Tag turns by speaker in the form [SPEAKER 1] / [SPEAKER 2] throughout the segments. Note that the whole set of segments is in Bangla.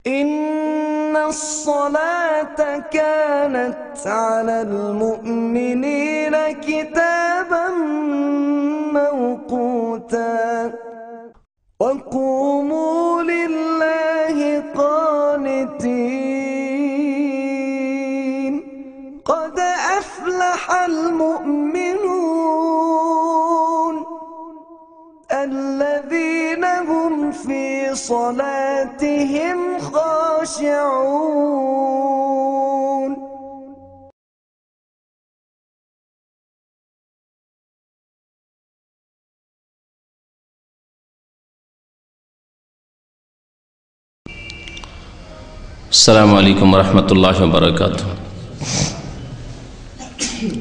[SPEAKER 1] إن الصلاة كانت على المؤمنين كتابا موقوتا وقوموا لله قانتين قد أفلح المؤمنون الذين هم في صلاتهم خاشعون
[SPEAKER 2] السلام عليكم ورحمة الله وبركاته.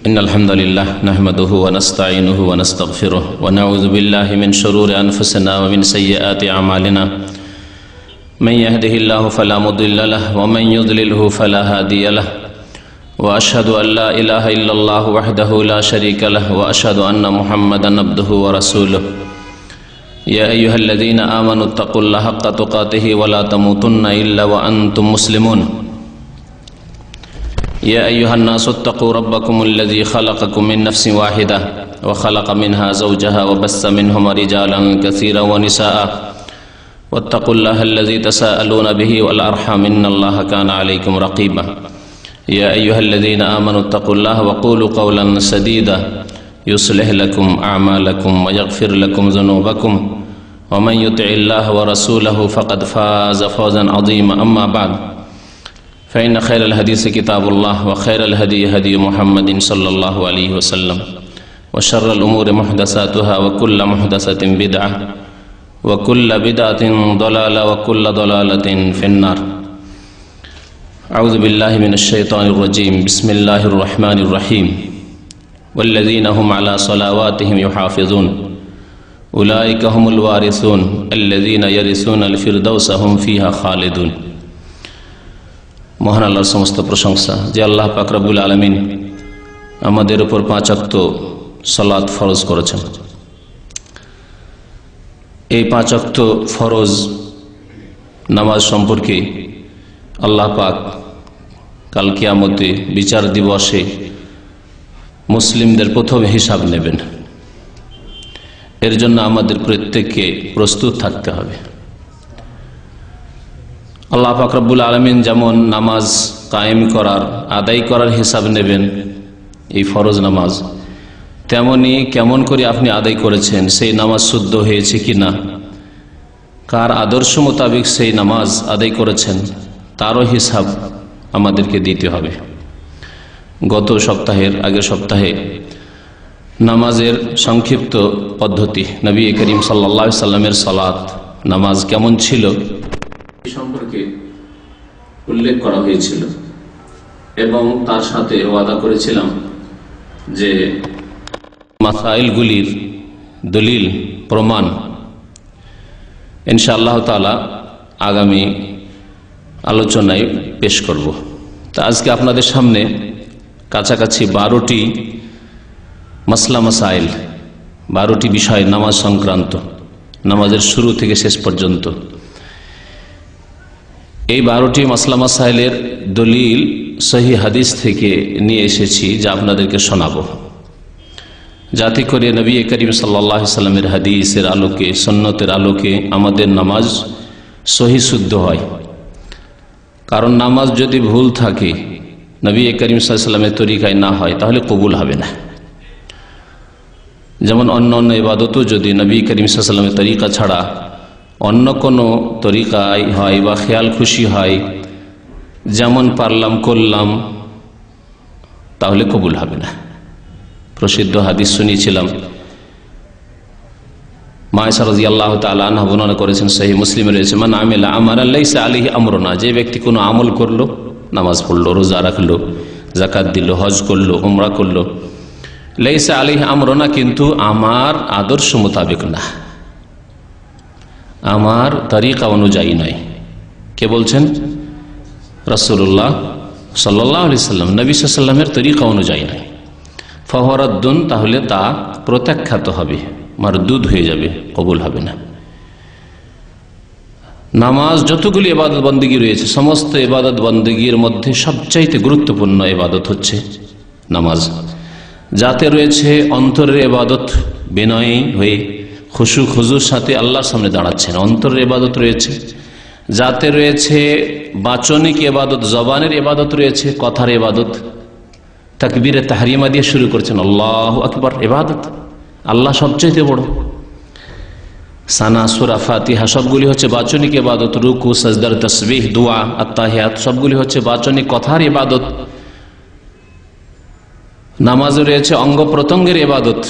[SPEAKER 2] إن الحمد لله نحمده ونستعينه ونستغفره ونعوذ بالله من شرور أنفسنا ومن سيئات أعمالنا من يهده الله فلا مضل له ومن يضلله فلا هادي له وأشهد أن لا إله إلا الله وحده لا شريك له وأشهد أن محمدا عبده ورسوله. يا أيها الذين آمنوا اتقوا الله حق تقاته ولا تموتن إلا وأنتم مسلمون. يا أيها الناس اتقوا ربكم الذي خلقكم من نفس واحدة وخلق منها زوجها وبث منهما رجالا كثيرا ونساء واتقوا الله الذي تساءلون به والأرحام إن الله كان عليكم رقيبا. يا أيها الذين آمنوا اتقوا الله وقولوا قولا سديدا يصلح لكم أعمالكم ويغفر لكم ذنوبكم ومن يطع الله ورسوله فقد فاز فوزا عظيما. أما بعد فإن خير الحديث كتاب الله وخير الهدي هدي محمد صلى الله عليه وسلم وشر الأمور محدثاتها وكل محدثة بدعة وكل بدعة ضلالة وكل ضلالة في النار. أعوذ بالله من الشيطان الرجيم. بسم الله الرحمن الرحيم. والذين هم على صلواتهم يحافظون أولئك هم الوارثون الذين يرثون الفردوس هم فيها خالدون. মহান আল্লাহর সমস্ত প্রশংসা যে আল্লাহ পাক রব্বুল আলামিন আমাদের উপর 5 ওয়াক্ত সালাত ফরজ করেছেন। এই 5 ওয়াক্ত ফরজ নামাজ সম্পর্কে আল্লাহ পাক কাল কিয়ামতে বিচার দিবসে মুসলিমদের প্রথম হিসাব নেবেন। এর জন্য আমাদের প্রত্যেককে প্রস্তুত থাকতে হবে। আল্লাহ পাক রব্বুল আলামিন যেমন নামাজ কায়েম করার আদায় করার হিসাব নেবেন এই ফরজ নামাজ, তেমনি কেমন করে আপনি আদায় করেছেন, সেই নামাজ শুদ্ধ হয়েছে কিনা, কার আদর্শ মোতাবেক সেই নামাজ আদায় করেছেন তারও হিসাব আমাদেরকে দিতে হবে। গত সপ্তাহের আগের সপ্তাহে নামাজের সংক্ষিপ্ত পদ্ধতি, নবী করিম সাল্লাল্লাহু আলাইহি সাল্লামের সালাত নামাজ কেমন ছিল সম্পর্কে উল্লেখ করা হয়েছিল এবং তার সাথে ওয়াদা করেছিলাম যে মাসাইলগুলির দলিল প্রমাণ ইনশাআল্লাহ তাআলা আগামী আলোচনায় পেশ করব। তা আজকে আপনাদের সামনে কাছাকাছি 12টি মাসলা মাসাইল, 12টি বিষয় নামাজ সংক্রান্ত, নামাজের শুরু থেকে শেষ পর্যন্ত এই 12টি মাসলা মাসাইলের দলিল সহিহ হাদিস থেকে নিয়ে এসেছি যা আপনাদেরকে শোনাবো, যাতে করে নবী করিম সাল্লাল্লাহু আলাইহি সাল্লামের হাদিসের আলোকে, সুন্নতের আলোকে আমাদের নামাজ সহি শুদ্ধ হয়। কারণ নামাজ যদি ভুল থাকে, নবী করিম সাল্লাল্লাহু আলাইহি সাল্লামের তরিকায় না হয়, তাহলে কবুল হবে না। যেমন অন্য অন্য ইবাদতও যদি নবী করিম সাল্লাল্লাহু আলাইহি সাল্লামের তরিকা ছাড়া অন্য কোনো তরিকায় হয় বা খেয়াল খুশি হয়, যেমন পারলাম করলাম, তাহলে কবুল হবে না। প্রসিদ্ধ হাদিস শুনিয়েছিলাম, মা আয়েশা রাদিয়াল্লাহু তাআলা আনহা বর্ণনা করেছেন, সহিহ মুসলিমে রয়েছে, মান আমিলা আমালান লাইসা আলাইহি আমরুনা, যে ব্যক্তি কোনো আমল করলো, নামাজ পড়লো, রোজা রাখলো, যাকাত দিল, হজ করলো, উমরা করলো, লাইসা আলাইহি আমরুনা, কিন্তু আমার আদর্শ মোতাবেক না, আমার তরিকা অনুযায়ী নয়। কে বলছেন? রাসূলুল্লাহ সাল্লাল্লাহু আলাইহি সাল্লাম, নবী সাল্লাল্লাহু আলাইহি সাল্লামের তরিকা অনুযায়ী নয়। ফাহরাদ্দুন, তাহলে তা প্রত্যাখ্যাত হবে, মারদুদ হয়ে যাবে, কবুল হবে না। নামাজ যতগুলি ইবাদত বন্দেগী রয়েছে সমস্ত ইবাদত বন্দেগীর মধ্যে সবচাইতে গুরুত্বপূর্ণ ইবাদত হচ্ছে নামাজ, যাতে রয়েছে অন্তরের ইবাদত, বিনয়ী হয়ে খুশু খুজুর সাথে আল্লাহর সামনে দাঁড়াচ্ছেন, অন্তরের ইবাদত রয়েছে, যাতে রয়েছে বাচনিক ইবাদত, জবানের ইবাদত রয়েছে, কথার ইবাদত, তাকবীরে তাহরিমা দিয়ে শুরু করছেন আল্লাহু আকবার, ইবাদত, আল্লাহ সবচাইতে বড়। সানা, সূরা, ফাতিহা সবগুলি হচ্ছে বাচনিক ইবাদত, রুকু, সাজদার, তাসবিহ, দোয়া, আত্তাহিয়াত সবগুলি হচ্ছে বাচনিক কথার ইবাদত। নামাজে রয়েছে অঙ্গ প্রত্যঙ্গের ইবাদত,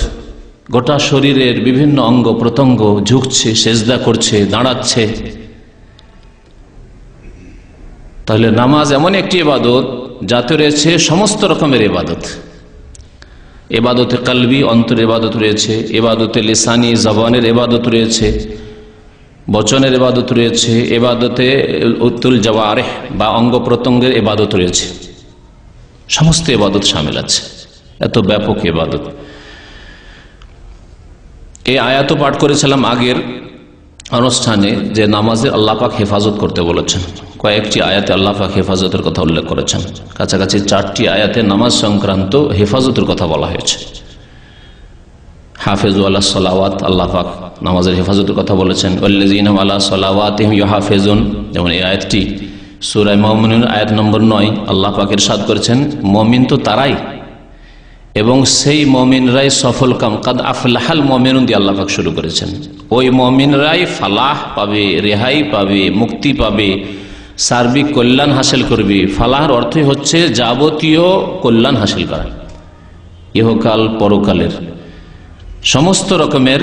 [SPEAKER 2] গোটা শরীরের বিভিন্ন অঙ্গ প্রত্যঙ্গ ঝুঁকছে, সেজদা করছে, দাঁড়াচ্ছে। তাহলে নামাজ এমন একটি ইবাদত যাতে রয়েছে সমস্ত রকমের ইবাদত, ইবাদতে কলবি, অন্তর ইবাদত রয়েছে, ইবাদতে লিসানি, জবানের ইবাদত রয়েছে, বচনের ইবাদত রয়েছে, ইবাদতে উতুল জওয়ারিহ বা অঙ্গ প্রত্যঙ্গের ইবাদত রয়েছে, সমস্ত ইবাদত শামিল আছে, এত ব্যাপক ইবাদত। এই আয়াত পাঠ করেছিলাম আগের অনুষ্ঠানে যে নামাজে আল্লাহ পাক হেফাজত করতে বলেছেন, কয়েকটি আয়াতে আল্লাহ পাক হেফাজতের কথা উল্লেখ করেছেন, কাছাকাছি 4টি আয়াতে নামাজ সংক্রান্ত হেফাজতের কথা বলা হয়েছে। হাফেজু আলাস সালাওয়াত, আল্লাহ পাক নামাজের হেফাজতের কথা বলেছেন, ওয়াল্লাযীনা আলা সালাওয়াতিহিম ইউহাফিজুন, যেমন এই আয়াতটি সূরা মুমিনুন আয়াত নম্বর 9 আল্লাহ পাক ইরশাদ করেছেন মুমিন তো তারাই এবং সেই মুমিনরাই সফল কাম, কাদ আফলাহাল মুমিনুন দিয়ে আল্লাহ পাক শুরু করেছেন। ওই মুমিনরাই ফালাহ পাবে, রেহাই পাবে, মুক্তি পাবে, সার্বিক কল্যাণ হাসিল করবে। ফালাহর অর্থই হচ্ছে যাবতীয় কল্যাণ হাসিল করা, ইহকাল পরকালের সমস্ত রকমের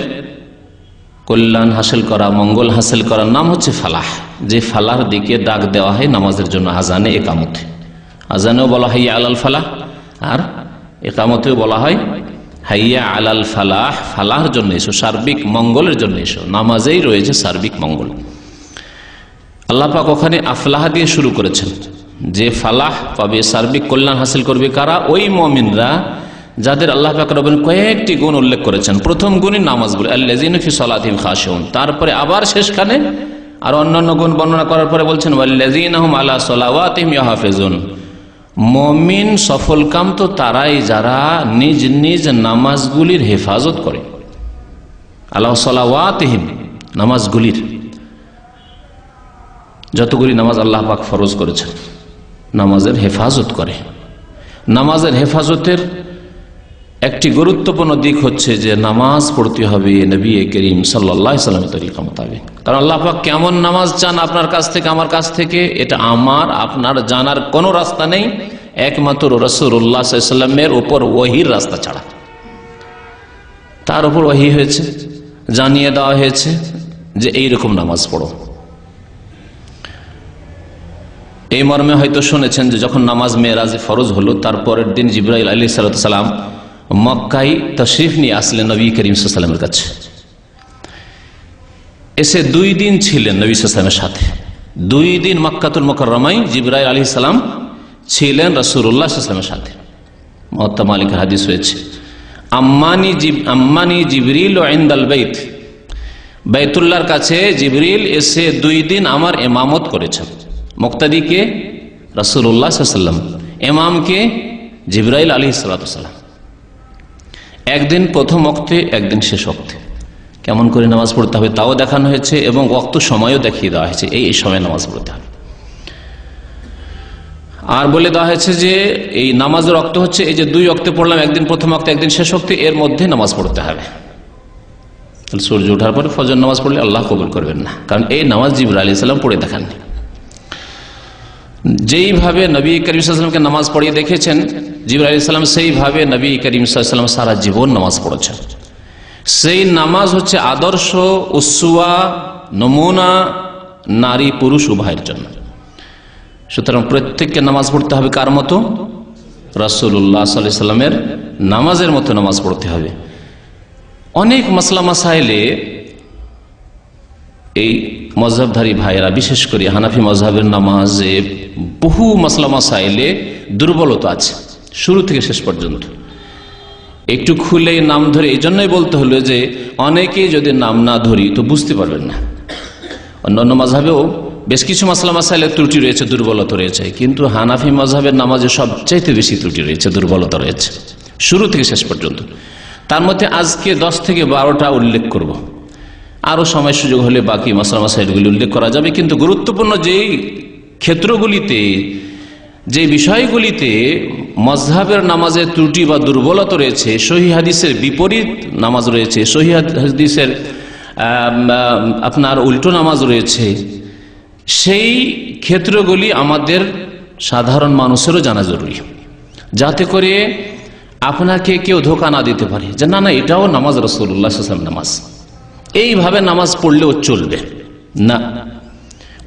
[SPEAKER 2] কল্যাণ হাসিল করা, মঙ্গল হাসিল করার নাম হচ্ছে ফালাহ। যে ফালাহর দিকে ডাক দেওয়া হয় নামাজের জন্য আজানে, একামতে। আজানেও বলা হয় ইয়া আলাল ফালাহ, আর একামতেও বলা হয় হাইয়া আলাল ফালাহ, ফালাহর জন্য এসো, সার্বিক মঙ্গলের জন্য এসো। নামাজেই রয়েছে সার্বিক মঙ্গল। আল্লাহ পাক ওখানে আফলাহ দিয়ে শুরু করেছেন, যে ফালাহ পাবে, সার্বিক কল্যাণ হাসিল করবে কারা? ওই মুমিনরা যাদের আল্লাহ পাক রব্বুল কয়েকটি গুণ উল্লেখ করেছেন। প্রথম গুণই নামাজ বলে আল্লাযীনা ফি সালাতিহিম খাশিউন, তারপরে আবার শেষখানে আর অন্যান্য গুণ বর্ণনা করার পরে বলছেন ওয়াল্লাযীনা হুম আলা সালাওয়াতিহিম ইউহাফিজুন। মুমিন সফলকাম তো তারাই যারা নিজ নিজ নামাজগুলির হেফাজত করে, আলা সালাওয়াতিহিম, নামাজগুলির, যতগুলি নামাজ আল্লাহ পাক ফরজ করেছেন নামাজের হেফাজত করে। নামাজের হেফাজতের একটি গুরুত্বপূর্ণ দিক হচ্ছে যে নামাজ পড়তে হবে নবী করিম সাল্লাল্লাহু আলাইহি ওয়াসাল্লামের তরিকা মোতাবেক। কারণ আল্লাহ পাক কেমন নামাজ চান আপনার কাছ থেকে, আমার কাছ থেকে, এটা আমার আপনার জানার কোনো রাস্তা নেই, একমাত্র রাসূলুল্লাহ সাল্লাল্লাহু আলাইহি ওয়াসাল্লামের উপর ওহীর রাস্তা ছাড়া। তার উপর ওহী হয়েছে, জানিয়ে দেওয়া হয়েছে যে এইরকম নামাজ পড়ো। এই মর্মে হয়তো শুনেছেন যে যখন নামাজ মেরাজে ফরজ হলো, তারপরের দিন জিবরাইল আলাইহিস সালাম মক্কায় তশরিফ নিয়ে আসলেন নবী করিম সাল্লাল্লাহু আলাইহি ওয়াসাল্লামের কাছে। এসে 2 দিন ছিলেন নবী সাল্লাল্লাহু আলাইহি ওয়াসাল্লামের সাথে। 2 দিন মক্কাতুল মুকাররমায় জিবরাইল আলাইহিস সালাম ছিলেন রাসূলুল্লাহ সাল্লাল্লাহু আলাইহি ওয়াসাল্লামের সাথে। মুওয়াত্তা মালিকের হাদিস রয়েছে, আম্মানি জিবরিল ইনদাল বাইত, বাইতুল্লাহর কাছে জিবরিল এসে 2 দিন আমার ইমামত করেছেন। মুক্তাদিকে রাসূলুল্লাহ সাল্লাল্লাহু আলাইহি ওয়াসাল্লাম, ইমামকে জিবরাইল আলাইহিস সালাম। একদিন প্রথম ওয়াক্তে, একদিন শেষ ওয়াক্তে কেমন করে নামাজ পড়তে হবে তাও দেখানো হয়েছে এবং ওয়াক্ত সময়ও দেখিয়ে দেওয়া হয়েছে, এই সময় নামাজ পড়তে হবে। আর বলে দেওয়া হয়েছে যে এই নামাজের ওয়াক্ত হচ্ছে এই যে 2 ওয়াক্তে পড়লাম, একদিন প্রথম ওয়াক্তে, একদিন শেষ ওয়াক্তে, এর মধ্যে নামাজ পড়তে হবে। সূর্য ওঠার পরে ফজর নামাজ পড়লে আল্লাহ কবুল করবেন না, কারণ এই নামাজ জিবরাইল আলাইহিস সালাম পড়ে দেখাননি। যেইভাবে নবী করিম সাল্লাল্লাহু আলাইহি ওয়াসাল্লামকে নামাজ পড়িয়ে দেখেছেন জিবরাইল আলাইহিস সালাম, সেইভাবে নবী করিম সাল্লাল্লাহু আলাইহি ওয়াসাল্লাম সারা জীবন নামাজ পড়েছেন। সেই নামাজ হচ্ছে আদর্শ, উসওয়া, নমুনা নারী পুরুষ উভয়ের জন্য। সুতরাং প্রত্যেককে নামাজ পড়তে হবে কার মতো? রাসূলুল্লাহ সাল্লাল্লাহু আলাইহি ওয়াসাল্লামের নামাজের মতো নামাজ পড়তে হবে। অনেক মাসলা মাসাইলে এই মযহাবধারী ভাইয়েরা, বিশেষ করে হানাফি মযহাবের নামাজে বহু মাসলা মাসাইলে দুর্বলতা আছে শুরু থেকে শেষ পর্যন্ত। একটু খুলে নাম ধরে এই জন্যই বলতে হলো যে অনেকেই যদি নাম না ধরি তো বুঝতে পারবেন না। অন্যান্য মাযহাবেও বেশ কিছু মাসলা মাসাইলে ত্রুটি রয়েছে, দুর্বলতা রয়েছে, কিন্তু হানাফি মাযহাবের নামাজে সবচাইতে বেশি ত্রুটি রয়েছে, দুর্বলতা রয়েছে শুরু থেকে শেষ পর্যন্ত। তার মধ্যে আজকে 10 থেকে 12টা উল্লেখ করব, আরও সময় সুযোগ হলে বাকি মাসলা মাসাইলগুলি উল্লেখ করা যাবে। কিন্তু গুরুত্বপূর্ণ যেই ক্ষেত্রগুলিতে, যে বিষয়গুলিতে মাযহাবের নামাজের ত্রুটি বা দুর্বলতা রয়েছে, সহিহ হাদিসের বিপরীত নামাজ রয়েছে, সহিহ হাদিসের আপনার উল্টো নামাজ রয়েছে, সেই ক্ষেত্রগুলি আমাদের সাধারণ মানুষেরও জানা জরুরি, যাতে করে আপনাকে কেউ ধোঁকা না দিতে পারে যে না না এটাও নামাজ, রাসূলুল্লাহ সাল্লাল্লাহু আলাইহি ওয়াসাল্লাম নামাজ, এইভাবে নামাজ পড়লেও চলবে না।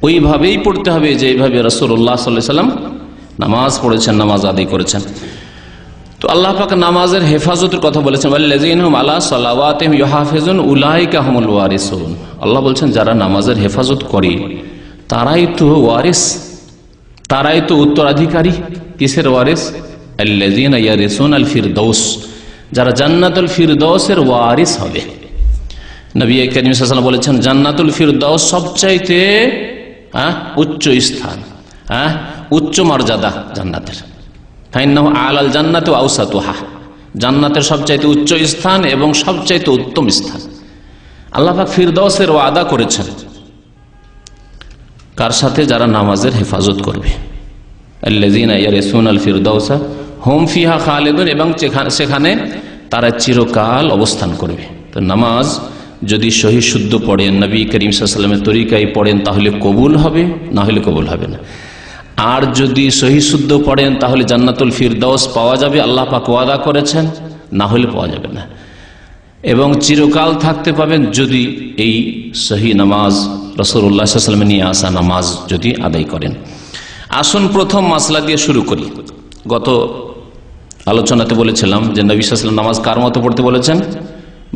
[SPEAKER 2] ওইভাবেই পড়তে হবে যেভাবে রাসূলুল্লাহ সাল্লাল্লাহু আলাইহি ওয়াসাল্লাম নামাজ পড়েছেন, নামাজ আদায় করেছেন। তো আল্লাহ পাক নামাজের হেফাজতের কথা বলেছেন, ওয়াল্লাযীনা হুম আলা সালাওয়াতিহিম ইউহাফিজুন উলাইকা হুমুল ওয়ারিসুন। আল্লাহ বলছেন যারা নামাজের হেফাজত করে তারাই তো ওয়ারিস, তারাই তো উত্তরাধিকারী। কিসের ওয়ারিস? আল্লাযীনা ইয়ারিসুনাল ফিরদাউস, যারা জান্নাতুল ফিরদাউসের ওয়ারিস হবে। নবী করিম সাল্লাল্লাহু আলাইহি ওয়াসাল্লাম বলেছেন জান্নাতুল ফিরদাউস সবচাইতে উচ্চ স্থান, উচ্চ মর্যাদা জান্নাতের। ফাইন্নাহু আলাল জান্নাতি ওয়া আওসাতুহা, জান্নাতের সবচাইতে উচ্চ স্থান এবং সবচাইতে উত্তম স্থান। আল্লাহ পাক ফিরদাউসের ওয়াদা করেছেন কার সাথে? যারা নামাজের হেফাজত করবে। আল্লাযীনা ইয়ারিসুনাল ফিরদাউসা হুম ফিহা খালিদুন, এবং সেখানে তারা চিরকাল অবস্থান করবে। তো নামাজ যদি সহি শুদ্ধ পড়েন, নবী করিম সাল্লাল্লাহু আলাইহি ওয়াসাল্লামের তরিকায় পড়েন, তাহলে কবুল হবে, না হলে কবুল হবে না। আর যদি সহি শুদ্ধ পড়েন তাহলে জান্নাতুল ফিরদাউস পাওয়া যাবে, আল্লাহ পাক ওয়াদা করেছেন, না হলে পাওয়া যাবে না। এবং চিরকাল থাকতে পাবেন যদি এই সহি নামাজ, রাসূলুল্লাহ সাল্লাল্লাহু আলাইহি ওয়াসাল্লাম নিয়ে আসা নামাজ যদি আদায় করেন। আসুন প্রথম মাসলা দিয়ে শুরু করি। গত আলোচনাতে বলেছিলাম যে নবী সাল্লাল্লাহু আলাইহি ওয়াসাল্লাম নামাজ কার মতো পড়তে বলেছেন?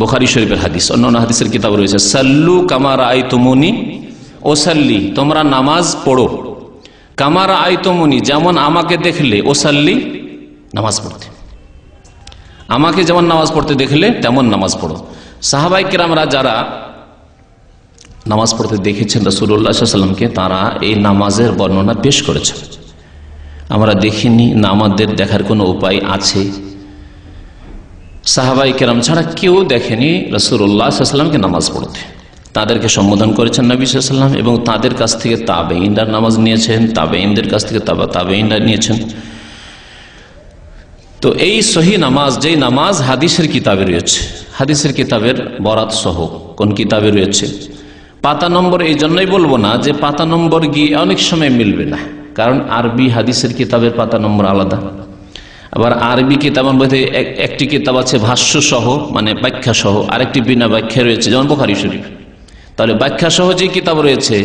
[SPEAKER 2] বুখারী শরীফের হাদিস, অন্যান্য হাদিসের কিতাব রয়েছে, সাল্লু কামা রাআইতুমুনি ওসাল্লি, তোমরা নামাজ পড়ো কামা রাআইতুমুনি, যেমন আমাকে দেখলে, ওসাল্লি, নামাজ পড়তে, আমাকে যেমন নামাজ পড়তে দেখলে তেমন নামাজ পড়ো। সাহাবায়ে কেরামরা যারা নামাজ পড়তে দেখেছেন রাসূলুল্লাহ সাল্লাল্লাহু আলাইহি ওয়াসাল্লামকে, তারা এই নামাজের বর্ণনা পেশ করেছেন। আমরা দেখিনি না, আমাদের দেখার কোনো উপায় আছে? সাহাবায়ে কেরাম ছাড়া কেউ দেখেনি রাসূলুল্লাহ সাল্লাল্লাহু আলাইহি ওয়াসাল্লামকে নামাজ পড়তে। তাদেরকে সম্বোধন করেছেন নবী সাল্লাল্লাহু আলাইহি ওয়াসাল্লাম, এবং তাদের কাছ থেকে তাবেঈনরা নামাজ নিয়েছেন, তাবেঈনদের কাছ থেকে তাবেঈনরা নিয়েছেন। তো এই সহি নামাজ, যেই নামাজ হাদিসের কিতাবে রয়েছে, হাদিসের কিতাবের বরাত সহ কোন কিতাবে রয়েছে, পাতা নম্বর এই জন্যই বলবো না যে পাতা নম্বর গিয়ে অনেক সময় মিলবে না, কারণ আরবি হাদিসের কিতাবের পাতা নম্বর আলাদা। আবার আরবি কিতাবের মধ্যে একটি কিতাব আছে ভাষ্য সহ, মানে ব্যাখ্যা সহ, আরেকটি বিনা ব্যাখ্যা রয়েছে, যেমন বুখারী শরীফ। তাহলে ব্যাখ্যা সহ যে কিতাব রয়েছে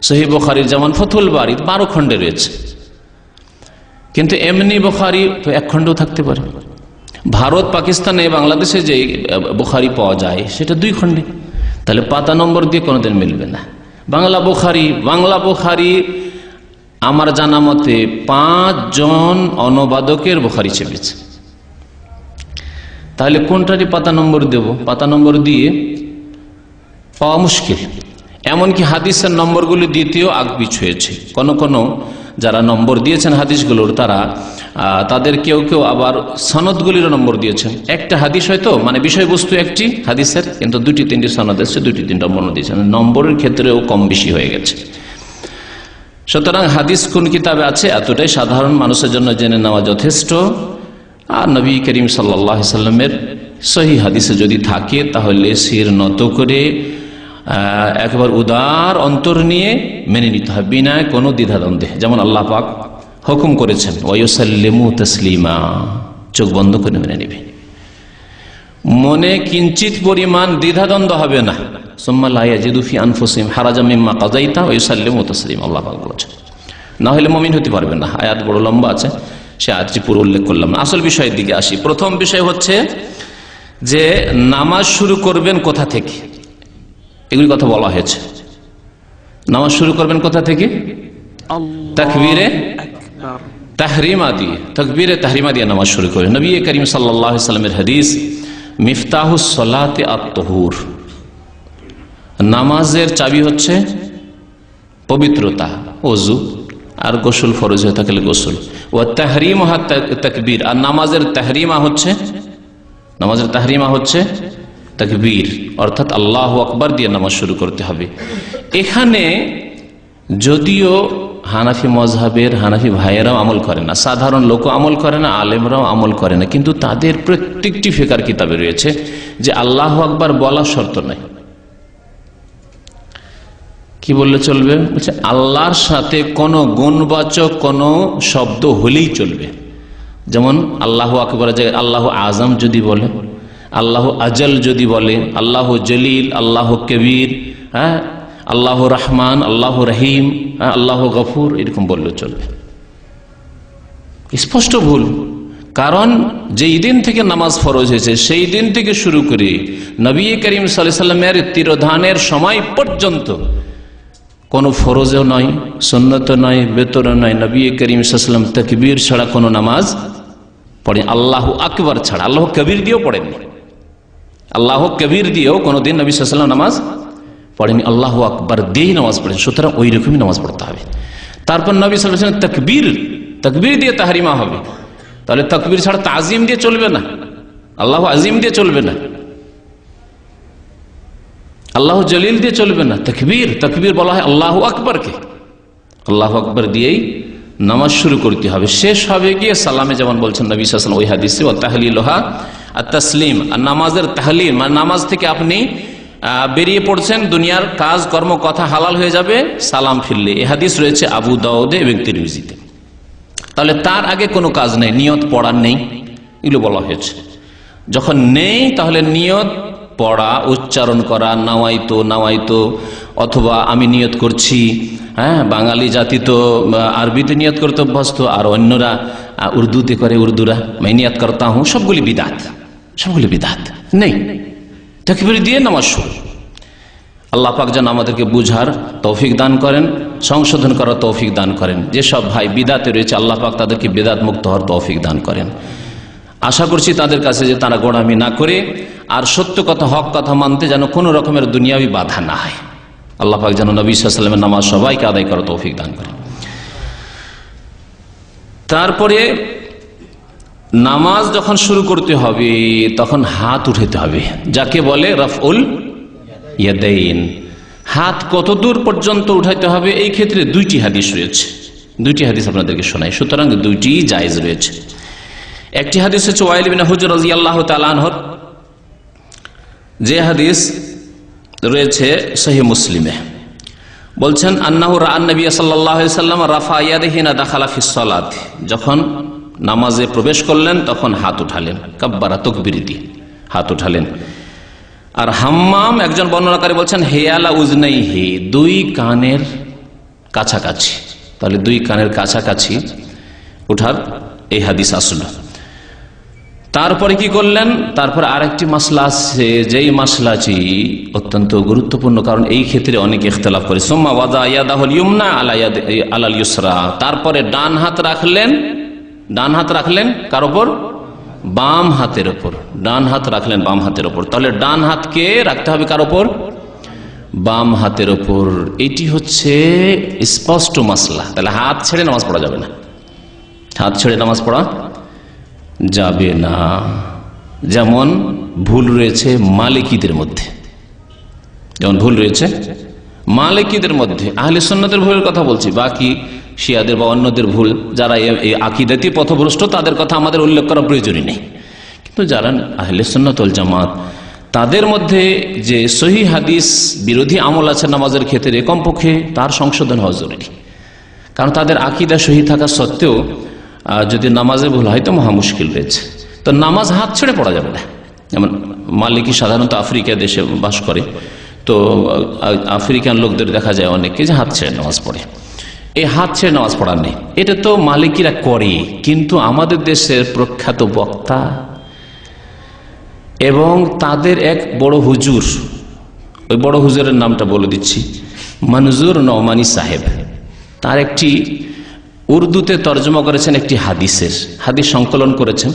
[SPEAKER 2] সহিহ বুখারীর, যেমন ফাথুল বারী 12 খণ্ডে রয়েছে, কিন্তু এমনি বুখারী 1 খণ্ডও থাকতে পারে। ভারত, পাকিস্তানে, বাংলাদেশে যে বুখারী পাওয়া যায় সেটা 2 খণ্ডে। তাহলে পাতা নম্বর দিয়ে কোনোদিন মিলবে না। বাংলা বুখারী আমার জানা মতে 5 জন অনুবাদকের বুখারী ছেপেছে। তাহলে কোনটারই পাতা নম্বর দেব? পাতা নম্বর দিয়ে পাওয়া মুশকিল। এমনকি হাদিসের নম্বরগুলি দিতেও আগপিছ হয়েছে। কোন যারা নম্বর দিয়েছেন হাদিসগুলোর, তাদের কেউ আবার সনদগুলির নম্বর দিয়েছেন। একটা হাদিস হয়তো, মানে বিষয়বস্তু একটি হাদিসের, কিন্তু 2-3টি সনদ এসেছে, 2-3টা বর্ণ দিয়েছেন। নম্বরের ক্ষেত্রেও কম বেশি হয়ে গেছে। সুতরাং হাদিস কোন কিতাবে আছে এতটাই সাধারণ মানুষের জন্য জেনে নেওয়া যথেষ্ট। আর নবী করিম সাল্লাল্লাহু আলাইহি ওয়াসাল্লামের সহিহ হাদিসে যদি থাকে তাহলে শির নত করে একবার উদার অন্তর নিয়ে মেনে নিতে হবে, বিনা কোনো দ্বিধাদ্বন্দ্বে। যেমন আল্লাহ পাক হুকুম করেছেন ওয়ায়ুসাল্লিমু তাসলিমা, চোখ বন্ধ করে মেনে নেবে, মনে কিঞ্চিত পরিমাণ দ্বিধাদ্বন্দ্ব হবে না। সুম্মা লা ইয়াজিদু ফি আনফুসিহিম হারাজাম মিম্মা কাযাইতা ওয়া ইউসাল্লিমু তাসলিমা, আল্লাহ পাক বলেছেন। না হলে মুমিন হতে পারবে না। আয়াত বড় লম্বা আছে, সে আয়াতটি পুরো উল্লেখ করলাম না। আসল বিষয়ের দিকে আসি। প্রথম বিষয় হচ্ছে যে নামাজ শুরু করবেন কোথা থেকে, এগুলি কথা বলা হয়েছে। নামাজ শুরু করবেন কোথা থেকে? তাকবীরে তাহরিমা দিয়ে, তাকবীরে তাহরিমা দিয়ে নামাজ শুরু করবেন। নবী করিম সাল্লাল্লাহু আলাইহি ওয়াসাল্লামের হাদিস, মিফতাহুস সালাতি আত-তুহুর, নামাজের চাবি হচ্ছে পবিত্রতা ওযু, আর গোসল ফরজ হয়ে থাকলে গোসল। ওয়া তাহরিমুহা তাকবীর, আর নামাজের তাহরিমা হচ্ছে তাকবীর, অর্থাৎ আল্লাহু আকবার দিয়ে নামাজ শুরু করতে হবে। এখানে যদিও হানাফি মজহাবের হানাফি ভাইয়েরাও আমল করে না, সাধারণ লোকও আমল করে না, আলেমরাও আমল করে না, কিন্তু তাদের প্রত্যেকটি ফিকার কিতাবে রয়েছে যে আল্লাহু আকবার বলা শর্ত নাই। কি বললে চলবে? বলছে আল্লাহর সাথে কোনো গুণবাচক কোনো শব্দ হলেই চলবে। যেমন আল্লাহু আকবার জায়গায় আল্লাহু আজম যদি বলে, আল্লাহু আজল যদি বলে, আল্লাহু জলিল, আল্লাহু কবির, হ্যাঁ, আল্লাহু রহমান, আল্লাহু রহিম, আল্লাহু গফুর, এরকম বললে চলবে। স্পষ্ট ভুল। কারণ যেই দিন থেকে নামাজ ফরজ হয়েছে সেই দিন থেকে শুরু করে নবী করিম সাল্লাল্লাহু আলাইহি ওয়াসাল্লামের তিরোধানের সময় পর্যন্ত কোনো ফরজও নয়, সুন্নত নয়, বেতরও নয়, নবী করিম সাল্লাল্লাহু আলাইহি ওয়াসাল্লাম তাকবীর ছাড়া কোনো নামাজ পড়ে, আল্লাহু আকবার ছাড়া। আল্লাহু কবির দিয়েও পড়েননি, আল্লাহু কবির দিয়েও কোনোদিন নবী সাল্লাল্লাহু আলাইহি ওয়াসাল্লাম নামাজ পড়েনি, আল্লাহু আকবার দিয়েই নামাজ পড়েন। সুতরাং ওই রকমই নামাজ পড়তে হবে। তারপর নবী সাল্লাল্লাহু আলাইহি ওয়াসাল্লাম তাকবীর দিয়ে তাহরিমা হবে। তাহলে তাকবীর ছাড়া তাজিম দিয়ে চলবে না, আল্লাহু আজিম দিয়ে চলবে না, আল্লাহু জলিল দিয়ে চলবে না। তাকবীর বলা হয় আল্লাহু আকবরকে, আল্লাহু আকবর দিয়েই নামাজ শুরু করতে হবে। শেষ হবে গিয়ে সালামে, যেমন বলছেন নবী সাল্লাল্লাহু আলাইহি ওয়াসাল্লাম ওই হাদিসে, ওয়া তাহলিলুহা আত-তাসলিম, আর নামাজের তাহলিল মানে নামাজ থেকে আপনি বেরিয়ে পড়ছেন, দুনিয়ার কাজ কর্ম কথা হালাল হয়ে যাবে সালাম ফিরলে। এই হাদিস রয়েছে আবু দাউদে এবং তিরমিজিতে। তাহলে তার আগে কোনো কাজ নেই, নিয়ত পড়ার নেই, এগুলো বলা হয়েছে। যখন নেই তাহলে নিয়ত পড়া, উচ্চারণ করা, নাওয়াইতো অথবা আমি নিয়ত করছি। হ্যাঁ, বাঙালি জাতি তো আরবিতে নিয়ত করতে অভ্যস্ত, আর অন্যরা উর্দুতে করে, উর্দুরা मैं নিয়ত করতা হুঁ, সবগুলি বিদাত নেই। তাকবীর দিয়ে নামাজ শুরু। আল্লাহ পাক যেন আমাদেরকে বুঝার তৌফিক দান করেন, সংশোধন করার তৌফিক দান করেন। যেসব ভাই বিদাতে রয়েছে আল্লাহ পাক তাদেরকে বিদাত মুক্ত হওয়ার তৌফিক দান করেন। আশা করছি তাদের কাছে যে তারা গোড়ামি না করে আর সত্য কথা, হক কথা মানতে যেন কোনো রকমের দুনিয়াবি বাধা না হয়। আল্লাহ পাক যেন নবী সাল্লাল্লাহু আলাইহি ওয়াসাল্লামের নামাজ সবাইকে আদায় করার তৌফিক দান করেন। তারপরে নামাজ যখন শুরু করতে হবে তখন হাত উঠাতে হবে, যাকে বলে রাফউল ইয়াদাইন। হাত কত দূর পর্যন্ত উঠাইতে হবে এই ক্ষেত্রে দুইটি হাদিস রয়েছে, দুইটি হাদিস আপনাদেরকে শোনাই। সুতরাং দুইটি জায়েজ রয়েছে। একটি হাদিস হচ্ছে ওয়াইল ইবনে হুজর রাদিয়াল্লাহু তাআলা আনহু, যে হাদিস রয়েছে সহিহ মুসলিমে। বলছেন আন্নাহু রাআন নবী সাল্লাল্লাহু আলাইহি ওয়াসাল্লাম রাফা ইয়াদাইহি না দাখালা ফিস সালাত, যখন নামাজে প্রবেশ করলেন তখন হাত উঠালেন, কাব্বারা তাকবীর দিয়ে হাত উঠালেন। আর হাম্মাম একজন বর্ণনাকারী বলছেন হেয়ালা উজনাইহি, দুই কানের কাছাকাছি। তাহলে দুই কানের কাছাকাছি উঠার এই হাদিস আসলো। তারপরে কি করলেন? তারপর আরেকটি মাসলা আছে, যেই মাসলাটি অত্যন্ত গুরুত্বপূর্ণ, কারণ এই ক্ষেত্রে অনেক ইখতিলাফ করে। সুম্মা ওয়াদা ইয়াদাহুল ইউমনা আলাল ইউসরা, তারপরে ডান হাত রাখলেন কার উপর? বাম হাতের উপর। ডান হাত রাখলেন বাম হাতের উপর। তাহলে ডান হাতকে রাখতে হবে কার উপর? বাম হাতের উপর। এটি হচ্ছে স্পষ্ট মাসলা। তাহলে হাত ছেড়ে নামাজ পড়া যাবে না, হাত ছেড়ে নামাজ পড়া যাবে না। যেমন ভুল রয়েছে মালিকিদের মধ্যে, আহলে সুন্নাতের ভুলের কথা বলছি, বাকি শিয়াদের বা অন্যদের ভুল, যারা এই আকীদাতি পথভ্রষ্ট তাদের কথা আমাদের উল্লেখ করা প্রয়োজনই নেই। কিন্তু যারা আহলে সুন্নাত ওয়াল জামাত, তাদের মধ্যে যে সহিহ হাদিস বিরোধী আমল আছে নামাজের ক্ষেত্রে, কমপক্ষে তার সংশোধন হওয়া জরুরি। কারণ তাদের আকীদা সহিহ থাকা সত্ত্বেও যদি নামাজে ভুল হয় তো মহা মুশকিল রয়েছে। তো নামাজ হাত ছেড়ে পড়া যাবে না। যেমন মালিকি সাধারণত আফ্রিকা দেশে বাস করে, তো আফ্রিকান লোকদের দেখা যায় অনেকে যে হাত ছেড়ে নামাজ পড়ে। এই হাত ছেড়ে নামাজ পড়ার নেই, এটা তো মালিকিরা করে। কিন্তু আমাদের দেশের প্রখ্যাত বক্তা এবং তাদের এক বড় হুজুর, ওই বড় হুজুরের নামটা বলে দিচ্ছি, মনজুর নওমানি সাহেব, তার একটি উর্দুতে তর্জমা করেছেন একটি হাদিস সংকলন করেছেন।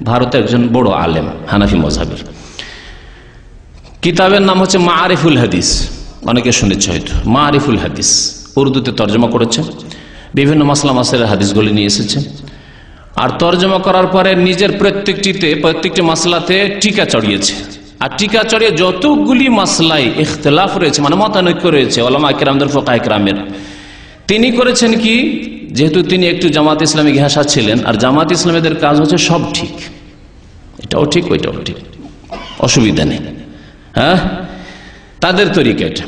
[SPEAKER 2] ভারতের একজন বড় আলেম হানাফি মযহাবের। কিতাবের নাম হচ্ছে মাআরিফুল হাদিস, অনেকে শুনেছে হয়তো। মাআরিফুল হাদিস উর্দুতে তর্জমা করেছে, বিভিন্ন মাসলা মাসাইলের হাদিসগুলি নিয়ে এসেছে, আর তর্জমা করার পরে নিজের প্রত্যেকটি মাসলাতে টিকা চড়িয়েছে। আর টিকা চড়িয়ে যতগুলি মাসলায় ইখতিলাফ রয়েছে, মানে মতানৈক্য রয়েছে ওলামা কিরামদের, ফুকাহা কিরামের, তিনি করেছেন কি, যেহেতু তিনি একটু জামাত ইসলামী ঘেঁষা ছিলেন, আর জামাত ইসলামীদের কাজ হচ্ছে সব ঠিক, এটাও ঠিক ওইটাও ঠিক, অসুবিধা নেই, হ্যাঁ, তাদের তরিকা এটা।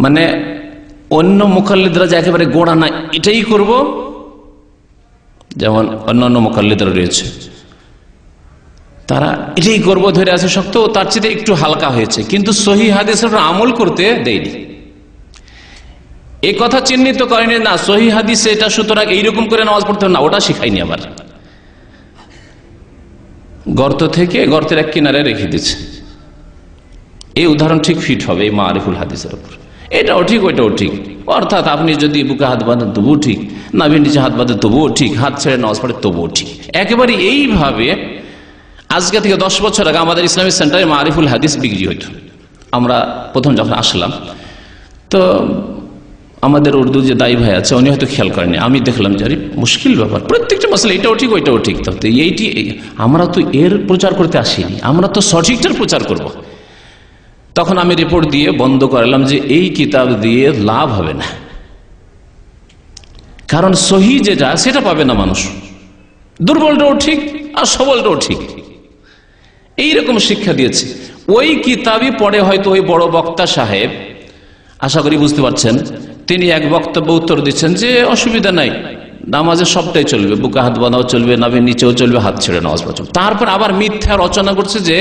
[SPEAKER 2] মানে অন্য মুকাল্লিদরা যে একেবারে গোড়া না এটাই করব, যেমন অন্যান্য মুকাল্লিদরা রয়েছে তারা এটাই করব ধরে আছে শক্ত, তার চেয়ে একটু হালকা হয়েছে, কিন্তু সহিহ হাদিসের আমল করতে দেয়নি। এই কথা চিহ্নিত করেনি না সহিহ হাদিসে এটা, সুতরাং এইরকম করে নামাজ পড়তে হবে না, ওটা শিখায়নি। আবার গর্ত থেকে গর্তের এক কিনারে রেখে দিচ্ছে, এই উদাহরণ ঠিক ফিট হবে এই মারিফুল হাদিসের উপর, এটাও ঠিক ওইটাও ঠিক। অর্থাৎ আপনি যদি বুকে হাত বাঁধেন তবুও ঠিক, নাভির নিচে হাত বাঁধেন তবুও ঠিক, হাত ছেড়ে নামাজ পড়ে তবুও ঠিক। একেবারে এইভাবে আজকে থেকে 10 বছর আগে আমাদের ইসলামিক সেন্টারে মারিফুল হাদিস বিক্রি হইতো। আমরা প্রথম যখন আসলাম তো আমাদের উর্দু যে দায়ী ভাই আছে উনি হয়তো খেয়াল করেনি, আমি দেখলাম যে আরে মুশকিল ব্যাপার, প্রত্যেকটা মশলা এটাও ঠিক ওইটাও ঠিক, তো এইটি আমরা তো এর প্রচার করতে আসিনি, আমরা তো সঠিকটার প্রচার করব। তখন আমি রিপোর্ট দিয়ে বন্ধ করালাম যে এই কিতাব দিয়ে লাভ হবে না, কারণ সহি যেটা সেটা পাবে না মানুষ, দুর্বলটাও ঠিক আর সবলটাও ঠিক, এইরকম শিক্ষা দিয়েছে। ওই কিতাবই পড়ে হয়তো ওই বড় বক্তা সাহেব, আশা করি বুঝতে পারছেন, তিনি এক বক্তব্য উত্তর দিচ্ছেন যে অসুবিধা নাই, নামাজে সবটাই চলবে, বুকে হাত বাঁধাও চলবে, নাভির নিচেও চলবে, হাত ছেড়ে নামাজ পড়া চলবে। তারপর আবার মিথ্যা রচনা করছে যে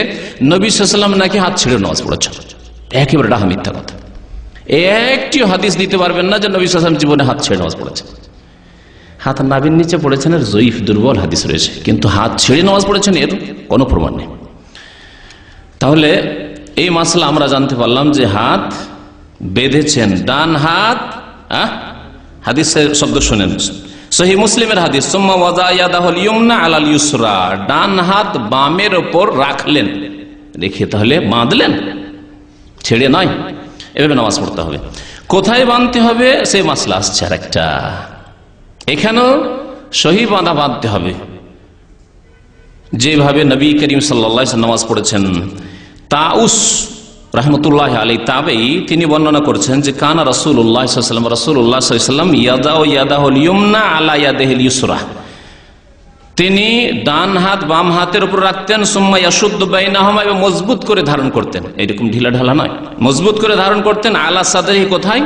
[SPEAKER 2] নবী সাল্লাল্লাহু আলাইহি ওয়াসাল্লাম নাকি হাত ছেড়ে নামাজ পড়েছেন, একেবারে ডাহা মিথ্যা কথা। একটি হাদিস দিতে পারবেন না যে নবী সাল্লাল্লাহু আলাইহি ওয়াসাল্লাম জীবনে হাত ছেড়ে নামাজ পড়েছেন। হাত নাভির নিচে পড়েছেন এর জয়ীফ দুর্বল হাদিস রয়েছে, কিন্তু হাত ছেড়ে নামাজ পড়েছেন এর কোনো প্রমাণ নেই। তাহলে এই মাসলা আমরা জানতে পারলাম যে হাত বেঁধেছেন, ডান হাত, হাদিসের শব্দ শুনেন, সহিহ মুসলিমের হাদিস, সুম্মা ওয়াজা ইয়াদাহুল ইয়ুমনা আলাল ইউসরা, ডান হাত বামের ওপর রাখলেন, রেখে তাহলে বাঁধলেন, ছেড়ে নয়, এভাবে নামাজ পড়তে হবে। কোথায় বাঁধতে হবে সেই মাসলা আসছে আর একটা, এখানেও সহি বাঁধা বাঁধতে হবে, যেভাবে নবী করিম সাল্লাল্লাহু আলাইহি ওয়াসাল্লাম নামাজ পড়েছেন। তাউস রাহমাতুল্লাহ আলাইহি তাবেঈ তিনি বর্ণনা করেছেন যে কানা রাসূলুল্লাহ সাল্লাল্লাহু আলাইহি ওয়াসাল্লাম, রাসূলুল্লাহ সাল্লাল্লাহু আলাইহি ওয়াসাল্লাম ইয়াদাউ ইয়াদাহুল ইয়ুমনা আলা ইয়াদিহিল ইউসরা, তিনি ডান হাত বাম হাতের উপর রাখতেন, সুম্মা ইয়াশুদ্দু বাইনাহুমা, এবং মজবুত করে ধারণ করতেন, এরকম ঢিলা ঢালা নয়, মজবুত করে ধারণ করতেন। আলা সাদরিহি, কোথায়?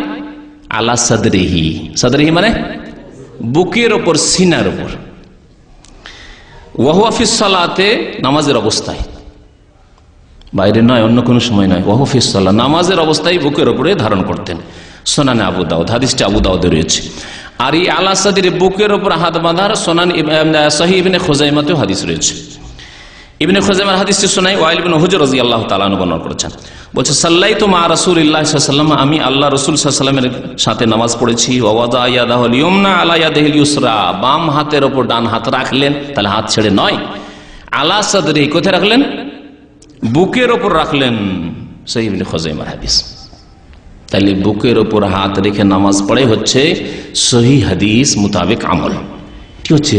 [SPEAKER 2] আলা সাদরিহি, সাদরিহি মানে বুকের ওপর, সিনার উপর। ওয়া হুয়া ফিস সালাতে, নামাজের অবস্থায়, বাইরে নয়, অন্য কোনো সময় নয়, ওয়া হুয়া ফিস সালাহ, নামাজের অবস্থায় বুকের উপরে ধারণ করতেন। সুনানে আবু দাউদ, হাদিসটি আবু দাউদে রয়েছে। আর এই আলা সাদরি, বুকের উপর হাত বাঁধার সুনান সহিহ ইবনে খুজাইমাতেও হাদিস রয়েছে। ইবনে খুজাইমার হাদিসটি শোনাই, ওয়াইল ইবনে হুজর রাদিয়াল্লাহু তাআলা আনহু বর্ণনা করেছেন, বলছে সাল্লাইতু মা রাসূলিল্লাহি সাল্লাল্লাহু আলাইহি ওয়াসাল্লাম, আমি আল্লাহ রাসূল সাল্লাল্লাহু আলাইহি ওয়াসাল্লামের সাথে নামাজ পড়েছি। ওয়া ওয়াদা ইয়াদাহুল ইয়ুমনা আলা ইয়াদিহিল ইউসরা, বাম হাতের উপর ডান হাত রাখলেন, তাহলে হাত ছেড়ে নয়। আলা সাদরি, কোথায় রাখলেন? বুকের ওপর রাখলেন, সহিহ ইবনে খুজাইমার হাদিস। তাহলে বুকের ওপর হাত রেখে নামাজ পড়ে হচ্ছে সহিহ হাদিস মোতাবেক আমল, এটি হচ্ছে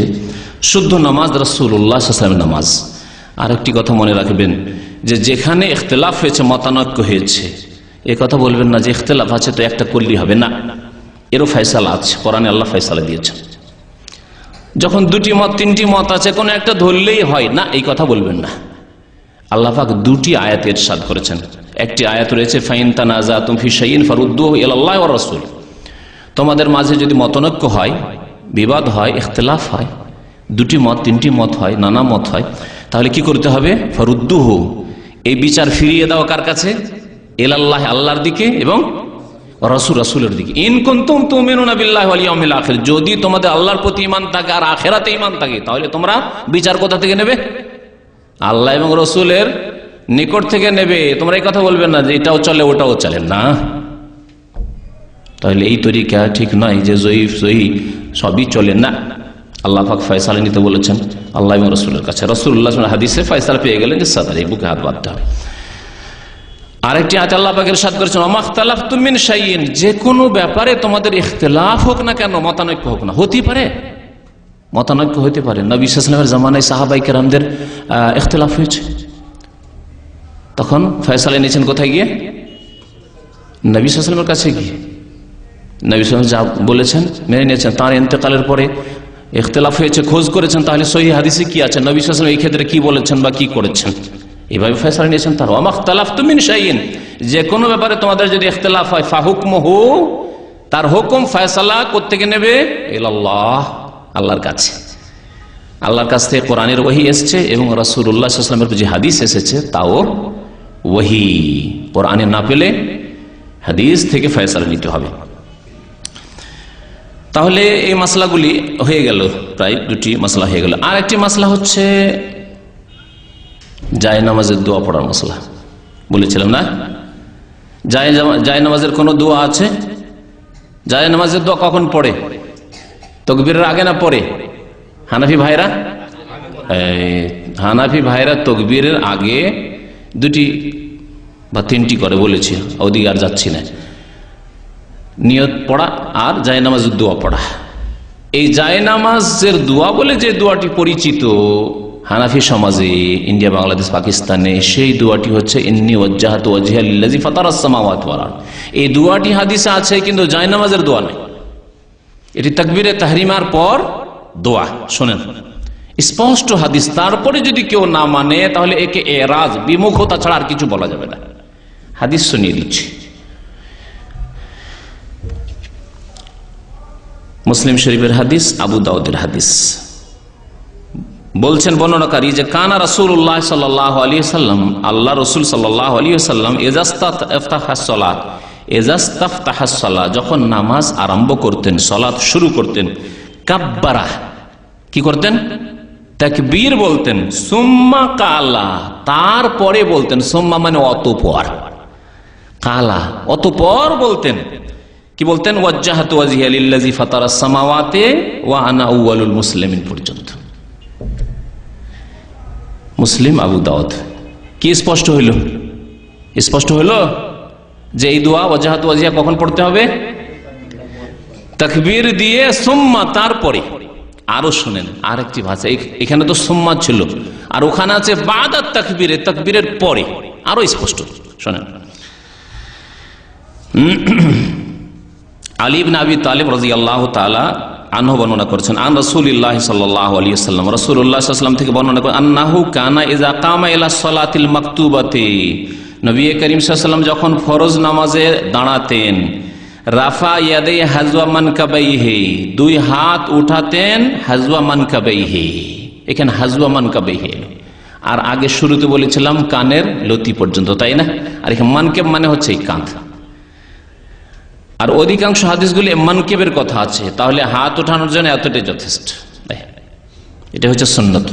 [SPEAKER 2] শুদ্ধ নামাজ, রাসূলুল্লাহ সাল্লাল্লাহু আলাইহি ওয়াসাল্লামের নামাজ। আর একটি কথা মনে রাখবেন যে যেখানে ইখতিলাফ হয়েছে, মতানৈক্য হয়েছে, এ কথা বলবেন না যে ইখতিলাফ আছে তো একটা করলেই হবে না, এরও ফয়সালা আছে, কোরআনে আল্লাহ ফয়সালা দিয়েছেন। যখন দুটি মত তিনটি মত আছে, কোনো একটা ধরলেই হয় না, এই কথা বলবেন না। আল্লাহ পাক দুটি আয়াত ইরশাদ করেছেন, একটি আয়াত রয়েছে ফাইন তানাজাতুম ফি শাইইন ফারুদ্দুহু ইলাল্লাহি ওয়ার রাসূল, তোমাদের মাঝে যদি মতানৈক্য হয়, বিবাদ হয়, ইখতিলাফ হয়, দুটি মত তিনটি মত হয়, নানা মত হয়, তাহলে কি করতে হবে? ফারুদ্দুহু, এই বিচার ফিরিয়ে দাও কার কাছে? ইলাল্লাহি, আল্লাহর দিকে, এবং রাসূল, রাসূলের দিকে। ইন কুনতুম তুমিনুনা বিল্লাহি ওয়াল ইয়াউমিল আখির, যদি তোমাদের আল্লাহর প্রতি ঈমান থাকে আর আখিরাতে ঈমান থাকে, তাহলে তোমরা বিচার কোথা থেকে নেবে? আল্লাহ এবং রাসূলের নিকট থেকে নেবে। তোমরা এই কথা বলবে না যে এটাও চলে ওটাও চলে না। তাহলে এই তরিকা ঠিক নয় যে জয়ীফ সহিহ সবই চলে না। আল্লাহ পাক ফয়সালা নিতে বলেছেন আল্লাহ এবং রাসূলের কাছে। রাসূলুল্লাহ হাদিসে ফয়সালা পেয়ে গেলেন যে সাদরে, বুকে হাত বাঁধতে হবে। আরেকটি আয়াতে আল্লাহ পাক ইরশাদ করেছেন ওয়ামাখতালাফতুম মিন শাইইন, যে কোনো ব্যাপারে তোমাদের ইখতিলাফ হোক না কেন, মতানৈক্য হোক না, হতে পারে, মতানৈক্য হতে পারে। নবী সাল্লাল্লাহু আলাইহি ওয়াসাল্লামের জামানায় সাহাবায়ে কেরামদের ইখতিলাফ হয়েছে, তখন ফয়সালা নিয়েছেন কোথায় গিয়ে? নবী সাল্লাল্লাহু আলাইহি ওয়াসাল্লামের কাছে গিয়ে। নবী সাল্লাল্লাহু আলাইহি ওয়াসাল্লাম যা বলেছেন মেনে নিয়েছেন। তার ইন্তেকালের পরে ইখতিলাফ হয়েছে, খোঁজ করেছেন তাহলে সহিহ হাদিসে কি আছে, নবী সাল্লাল্লাহু আলাইহি ওয়াসাল্লাম এই ক্ষেত্রে কি বলেছেন বা কি করেছেন, এভাবে ফয়সালা নিয়েছেন। তার ওয়ামাখতালাফতুম মিন শাইইন, যে কোনো ব্যাপারে তোমাদের যদি ইখতিলাফ হয় ফাহুকমুহু, তার হুকুম ফয়সালা কোত্থেকে নেবে? ইলাল্লাহ, আল্লাহর কাছে। আল্লাহর কাছ থেকে কোরআনের ওহী এসেছে এবং রাসূলুল্লাহ সাল্লাল্লাহু আলাইহি ওয়াসাল্লামের যে হাদিস এসেছে তাও ওহী। কোরআনে না পেলে হাদিস থেকে ফয়সালা নিতে হবে। তাহলে এই মাসলাগুলি হয়ে গেল, প্রায় দুটি মাসলা হয়ে গেল। আর একটি মাসলা হচ্ছে জায়নামাজের দোয়া পড়ার মাসলা, বলেছিলাম না? জায়নামাজের কোনো দোয়া আছে? জায়নামাজের দোয়া কখন পড়ে? তাকবীরের আগে না পরে? হানাফি ভাইরা তাকবীরের আগে দুটি বা তিনটি করে বলেছি, ওদিকে আর যাচ্ছি না। নিয়ত পড়া আর জায়নামাজের দোয়া পড়া। এই জায়নামাজের দোয়া বলে যে দোয়াটি পরিচিত হানাফি সমাজে, ইন্ডিয়া, বাংলাদেশ, পাকিস্তানে, সেই দোয়াটি হচ্ছে ইন্নী ওয়াজ্জাহাতু ওয়াজহিয়া লিল্লাযী ফাতারাস সামাওয়াতি ওয়াল আরদ। এই দোয়াটি হাদিসে আছে কিন্তু জায়নামাজের দোয়া নয়, এটি তাকবীরে তাহরিমার পর দোয়া। শোনেন, স্পষ্ট হাদিস, তারপরে যদি কেউ না মানে তাহলে একে এরাজ, বিমুখতা ছাড়া আর কিছু বলা যাবে না। হাদিস শুনিয়ে দিচ্ছি। মুসলিম শরীফের হাদিস, আবু দাউদের হাদিস। বলছেন বর্ণনাকারী যে কানা রাসূলুল্লাহ সাল্লাল্লাহু আলাইহি ওয়াসাল্লাম, আল্লাহ রাসূল সাল্লাল্লাহু আলাইহি ওয়াসাল্লাম ইজাস্তাফতাহাস সালাহ, যখন নামাজ আরম্ভ করতেন, সালাত শুরু করতেন, কাব্বারা, কি করতেন? তাকবীর বলতেন, সুম্মা কালা, তারপরে বলতেন, সুম্মা মানে অতঃপর, কালা অতঃপর বলতেন, কি বলতেন? ওয়াজ্জাহাতু ওয়াজহিয়া লিল্লাযী ফাতারাস সামাওয়াতি ওয়া আনা আউয়ালুল মুসলিমিন পর্যন্ত। মুসলিম, আবু দাউদ। কি স্পষ্ট হইল? স্পষ্ট হইল যে এই দোয়া ওয়াজ্জাহাতু ওয়াজহিয়া কখন পড়তে হবে? তাকবীর দিয়ে সুম্মা, তারপরে। আরো শুনেন আরেকটি ভাষা, এখানে তো সুম্মা ছিল আর ওখানে আছে বাদাত তাকবীরে, তাকবীরের পরে, আরো স্পষ্ট শুনেন। আলী ইবনে আবি তালিব রাদিয়াল্লাহু তাআলা আনহু বর্ণনা করেছেন, আন রাসূলিল্লাহ সাল্লাল্লাহু আলাইহি ওয়াসাল্লাম, রাসূলুল্লাহ সাল্লাল্লাহু আলাইহি ওয়াসাল্লাম থেকে বর্ণনা করেন, আন্নাহু কানা ইযা কামা ইলা সালাতিল মাকতুবাতি, নবী করিম সাল্লাল্লাহু আলাইহি ওয়াসাল্লাম যখন ফরজ নামাজে দাঁড়াতেন, রাফা ইয়াদাই হাজওয়া মানকাবাইহি, দুই হাত উঠাতেন, হাজওয়া মানকাবাইহি, এখানে হাজওয়া মানকাবাইহি। আর আগে শুরুতে বলেছিলাম কানের লতি পর্যন্ত, তাই না? আর এখানে মানকেব মানে হচ্ছে এই কাঁধ। আর অধিকাংশ হাদিসগুলি মানকেবের কথা আছে, তাহলে হাত ওঠানোর জন্য এতটাই যথেষ্ট। এটা হচ্ছে সুন্নত,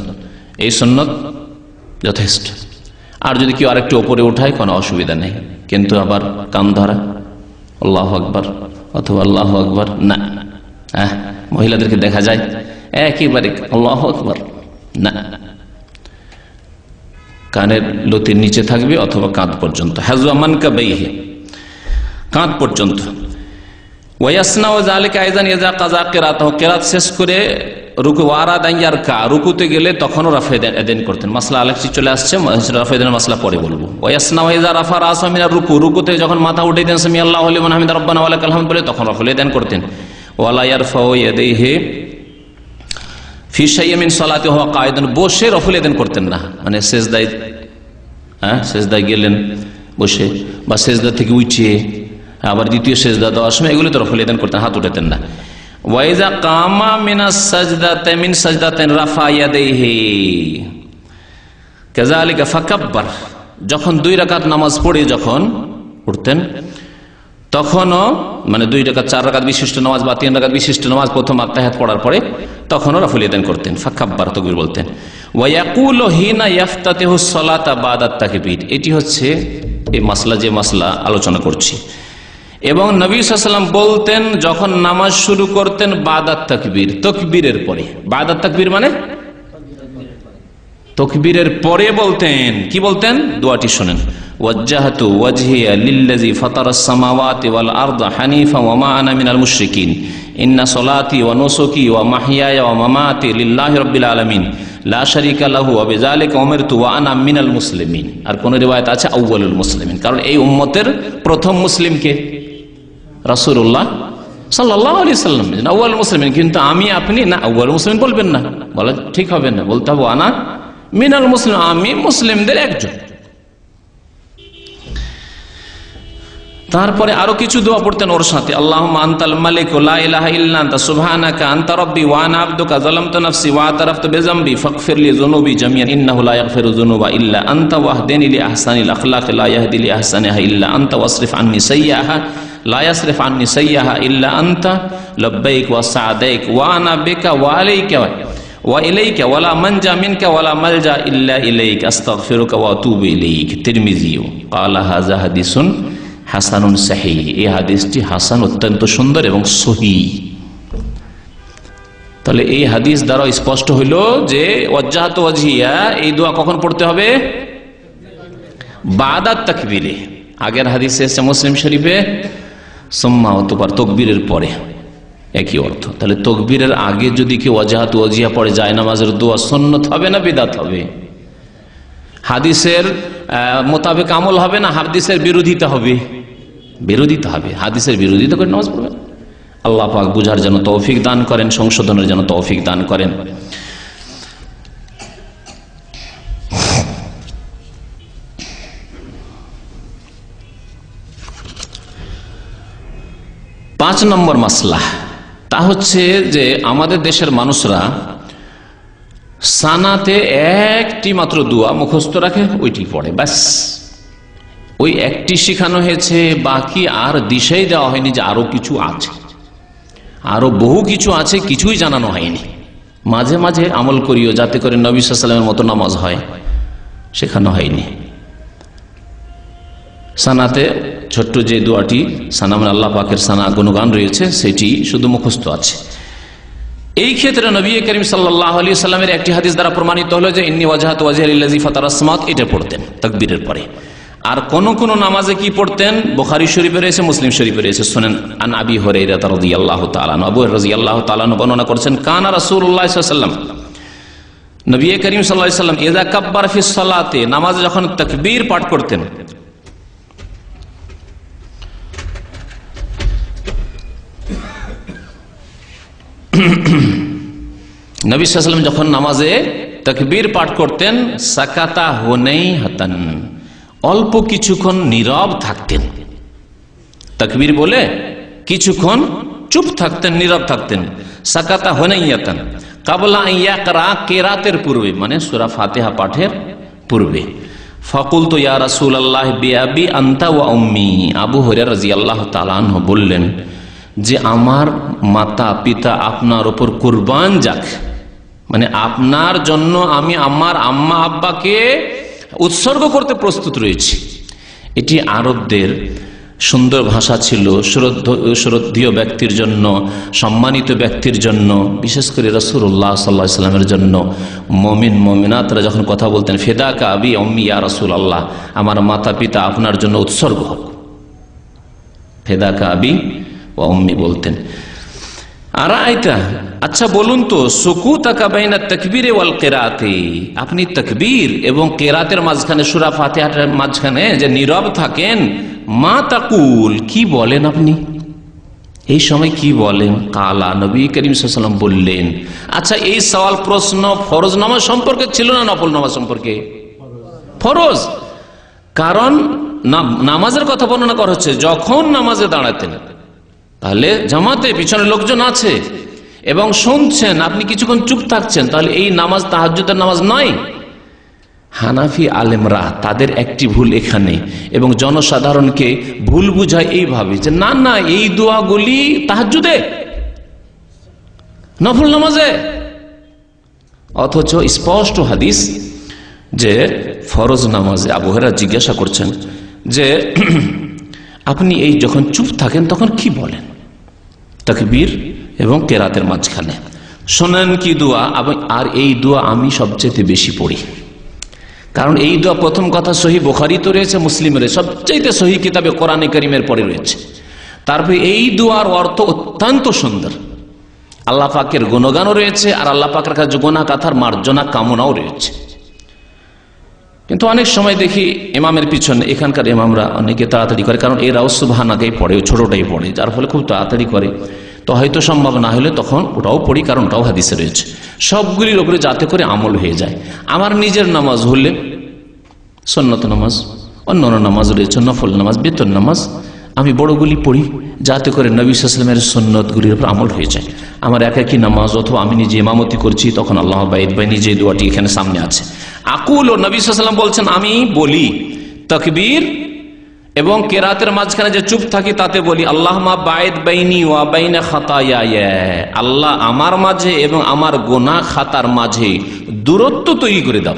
[SPEAKER 2] এই সুন্নত যথেষ্ট। আর যদি কেউ আরেকটু ওপরে উঠায় কোনো অসুবিধা নেই, কিন্তু আবার কান ধরা, আল্লাহু আকবার অথবা আল্লাহু আকবার না। মহিলাদেরকে দেখা যায় একেবারে আল্লাহু আকবার না, কানের লতির নিচে থাকবে অথবা কাঁধ পর্যন্ত, হাজওয়া মানকাবাইহি, কাঁধ পর্যন্ত। ওয়াসনা ওয়া যালিকা আইযান ইযা কাযা কিরাতাহু, কিরাত শেষ করে রুকু ওয়ারাদ আইয়ারকা, রুকুতে গেলে তখনও রাফা এদেন করতেন। মাসলা আলেকটি চলে আসছে, রাফা এদেনের মাসলা পরে বলবো। ওয়াসনা ওয়া ইযা রাফা রাসা মিনার রুকু, রুকুতে যখন মাথা উঠিয়ে দেন সামি আল্লাহু লিমান হামিদা রাব্বানা ওয়া লাকাল হামদ বলে তখন রাফা এদেন করতেন। ওয়ালা ইয়ারফাউ ইয়াদাইহি ফি শাইইন মিন সালাতিহি ওয়া কায়দান, বসে রাফা এদেন করতেন না, মানে সেজদায়, সেজদায় গেলেন বসে বা সেজদা থেকে উঠিয়ে আবার দ্বিতীয় সেজদা দেওয়ার সময় এগুলো তো রাফা এদেন করতেন, হাত উঠাতেন না। ওয়াইজা কামা মিনাস সাজদাতাইন মিন সাজদাতাইন রাফা ইয়াদাইহি কাযালিকা ফাকাব্বার, যখন 2 রাকাত নামাজ পড়ে যখন উঠতেন তখনও, মানে 2 রাকাত 4 রাকাত বিশিষ্ট নামাজ বা 3 রাকাত বিশিষ্ট নামাজ প্রথম আত্তাহিয়াত পড়ার পরে তখনও রাফা ইয়াদাইন করতেন, ফাকাব্বার তাকবীর বলতেন। ওয়া ইয়াকুলু হিনা ইফতাতিহুস সালাতা বাদা তাকবীর, এটি হচ্ছে এই মাসলা যে মাসলা আলোচনা করছি। এবং নবী সাল্লাল্লাহু আলাইহি ওয়াসাল্লাম বলতেন যখন নামাজ শুরু করতেন বাদাত তাকবীর, তাকবীরের পরে। বাদাত তাকবীর মানে তাকবীরের পরে বলতেন, কি বলতেন? দোয়াটি শুনেন, ওয়াজ্জাহতু ওয়াজহিয়া লিল্লাযী ফাতারাস সামাওয়াতি ওয়াল আরদা হানিফা ওয়া মা আনা মিনাল মুশরিকিন ইন্না সলাতি ওয়া নুসুকি ওয়া মাহইয়ায়া ওয়া মামাতি লিল্লাহি রাব্বিল আলামিন লা শারীকা লাহু ওয়া বিযালিকা উমিরতু ওয়া আনা মিনাল মুসলিমিন। আর কোন রিওয়ায়াত আছে আউয়ালুল মুসলিমিন, কারণ এই উম্মতের প্রথম মুসলিম কে? রাসূলুল্লাহ সাল্লাল্লাহু আলাইহি সাল্লাম, আউয়ালুল মুসলিমিন। কিন্তু আমি আপনি না, আউয়ালুল মুসলিমিন বলবেন না, বলা ঠিক হবে না, বলতে হবে আনা মিনাল মুসলিম, আমি মুসলিমদের একজন। তারপরে আরো কিছু দোয়া পড়তেন ওর সাথে, আল্লাহুম্মা আনতাল মালিক লা ইলাহা ইল্লা আনতা সুবহানাকা আনতা রাব্বি ওয়া আনা আবদুকা যালামতু নাফসি ওয়া আতারাফতু বিযামবি ফাগফির লি যুনুবি জামিআন ইন্নাহু লা ইয়াগফিরু যুনুবা ইল্লা আনতা ওয়াহদিনি লি আহসানিল আখলাকি লা ইয়াহদি লি আহসানিহা ইল্লা আনতা ওয়াসরিফ আন্নি সাইয়্যাহা লা ইয়াসরিফ আন্নি সাইয়্যাহা ইল্লা আনতা লাব্বাইক ওয়া সা'দাইক ওয়া আনা বিকা ওয়া আলাইকা ওয়া ইলাইকা ওয়া লা মানজা মিনকা ওয়া লা মালজা ইল্লা ইলাইক আস্তাগফিরুকা ওয়া আতুবু ইলাইক। তিরমিজি ক্বালা হাযা হাদিসুন হাসানুন সহিহ, এই হাদিসটি হাসান, অত্যন্ত সুন্দর এবং সহিহ। তাহলে এই হাদিস দ্বারা স্পষ্ট হইল যে ওয়াজ্জাহতু ওয়াজহিয়া এই দোয়া কখন পড়তে হবে? বাদাত তাকবীরে। আগের হাদিসে এসেছে মুসলিম শরীফে সুম্মা, অতঃপর তাকবীরের পরে, একই অর্থ। তাহলে তাকবীরের আগে যদি কেউ ওয়াজ্জাহতু ওয়াজহিয়া পড়ে যায়, নামাজের দোয়া সুন্নাত হবে না বিদআত হবে? হাদিসের মোতাবেক আমল হবে না হাদিসের বিরোধিতা হবে? বিরোধিতা হবে, হাদিসের বিরোধিতা করে নামাজ পড়বেন। আল্লাহ পাক বুঝার জন্য তৌফিক দান করেন, সংশোধনের জন্য তৌফিক দান করেন। পাঁচ নম্বর মাসলা তা হচ্ছে যে আমাদের দেশের মানুষরা সানাতে একটি মাত্র দোয়া মুখস্থ রাখে, ওইটি পড়ে, ব্যাস। ওই একটি শিখানো হয়েছে, বাকি আর দিশাই দেওয়া হয়নি যে আরো কিছু আছে, আরো বহু কিছু আছে, কিছুই জানানো হয়নি। মাঝে মাঝে আমল করিও যাতে করে নবী সাল্লাল্লাহু আলাইহি ওয়াসাল্লামের মতো নামাজ হয়, শেখানো হয়নি। সানাতে ছোট্ট যে দোয়াটি সানা মানে আল্লাহ পাকের সানা গুণগান রয়েছে, সেটি শুধু মুখস্থ আছে। এই ক্ষেত্রে নবী করিম সাল্লাল্লাহু আলাইহি ওয়াসাল্লামের একটি হাদিস দ্বারা প্রমাণিত হলো যে ইন্নী ওয়াজহাতু ওয়াজহিয়া লিল্লাযী ফাতারাস সামাওয়াতি, এটা পড়তেন তাকবীরের পরে। আর কোন কোন নামাজে কি পড়তেন? বুখারী শরীফে রয়েছে, মুসলিম শরীফে রয়েছে। শুনেন, আন আবি হুরায়রা রাদিয়াল্লাহু তাআলা আনহু, আবু হুরায়রা রাদিয়াল্লাহু তাআলা আনহু বর্ণনা করেছেন, কানা রাসূলুল্লাহ সাল্লাল্লাহু আলাইহি ওয়াসাল্লাম, নবী করিম সাল্লাল্লাহু আলাইহি ওয়াসাল্লাম ইযা কাব্বারা ফিস সালাতে, নামাজে যখন তাকবীর পাঠ করতেন, নবী সাল্লাল্লাহু আলাইহি ওয়াসাল্লাম যখন নামাজে তাকবীর পাঠ করতেন, সাকাতা হুনাইহাতান, অল্প কিছুক্ষণ নীরব থাকতেন। তাকবীর বলে কিছুক্ষণ চুপ থাকতেন, নীরব থাকতেন। সাকাতা হুনাইহাতান ক্বাবলা আন ইয়াকরা, কিরাতের পূর্বে, মানে সূরা ফাতিহা পাঠের পূর্বে। ফাকুলতু ইয়া রাসূলুল্লাহ বিআবি আনতা ওয়া উম্মি, আবু হুরায়রা রাদিয়াল্লাহু তাআলা আনহু বললেন যে আমার মাতা পিতা আপনার উপর কুরবান যাক, মানে আপনার জন্য আমি আমার আম্মা আব্বাকে উৎসর্গ করতে প্রস্তুত রয়েছি। এটি আরবদের সুন্দর ভাষা ছিল, শ্রদ্ধেয় ব্যক্তির জন্য, সম্মানিত ব্যক্তির জন্য, বিশেষ করে রাসূলুল্লাহ সাল্লাল্লাহু আলাইহি ওয়াসাল্লামের জন্য। মুমিন মুমিনাতরা যখন কথা বলতেন, ফিদাকা আবি উম্মি ইয়া রাসূলুল্লাহ, আমার মাতা পিতা আপনার জন্য উৎসর্গ হোক, ফিদাকা আবি ওয়া উম্মি বলতেন। আর আইতা, আচ্ছা বলুন তো, সুকুতাকা বাইনা তাকবীরে ওয়াল কিরাতে, আপনি তাকবীর এবং কিরাতের মাঝখানে, সূরা ফাতিহার মাঝখানে যে নীরব থাকেন, মা তাকুল, কি বলেন আপনি এই সময়, কি বলেন? কালা, নবী করিম সাল্লাল্লাহু আলাইহি ওয়াসাল্লাম বললেন। আচ্ছা, এই সওয়াল প্রশ্ন ফরজ নামাজ সম্পর্কে ছিল না নফল নামাজ সম্পর্কে? ফরজ, কারণ নামাজের কথা বর্ণনা করা হচ্ছে যখন নামাজে দাঁড়াতেন, তাহলে জামাতে পিছনে লোকজন আছে এবং শুনছেন, আপনি কিছুক্ষণ চুপ থাকছেন, তাহলে এই নামাজ তাহাজ্জুদের নামাজ নয়। হানাফি আলেমরা তাদের একটি ভুল এখানে, এবং জনসাধারণকে ভুল বুঝায় এইভাবে যে না না, এই দোয়াগুলি তাহাজ্জুদে, নফল নামাজে। অথচ স্পষ্ট হাদিস যে ফরজ নামাজে, আবু হুরায়রা জিজ্ঞাসা করছেন যে আপনি এই যখন চুপ থাকেন তখন কি বলেন তাকবীর এবং কিরাতের মাঝখানে? শোনেন কি দোয়া, আর এই দোয়া আমি সবচেয়ে বেশি পড়ি, কারণ এই দোয়া প্রথম কথা সহিহ বুখারী তো রয়েছে, মুসলিমের সবচেয়ে সহিহ কিতাবে কোরআনে কারীমের পরে রয়েছে। তারপরে এই দোয়ার অর্থ অত্যন্ত সুন্দর, আল্লাহ পাকের গুণগানও রয়েছে আর আল্লাহ পাকের কাছে গুনাহ কাথার মার্জনা কামনাও রয়েছে। কিন্তু অনেক সময় দেখি ইমামের পিছনে, এখানকার ইমামরা অনেকে তাড়াতাড়ি করে, কারণ এরাও সুবহানাকেই পড়ে, ছোটটাই পড়ে, যার ফলে খুব তাড়াতাড়ি করে। তো হয়তো সম্ভব না হলে তখন ওটাও পড়ি, কারণ ওটাও হাদিসে রয়েছে। সবগুলির উপরে যাতে করে আমল হয়ে যায়। আমার নিজের নামাজ হলে সুন্নত নামাজ, অন্যান্য নামাজ রয়েছে, নফল নামাজ, বেতন নামাজ, আমি বড়গুলি পড়ি যাতে করে নবী সাল্লাল্লাহু আলাইহি ওয়াসাল্লামের সুন্নতগুলির উপর আমল হয়ে যায়। আমার একাকী নামাজ অথবা আমি নিজে ইমামতি করছি, তখন আল্লাহ বাইদ বাই নিজে দোয়াটি এখানে সামনে আছে। আকুল ও নবী সাল্লাল্লাহু আলাইহি ওয়াসাল্লাম বলছেন আমি বলি, তাকবীর এবং কেরাতের মাঝখানে যে চুপ থাকি তাতে বলি আল্লাহুম্মা বাইদ বাইনি ওয়া বাইনা খাতায়া, আল্লাহ আমার মাঝে এবং আমার গুনাহ খাতার মাঝে দূরত্ব তৈরি করে দাও।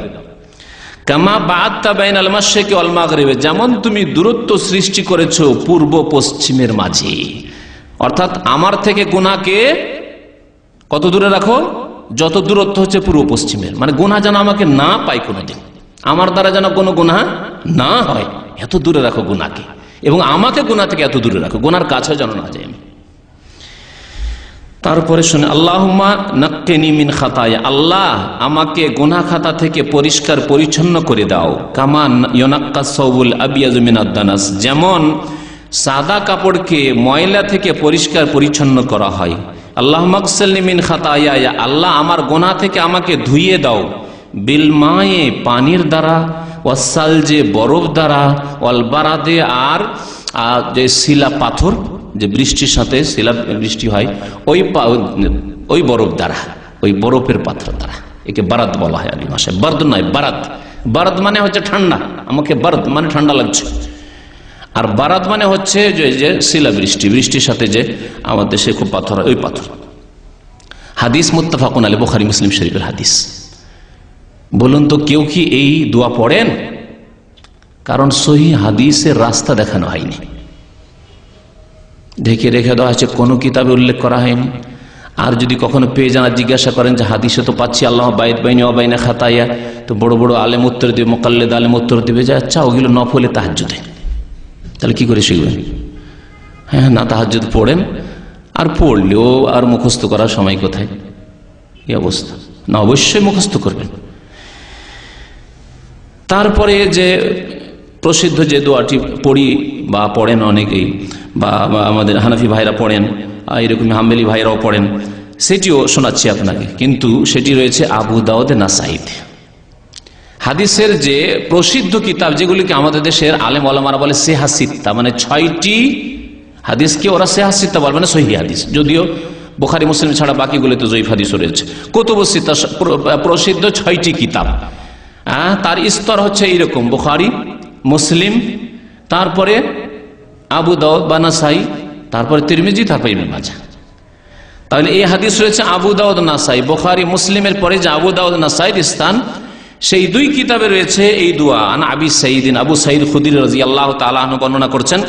[SPEAKER 2] কামা বা'আদতা বাইনাল মাশরিকি ওয়াল মাগরিবি, যেমন তুমি দূরত্ব সৃষ্টি করেছো পূর্ব পশ্চিমের মাঝে। অর্থাৎ আমার থেকে গুনাহকে কত দূরে রাখো? যত দূরত্ব হচ্ছে পূর্ব পশ্চিমের, মানে গুনাহ যেন আমাকে না পাই কোনোদিন, আমার দ্বারা যেন কোনো গুনাহ না হয়, এত দূরে রাখো গুনাহকে, এবং আমাকে গুনাহ থেকে এত দূরে রাখো, গুনার কাছে যেন না যাই আমি। তারপরে শুনে আল্লাহুম্মা নাক্কিনি মিন খাতায়া, আল্লাহ আমাকে গুনাহ খাতা থেকে পরিষ্কার পরিচ্ছন্ন করে দাও। কামা ইউনাক্কা সাওবুল আবিয়াযু মিনাদ দানাস, যেমন সাদা কাপড়কে ময়লা থেকে পরিষ্কার পরিচ্ছন্ন করা হয়। আল্লাহুম্মা গসিলনি মিন খাতায়া, আল্লাহ আমার গুনাহ থেকে আমাকে ধুইয়ে দাও। বিল মায়ে, পানির দ্বারা, ওয়াসালজে, বরফ দ্বারা, ওয়াল বারাদে, আর যে শিলা পাথর, যে বৃষ্টির সাথে শিলা বৃষ্টি হয়, ওই বরফ দ্বারা, ওই বরফের পাথর দ্বারা। একে বারাদ বলা হয় আরবি ভাষায়, বারদ নয় বারাদ। বারাদ মানে হচ্ছে ঠান্ডা, আমাকে বারদ মানে ঠান্ডা লাগছে, আর বারাদ মানে হচ্ছে যে শিলা বৃষ্টি, বৃষ্টির সাথে যে আমাদের দেশে খুব পাথর হয়, ওই পাথর। হাদিস মুত্তাফাকুন আলাইহি, বুখারী মুসলিম শরীফের হাদিস। বলুন তো কেউ কি এই দোয়া পড়েন? কারণ সহিহ হাদিসের রাস্তা দেখানো হয়নি, ঢেকে রেখে দেওয়া হয়েছে, কোনো কিতাবে উল্লেখ করা হয়নি। আর যদি কখনো পেয়ে জানা জিজ্ঞাসা করেন যে হাদিসে তো পাচ্ছি আল্লাহ বাইদ বাইনি ওয়া বাইনা খাতায়া, তো বড় বড় আলেম উত্তর দিবে, মুকাল্লিদ আলেম উত্তর দিবে যে আচ্ছা ওগুলো নফলে তাহাজ্জুদে, তাহলে কি করে শিখবেন? হ্যাঁ, না তাহাজ্জুদ পড়েন, আর পড়লেও আর মুখস্থ করার সময় কোথায়, এই অবস্থা। না, অবশ্যই মুখস্থ করবেন। তারপরে যে প্রসিদ্ধ যে দোয়াটি পড়ি বা পড়েন অনেকেই, বা আমাদের হানাফি ভাইরা পড়েন, এরকম হাম্বলি ভাইরাও পড়েন, সেটিও শোনাচ্ছি আপনাকে। কিন্তু সেটি রয়েছে আবু দাউদ নাসাইতে। হাদিসের যে প্রসিদ্ধ কিতাব, যেগুলিকে আমাদের দেশের আলেম ওলামারা বলে সেহা সিত্তা, মানে 6টি হাদিসকে ওরা সেহা সিত্তা বলে, মানে সহিহ হাদিস। যদিও বুখারী মুসলিম ছাড়া বাকিগুলোতে জয়ীফ হাদিসও রয়েছে। কুতুবুস সিত্তা প্রসিদ্ধ 6টি কিতাব, তার স্তর হচ্ছে এইরকম: বুখারী, মুসলিম, তারপরে আবু দাউদ বা নাসাই, তারপরে তিরমিজি, তারপরে ইবনে মাজাহ। তাহলে এই হাদিস রয়েছে আবু দাউদ নাসাই, বুখারী মুসলিমের পরে যে আবু দাউদ নাসাইর স্থান, সেই দুই কিতাবে রয়েছে এই দোয়া। আন আবি সাইদিন, আবু সাইদ খুদরি রাদিয়াল্লাহু তাআলা আনহু বর্ণনা করছেন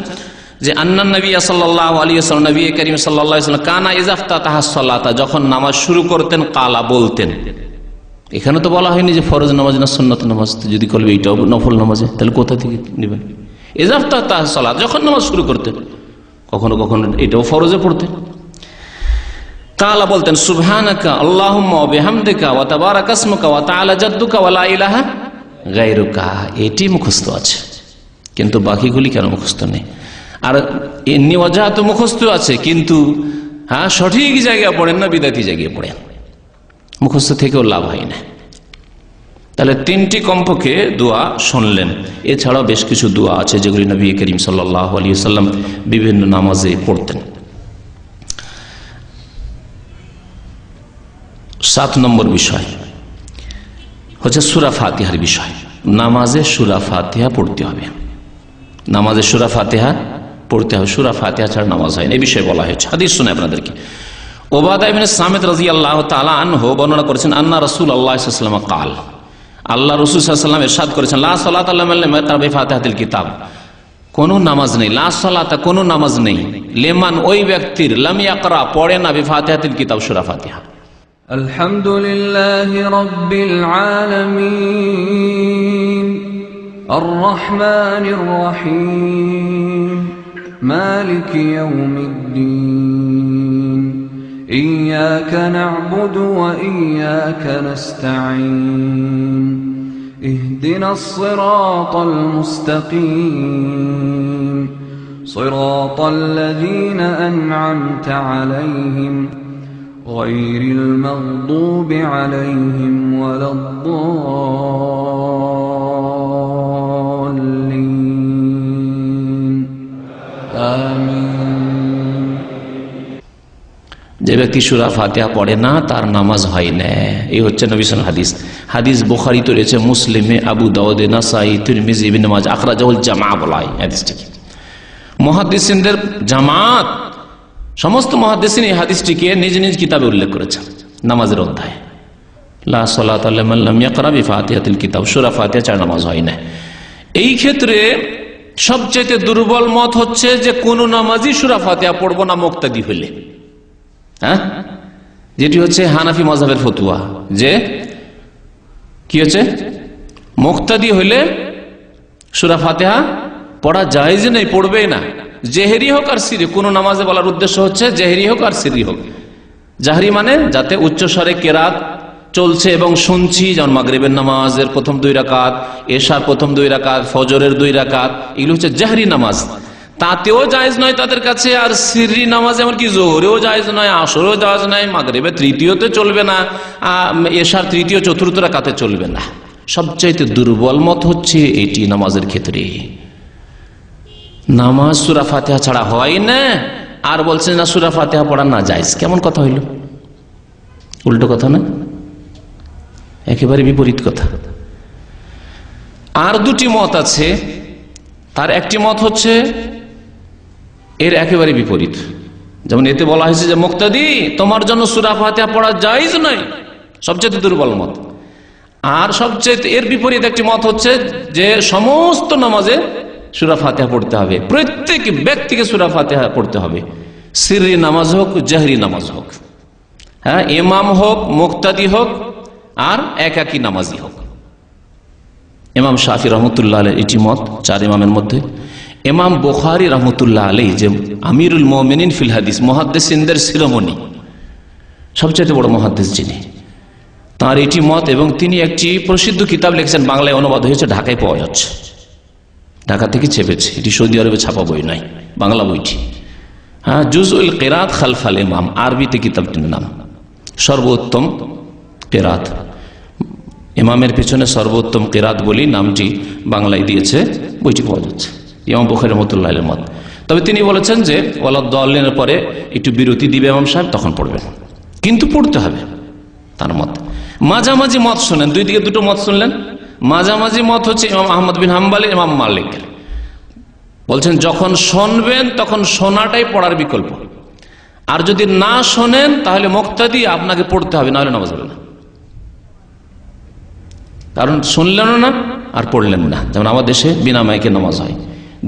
[SPEAKER 2] যে আন্নান নবী সাল্লাল্লাহু আলাইহি ওয়াসাল্লাম, নবী করিম সাল্লাল্লাহু আলাইহি ওয়াসাল্লাম, কানা ইযা ইফতাতাহা সালাতা, যখন নামাজ শুরু করতেন, কালা বলতেন। এখানে তো বলা হয়নি যে ফরজ নামাজ না সুন্নত নামাজ, যদি করবে এইটাও নফল নামাজে, তাহলে কোথা থেকে নেবেন? ইযা ইফতাতাহা সালাত, যখন নামাজ শুরু করতেন, কখনো কখনো এটাও ফরজে পড়তেন। কালা বলতেন সুবহানাকা আল্লাহুম্মা ওয়া বিহামদিকা ওয়া তাবারাকা ইসমুকা ওয়া তাআলা জাদ্দুকা ওয়া লা ইলাহা গায়রুকা। এটি মুখস্থ আছে, কিন্তু বাকিগুলি কেন মুখস্থ নেই? আর ইন্নী ওয়াজহাতু মুখস্থ আছে, কিন্তু সঠিক জায়গায় পড়েন না, বিদাতি জায়গায় পড়েন, মুখস্থ থেকেও লাভ হয় না। তাহলে 3টি কমপক্ষে দোয়া শুনলেন। এছাড়াও বেশ কিছু দোয়া আছে যেগুলি নবী করিম সাল্লাল্লাহু আলাইহি ওয়াসাল্লাম বিভিন্ন নামাজে পড়তেন। 7 নম্বর বিষয় হচ্ছে সূরা ফাতিহার বিষয়। নামাজে সূরা ফাতিহা পড়তে হবে, নামাজে সূরা ফাতিহা পড়তে হবে, সূরা ফাতিহা ছাড়া নামাজ হয় না, এই বিষয়ে বলা হয়েছে। হাদিস শুনে আপনাদেরকে উবাদা ইবনে সামিত রাদিয়াল্লাহু তাআলা আনহু বর্ণনা করেছেন, আন্না রাসূলুল্লাহ সাল্লাল্লাহু আলাইহি ওয়াসাল্লাম কাল, আল্লাহ রাসূল সাল্লাল্লাহু আলাইহি ওয়াসাল্লাম ইরশাদ করেছেন, লা সালাতা লিমান লাম ইয়াকরা বিফাতিহাতিল কিতাব, কোন নামাজ নেই, লা সালাতা কোন নামাজ নেই, লিমান ওই ব্যক্তির, লাম ইয়াকরা পড়ে না, বিফাতিহাতিল কিতাব সূরা ফাতিহা,
[SPEAKER 3] الحمد لله رب العالمين الرحمن الرحيم مالك يوم الدين إياك نعبد وإياك نستعين اهدنا الصراط المستقيم صراط الذين أنعمت عليهم غير المغضوب عليهم ولا الضالين آمين।
[SPEAKER 2] যে ব্যক্তি সূরা ফাতিহা পড়ে না তার নামাজ হয় না, এই হচ্ছে নবী সাল্লাল্লাহু আলাইহি ওয়াসাল্লাম হাদিস। হাদিস বুখারীতে রয়েছে, মুসলিমে, আবু দাউদে, নাসাই, তিরমিজি, ইবনে মাজাহ, আখরাজাহুল জামাআহ বলা হয় হাদিসটিকে। মুহাদ্দিসিনদের জামাত, সমস্ত মুহাদ্দিসিন এই হাদিসটিকে নিজ নিজ কিতাবে উল্লেখ করেছেন নামাজের অধ্যায়ে। লা সালাতা লিমান লাম ইয়াকরা বিফাতিহাতিল কিতাব, সূরা ফাতিহা ছাড়া নামাজ হয় না। এই ক্ষেত্রে সবচেয়ে দুর্বল মত হচ্ছে যে কোন নামাজই সূরা ফাতিহা পড়বো না মুক্তাদি হলে, হ্যাঁ, যেটি হচ্ছে হানাফি মাযহাবের ফতোয়া, যে কি হচ্ছে মুক্তাদি হইলে সূরা ফাতিহা পড়া জায়েজ নেই, পড়বেই না। জেহেরি হোক আর সিরি, কোন নামাজে বলার উদ্দেশ্য হচ্ছে জেহেরি হোক আর সিরি হোক। জাহরি মানে যাতে উচ্চস্বরে কেরাত চলছে এবং শুনছি, যেমন মাগরিবের নামাজের প্রথম 2 রাকাত, এশার প্রথম 2 রাকাত, ফজরের 2 রাকাত, এগুলো হচ্ছে জাহরি নামাজ, তাতেও জায়েজ নয় তাদের কাছে। আর সিরি নামাজ এমনকি জোহরেও জায়েজ নয়, আসরেও জায়েজ নয়, মাগরিবের তৃতীয়তে চলবে না, এশার তৃতীয় চতুর্থ রাকাতে চলবে না। সবচাইতে দুর্বল মত হচ্ছে এটি নামাজের ক্ষেত্রে। নামাজ সূরা ফাতিহা ছাড়া হয় না, আর বলছেন না সূরা ফাতিহা পড়া না জায়েজ। কেমন কথা হইল? উল্টো কথা না, একেবারে বিপরীত কথা। আর দুটি মত আছে, তার একটি মত হচ্ছে এর একেবারে বিপরীত। যেমন এতে বলা হয়েছে যে মুক্তাদি তোমার জন্য সূরা ফাতিহা পড়া জায়েজ নয়, সবচেয়ে দুর্বল মত। আর সবচেয়ে এর বিপরীত একটি মত হচ্ছে যে সমস্ত নামাজে সূরা ফাতিহা পড়তে হবে, প্রত্যেক ব্যক্তিকে সূরা ফাতিহা পড়তে হবে, সিররি নামাজ হোক, জাহরি নামাজ হোক, হ্যাঁ, ইমাম হোক, মুক্তাদি হোক, আর একাকী নামাজি হোক। ইমাম শাফি রহমতুল্লাহ আলাইহি এটি মত 4 ইমামের মধ্যে। ইমাম বুখারী রহমতুল্লাহ আলাইহি, যে আমিরুল মুমিনিন ফিল হাদিস, মুহাদ্দিসিনদের শিরোমণি, সবচেয়ে বড় মুহাদ্দিস যিনি, তার এটি মত। এবং তিনি একটি প্রসিদ্ধ কিতাব লিখেছেন, বাংলায় অনুবাদ হয়েছে, ঢাকায় পাওয়া যাচ্ছে, ঢাকা থেকে ছেপেছে, এটি সৌদি আরবে ছাপা বই নয়, বাংলা বইটি। হ্যাঁ, জুজউল কিরাত খালফাল ইমাম, আরবিতে কিতাবটির নাম। সর্বোত্তম কিরাত, ইমামের পিছনে সর্বোত্তম কিরাত বলেই নামটি বাংলায় দিয়েছে, বইটি পাওয়া যাচ্ছে। ইমাম বুখারী রাহমাতুল্লাহ আলাইহির মত। তবে তিনি বলেছেন যে ওয়ালাদ-দাল্লিনের পরে একটু বিরতি দিবে ইমাম সাহেব, তখন পড়বেন, কিন্তু পড়তে হবে তার মত। মাঝামাঝি মত শুনেন, দুই দিকে দুটো মত শুনলেন। মাঝামাঝি মত হচ্ছে ইমাম আহমদ বিন হাম্বল, ইমাম মালিক বলছেন যখন শুনবেন তখন শোনাটাই পড়ার বিকল্প, আর যদি না শোনেন তাহলে মুক্তাদি আপনাকে পড়তে হবে, নাহলে নামাজ হবে না। কারণ শুনলেন না আর পড়লেন না। যেমন আমাদের দেশে বিনা মাইকে নামাজ হয়,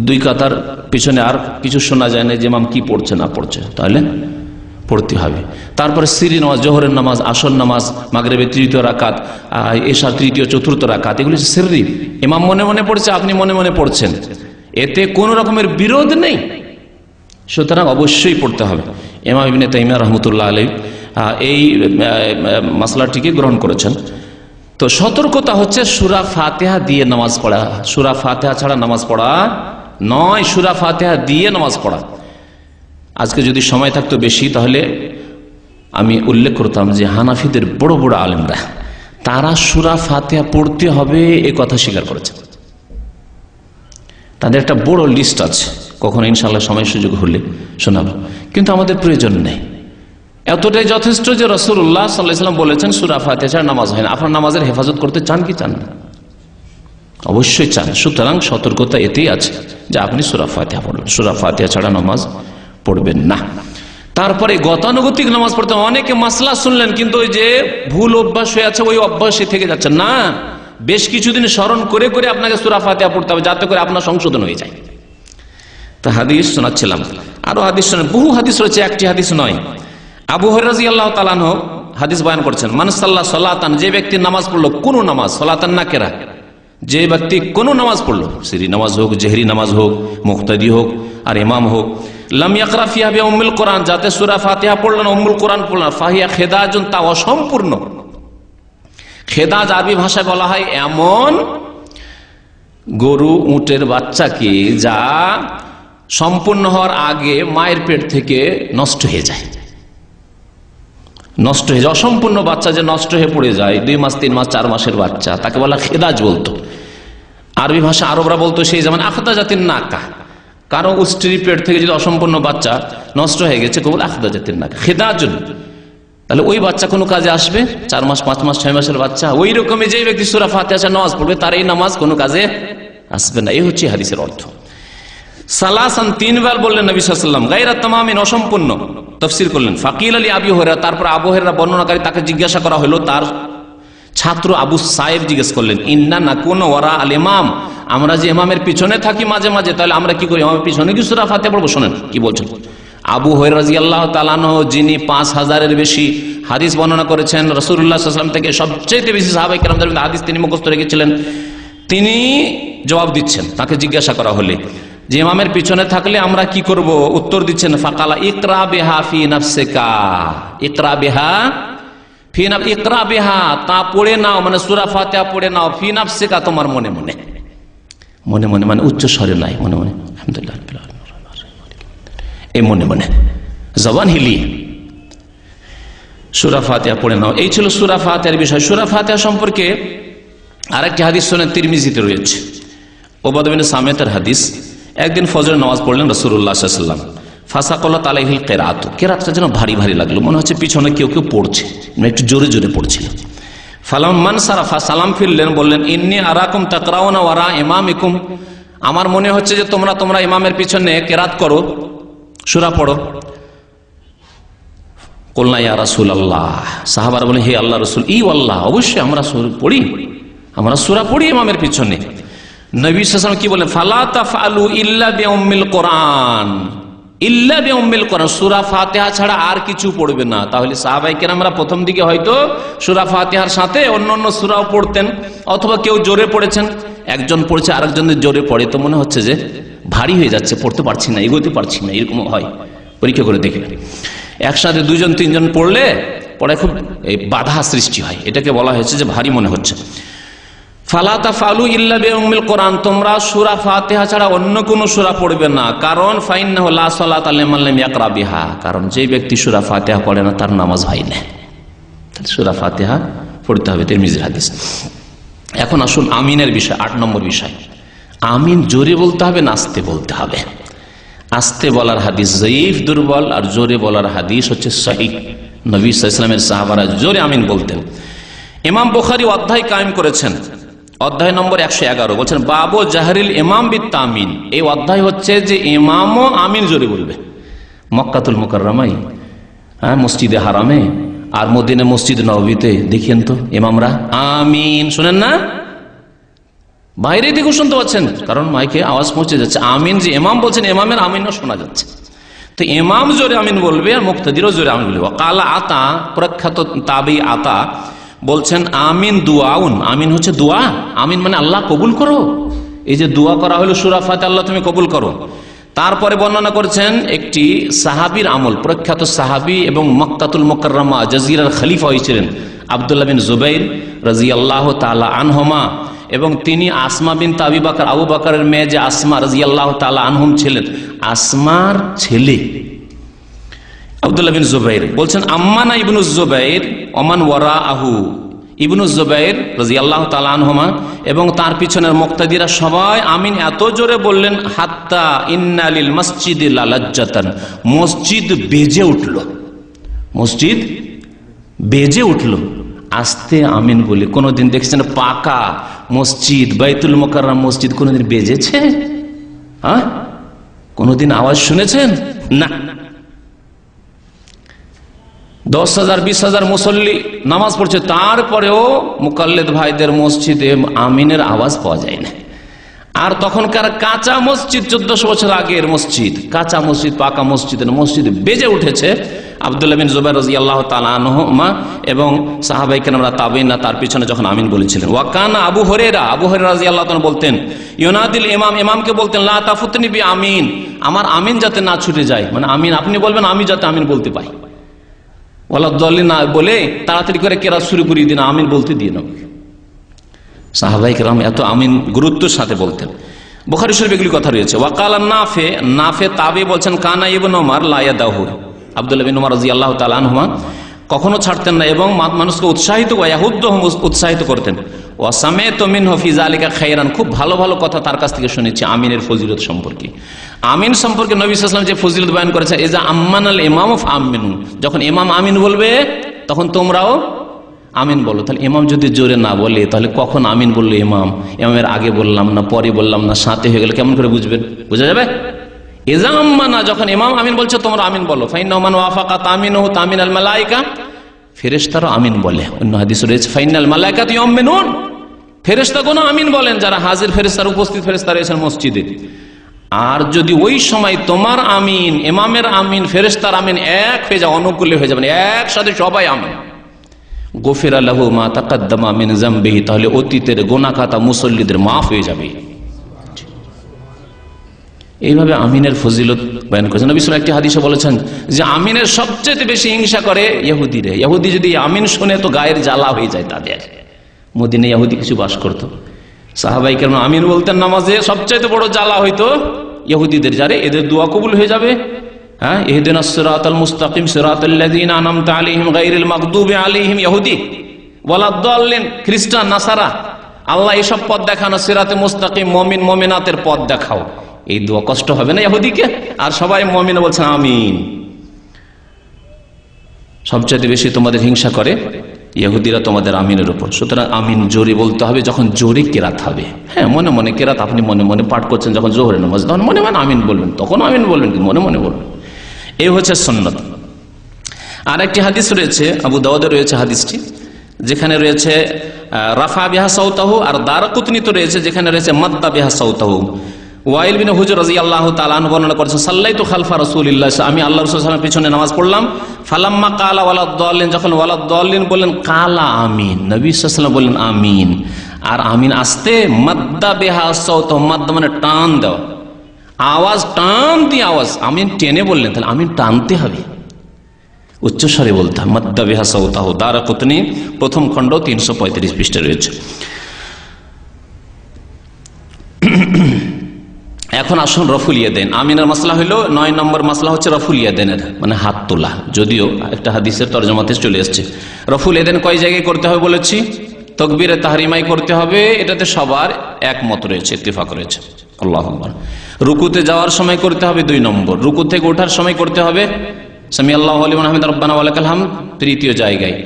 [SPEAKER 2] 2 কাতার পিছনে আর কিছু শোনা যায় না যে ইমাম কি পড়ছে না পড়ছে, তাহলে পড়তে হবে। তারপরে সিরি নামাজ, জোহরের নামাজ, আসর নামাজ, মাগরিবের 3য় রাকাত, এশার 3য় 4র্থ রাকাত, এগুলি সিররি। ইমাম মনে মনে পড়ছে, আপনি মনে মনে পড়ছেন, এতে কোন রকমের বিরোধ নেই, সুতরাং অবশ্যই পড়তে হবে। ইমাম ইবনে তাইমিয়া রাহমাতুল্লাহ আলাইহি এই মাসলাটিকে গ্রহণ করেছেন। তো সতর্কতা হচ্ছে সূরা ফাতিহা দিয়ে নামাজ পড়া, সূরা ফাতিহা ছাড়া নামাজ পড়া নয়, সূরা ফাতিহা দিয়ে নামাজ পড়া। আজকে যদি সময় থাকতো বেশি তাহলে আমি উল্লেখ করতাম যে হানাফিদের বড় বড় আলেমরা তারা সূরা ফাতিহা পড়তে হবে এ কথা স্বীকার করেছেন। তাদের একটা বড় লিস্ট আছে, কখনো ইনশাআল্লাহ সময় সুযোগ হলে শোনাবো, কিন্তু আমাদের প্রয়োজন নেই। এতটাই যথেষ্ট যে রাসূলুল্লাহ সাল্লাল্লাহু আলাইহি ওয়াসাল্লাম বলেছেন সূরা ফাতিহা ছাড়া নামাজ হয় না। আপনার নামাজের হেফাজত করতে চান কি চান না? অবশ্যই চান। সুতরাং সতর্কতা এতেই আছে যে আপনি সূরা ফাতিহা পড়বেন, সূরা ফাতিহা ছাড়া নামাজ পড়বেন না। তারপরে গতানুগতিক নামাজ পড়তে অনেকে মাসলা শুনলেন, কিন্তু ওই যে ভুল অভ্যাস হয়ে আছে ওই অভ্যাসে থেকে যাচ্ছে না। বেশ কিছুদিন স্মরণ করে করে আপনাকে সূরা ফাতিহা পড়তে হবে, যাতে করে আপনার সংশোধন হয়ে যায়। তা হাদিস শোনাচ্ছিলাম, আরো হাদিস শোনেন, বহু হাদিস রয়েছে, একটি হাদিস নয়। আবু হুরায়রা রাদিয়াল্লাহু তাআলা আনহু হাদিস বয়ান করছেন, মান সাল্লা সালাতান, যে ব্যক্তি নামাজ পড়লো, কোন নামাজ, সালাতান না কেরা, যে ব্যক্তি কোন নামাজ পড়লো, সিরি নামাজ হোক, জেহরি নামাজ হোক, মুক্তাদি হোক আর ইমাম হোক, লাম ইয়াকরা ফিহা বিউম্মুল কোরআন, যাতে সূরা ফাতিহা পড়লেন, উম্মুল কোরআন পড়লেন, ফাহিয়া খেদাজুন, তা অসম্পূর্ণ। খেদাজ আরবি ভাষায় বলা হয় এমন গরু উটের বাচ্চাকে যা সম্পূর্ণ হওয়ার আগে মায়ের পেট থেকে নষ্ট হয়ে যায়, নষ্ট হয়ে যায়, অসম্পূর্ণ বাচ্চা যে নষ্ট হয়ে পড়ে যায়, 2 মাস 3 মাস 4 মাসের বাচ্চা, তাকে বলা খেদাজ বলতো। আরবি ভাষা আরবরা বলতো সেই যেমন আখদা জাতির নাকা, কারো স্ত্রীর পেট থেকে যদি অসম্পূর্ণ বাচ্চা নষ্ট হয়ে গেছে কেবল আখদা জাতির নাকা, খেদাজুন। তাহলে ওই বাচ্চা কোনো কাজে আসবে? 4 মাস 5 মাস 6 মাসের বাচ্চা। ওই রকমই যে ব্যক্তি সূরা ফাতিহা নামাজ পড়বে তার এই নামাজ কোনো কাজে আসবে না। এই হচ্ছে হাদিসের অর্থ। সালাসান, 3 বার বললেন নবী সাল্লাল্লাহু আলাইহি ওয়াসাল্লাম, গায়রা তামামিন, অসম্পূর্ণ, তাফসীর করলেন। ফাকিল আলী আবি হুরায়রা, তারপর আবু হুরায়রা বর্ণনাকারী, তাকে জিজ্ঞাসা করা হলো, তার ছাত্র আবু সাইব জিজ্ঞেস করলেন, ইন্না নাকুনু ওয়ারা আল ইমাম, আমরা যে ইমামের পিছনে থাকি মাঝে মাঝে, তাহলে আমরা কি করি, ইমামের পিছনে কি সূরা ফাতিহা পড়ব? শুনেন কি বলছেন। আবু হুরায়রা রাদিয়াল্লাহু তাআলা আনহু, যিনি 5000-এর বেশি হাদিস বর্ণনা করেছেন রাসূলুল্লাহ সাল্লাল্লাহু আলাইহি ওয়াসাল্লাম থেকে, সবচেয়ে বেশি সাহাবায়ে কেরামদের মধ্যে হাদিস তিনি মুখস্থ রেখেছিলেন, তিনি জবাব দিচ্ছেন। তাকে জিজ্ঞাসা করা হলে যে ইমামের পিছনে থাকলে আমরা কি করব, উত্তর দিচ্ছেন, ফাকালা ইকরা বিহা ফি নাফসিকা, ইকরা বিহা ফি নাফ, ইকরা বিহা, তা পড়ে নাও, মানে সূরা ফাতিহা পড়ে নাও, ফি নাফসিকা, তোমার মনে মনে, মনে মনে মানে উচ্চ স্বরে নাই, মনে মনে, আলহামদুলিল্লাহ রাব্বিল আলামিন, এই মনে মনে জবান হিলিয়ে সূরা ফাতিহা পড়ে নাও। এই ছিল সূরা ফাতিহার বিষয়। সূরা ফাতিহা সম্পর্কে আরেকটি হাদিস শুনেন, তিরমিজিতে রয়েছে, উবাদা বিন সামিতের হাদিস। একদিন ফজরের নামাজ পড়লেন রাসূলুল্লাহ সাল্লাল্লাহু আলাইহি ওয়াসাল্লাম, ফাসাকালাত আলাইহিল কিরাত, কিরাতটা যেন ভারী ভারী লাগলো, মনে হচ্ছে পিছনে কেউ কেউ পড়ছে, একটু জোরে জোরে পড়ছিল। ফালাম্মান সারাফা, সালাম ফিরলেন, বললেন, ইন্নী আরাকুম তাকরাউনা ওয়ারা ইমামিকুম, আমার মনে হচ্ছে যে তোমরা ইমামের পিছনে কিরাত করো, সূরা পড়ো। কুলনা ইয়া রাসূলুল্লাহ, সাহাবারা বলেন, হে আল্লাহর রাসূল, ই আল্লাহ, অবশ্যই আমরা সূরা পড়ি ইমামের পিছনে। নবী সাল্লাল্লাহু আলাইহি ওয়াসাল্লাম কি বলেন, ফালা তাফআলু ইল্লা বিউম্মিল কোরআন, ইল্লা বিউম্মিল কোরআন, সূরা ফাতিহা ছাড়া আর কিছু পড়বে না। তাহলে সাহাবায়ে কেরামরা প্রথম দিকে হয়তো সূরা ফাতিহার সাথে অন্যান্য সূরাও পড়তেন, অথবা কেউ জোরে পড়েছেন, একজন পড়ছে আরেকজন জোরে পড়ে, তো মনে হচ্ছে যে ভারী হয়ে যাচ্ছে, পড়তে পারছি না, এগোতে পারছি না, এরকম হয়। পরীক্ষা করে দেখবেন, একসাথে 2জন 3জন পড়লে পড়ে খুব বাধা সৃষ্টি হয়, এটাকে বলা হয়েছে যে ভারী মনে হচ্ছে। ফালা তাফআলু ইল্লা বিউম্মিল কোরআন, তোমরা সূরা ফাতিহা ছাড়া অন্য কোনো সূরা পড়বে না, কারণ ফাইন্নাহু লা সালাতা লিমান লাম ইয়াকরা বিহা, কারণ যে ব্যক্তি সূরা ফাতিহা পড়ে না তার নামাজ হয় না। তাহলে সূরা ফাতিহা পড়তে হবে, তিরমিজির হাদিস। এখন আসুন আমিনের বিষয়, 8 নম্বর বিষয়। আমিন জোরে বলতে হবে না আস্তে বলতে হবে? আস্তে বলার হাদিস যঈফ, দুর্বল, আর জোরে বলার হাদিস হচ্ছে সহিহ। নবী সাল্লাল্লাহু আলাইহি ওয়াসাল্লামের সাহাবারা জোরে আমিন বলতেন। ইমাম বুখারী অধ্যায় কায়েম করেছেন, অধ্যায় নম্বর 111, বলছেন বাবু জাহরিল ইমাম বিত তামিন। এই অধ্যায় হচ্ছে যে ইমামও আমিন জোরে বলবে। মক্কাতুল মুকাররমায়, মসজিদে হারামে আর মদিনা মসজিদ নববীতে দেখেন তো ইমামরা আমিন শোনেন না, বাইরে থেকে শুনতে পাচ্ছেন, কারণ মাইকে আওয়াজ পৌঁছে যাচ্ছে। আমিন যে ইমাম বলছেন, ইমামের আমিনও শোনা যাচ্ছে। তো ইমাম জোরে আমিন বলবে আর মুক্তাদিরও জোরে আমিন বলবে। কালা আতা, প্রখ্যাত তাবি আতা বলছেন, আমিন দুআউন, আমিন হচ্ছে দোয়া। আমিন মানে আল্লাহ কবুল করো, এই যে দোয়া করা হলো সূরা ফাতিহা, আল্লাহ তুমি কবুল করো। তারপরে বর্ণনা করেছেন একটি সাহাবীর আমল, প্রখ্যাত সাহাবী এবং মক্কাতুল মুকাররমা জাজিরার খলিফা হয়েছিলেন আব্দুল্লাহ বিন জুবাইর রাদিয়াল্লাহু তাআলা আনহুমা, এবং তিনি আসমা বিনতে আবি বকর, আবু বকরের মেয়ে যে আসমা রাদিয়াল্লাহু তাআলা আনহুম ছিলেন, আসমার ছেলে আব্দুল্লাহ বিন জুবাইর বলছেন, আম্মানা ইবনু জুবাইর ওমান ওয়ারাআহু, ইবনু জুবাইর রাদিয়াল্লাহু তাআলা আনহুমা এবং তার পিছনের মুক্তাদিরা সবাই আমিন এত জোরে বললেন, হাত্তা ইন্না লিল মসজিদি লালাজ্জাতান, মসজিদ বেজে উঠল, মসজিদ বেজে উঠল। আস্তে আমিন বলে কোনদিন দেখছেন পাকা মসজিদ, বাইতুল মুকাররম মসজিদ কোনদিন বেজেছে? হ্যাঁ, কোনদিন আওয়াজ শুনেছেন? না। 10,000 20,000 মুসল্লি নামাজ পড়ছে, তারপরেও মুকাল্লিদ ভাইদের মসজিদে আমিনের আওয়াজ পাওয়া যায় না। আর তখনকার কাঁচা মসজিদ, 1400 বছর আগের মসজিদ, কাঁচা মসজিদ, পাকা মসজিদ বেজে উঠেছে। আব্দুল্লাহ বিন জুবাইর রাদিয়াল্লাহু তাআলা আনহুমা এবং সাহাবায়ে কেরামরা, তাবেঈনরা তার পিছনে যখন আমিন বলেছিলেন। ওয়া কানা আবু হুরায়রা রাদিয়াল্লাহু তাআলা বলতেন, ইউনাদিল ইমাম, ইমামকে বলতেন, লা তাফুতনি বি আমিন, আমার আমিন যাতে না ছুটে যায়, মানে আমিন আপনি বলবেন, আমি যাতে আমিন বলতে পাই। ওয়ালা দাল্লিন না বলে তাড়াতাড়ি করে কেরাত শুরু করিয়ে দিন, আমিন বলতে দিন। সাহাবায়ে কেরাম এত আমিন গুরুত্বের সাথে বলতেন। বুখারী শরীফে এগুলি কথা রয়েছে। ওয়াকাল নাফে তাবি বলছেন, কানা ইবনে ওমর লা ইয়াদাহু, আব্দুল্লাহ বিন ওমর রাদিয়াল্লাহু তাআলা আনহুমা কখনো ছাড়তেন না এবং মানুষকে উৎসাহিত করতেন। ওয়া সামি'তু মিনহু ফি যালিকা খায়রান, খুব ভালো ভালো কথা তার কাছ থেকে শুনেছি আমিনের ফজিলত সম্পর্কে। আমিন সম্পর্কে নবী সাল্লাল্লাহু আলাইহি ওয়াসাল্লাম যে ফজিলত বয়ান করেছেন, ইজা আম্মানাল ইমামু ফাআমিনু, যখন ইমাম আমিন বলবে তখন তোমরাও আমিন বলো। তাহলে ইমাম যদি জোরে না বলে তাহলে কখন আমিন বললো ইমামের আগে বললাম না, পরে বললাম না, সাথে হয়ে গেলে কেমন করে বুঝবেন? বোঝা যাবে? ইজা আম্মানা, যখন ইমাম আমিন বলছে তোমরা আমিন বলো। ফাইন্নাহু মান ওয়াফাকা তামিনুহু তামিনাল মালায়েকা, ফেরেশতারা আমিন বলে। অন্য হাদিসে রয়েছে ফাইনাল মালায়েকাতু ইয়ামিনুন, ফেরেশতাগণ আমিন বলেন, যারা হাজির ফেরেশতারা, উপস্থিত ফেরেশতারা রয়েছেন মসজিদে। আর যদি ওই সময় তোমার আমিন, ইমামের আমিন, ফেরেশতার আমিন এক হয়ে যায়, অনুকূলে হয়ে যাবেন, একসাথে সবাই আমিন, গফিরা লাহু মা তাকাদ্দামা মিন যামবিহি, তাহলে অতীতের গুনাহ খাতা মুসল্লিদের মাফ হয়ে যাবে। এইভাবে আমিনের ফজিলত বয়ান করেছেন। নবী সাল্লাল্লাহু আলাইহি ওয়াসাল্লাম একটি হাদিসে বলেছেন যে আমিনের সবচেয়ে বেশি হিংসা করে ইহুদিরা। ইহুদি যদি আমিন শুনে তো গায়ের জ্বালা হয়ে যায় তাদের। মদিনায় ইহুদি কিছু বাস করতো, সাহাবায়ে কেরাম আমিন বলতেন নামাজে, সবচেয়ে বড় জ্বালা হইতো ইহুদিদের, যারে এদের দোয়া কবুল হয়ে যাবে। হ্যাঁ, ইহদিনাস সিরাতাল মুস্তাকিম সিরাতাল্লাযীনা আনআমতা আলাইহিম গায়রিল মাগদুবি আলাইহিম, ইহুদি, ওয়ালাদ-দাল্লিন খ্রিস্টান নাসারা, আল্লাহ এইসব পথ দেখানো, সিরাতে মুস্তাকিম, মুমিন মুমিনাতের পথ দেখাও। এই দোয়া কষ্ট হবে না ইহুদিকে? আর সবাই মুমিন বলছেন আমিন। সবচেয়ে বেশি তোমাদের হিংসা করে ইহুদিরা তোমাদের আমিনের উপর। সুতরাং আমিন জোরে বলতে হবে, যখন জোরে কেরাত হবে। হ্যাঁ, মনে মনে কেরাত আপনি মনে মনে পাঠ করছেন, যখন জোহরের নামাজ তখন মনে মনে আমিন বলবেন, তখন আমিন বলবেন, কিন্তু মনে মনে বলবেন। এই হচ্ছে সুন্নাত। আর একটি হাদিস রয়েছে, আবু দাউদে রয়েছে হাদিসটি, যেখানে রয়েছে রাফা বিহা সাউতাহু, আর দারাকুতনিতে রয়েছে যেখানে রয়েছে মাদ্দা বিহা সাউতাহু। ওয়াইল বিন হুজর রাদিয়াল্লাহু তাআলা আনহু বর্ণনা করেছেন, সাল্লাইতু খালফা রাসূলিল্লাহ, আমি আল্লাহর রাসূল সাল্লাল্লাহু আলাইহি ওয়াসাল্লামের পিছনে নামাজ পড়লাম। ফালাম্মা কালা ওয়ালাদ-দাল্লিন, যখন ওয়ালাদ-দাল্লিন বললেন, কালা আমিন, নবী সাল্লাল্লাহু আলাইহি ওয়াসাল্লাম বললেন আমিন। আর আমিন আসতে মাদ্দা বিহা সাউতাহু, মাদ্দা মানে টান দাও, আওয়াজ টান দিয়ে আওয়াজ, আমিন টেনে বললেন, তাহলে আমিন টানতে হবে, উচ্চস্বরে বলতে হবে। মাদ্দা বিহা সাউতাহু, দারাকুতনি প্রথম খণ্ড 335 পৃষ্ঠা রয়েছে। এখন আসুন রফুল ইয়াদাইন। আমিনের মাসলা হলো 9 নম্বর মাসলা হচ্ছে রফুল ইয়াদাইনের, মানে হাত তোলা। যদিও একটা হাদিসের তরজমাতে চলে এসেছে রফুল ইয়াদাইন কয় জায়গায় করতে হবে বলেছি, তাকবীরে তাহরিমায় করতে হবে, এটাতে সবার একমত রয়েছে, ইত্তেফাক রয়েছে। আল্লাহু আকবার। রুকুতে যাওয়ার সময় করতে হবে 2 নম্বর, রুকু থেকে ওঠার সময় করতে হবে সামি আল্লাহু লিমান হামিদা রব্বানা ওয়া লাকাল হামদ তৃতীয় জায়গায়।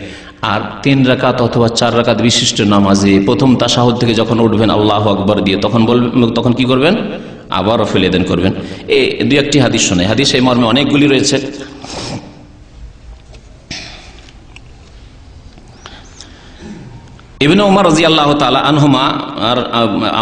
[SPEAKER 2] আর 3 রাকাত অথবা 4 রাকাত বিশিষ্ট নামাজে প্রথম তাশাহুদ থেকে যখন উঠবেন আল্লাহু আকবার দিয়ে, তখন কি করবেন? আবার রফুল ইয়াদাইন করবেন। এই 2-1টি হাদিস শোনে, হাদিস এই মর্মে অনেকগুলি রয়েছে। ইবনে ওমর রাদিয়াল্লাহু তাআলা আনহুমা আর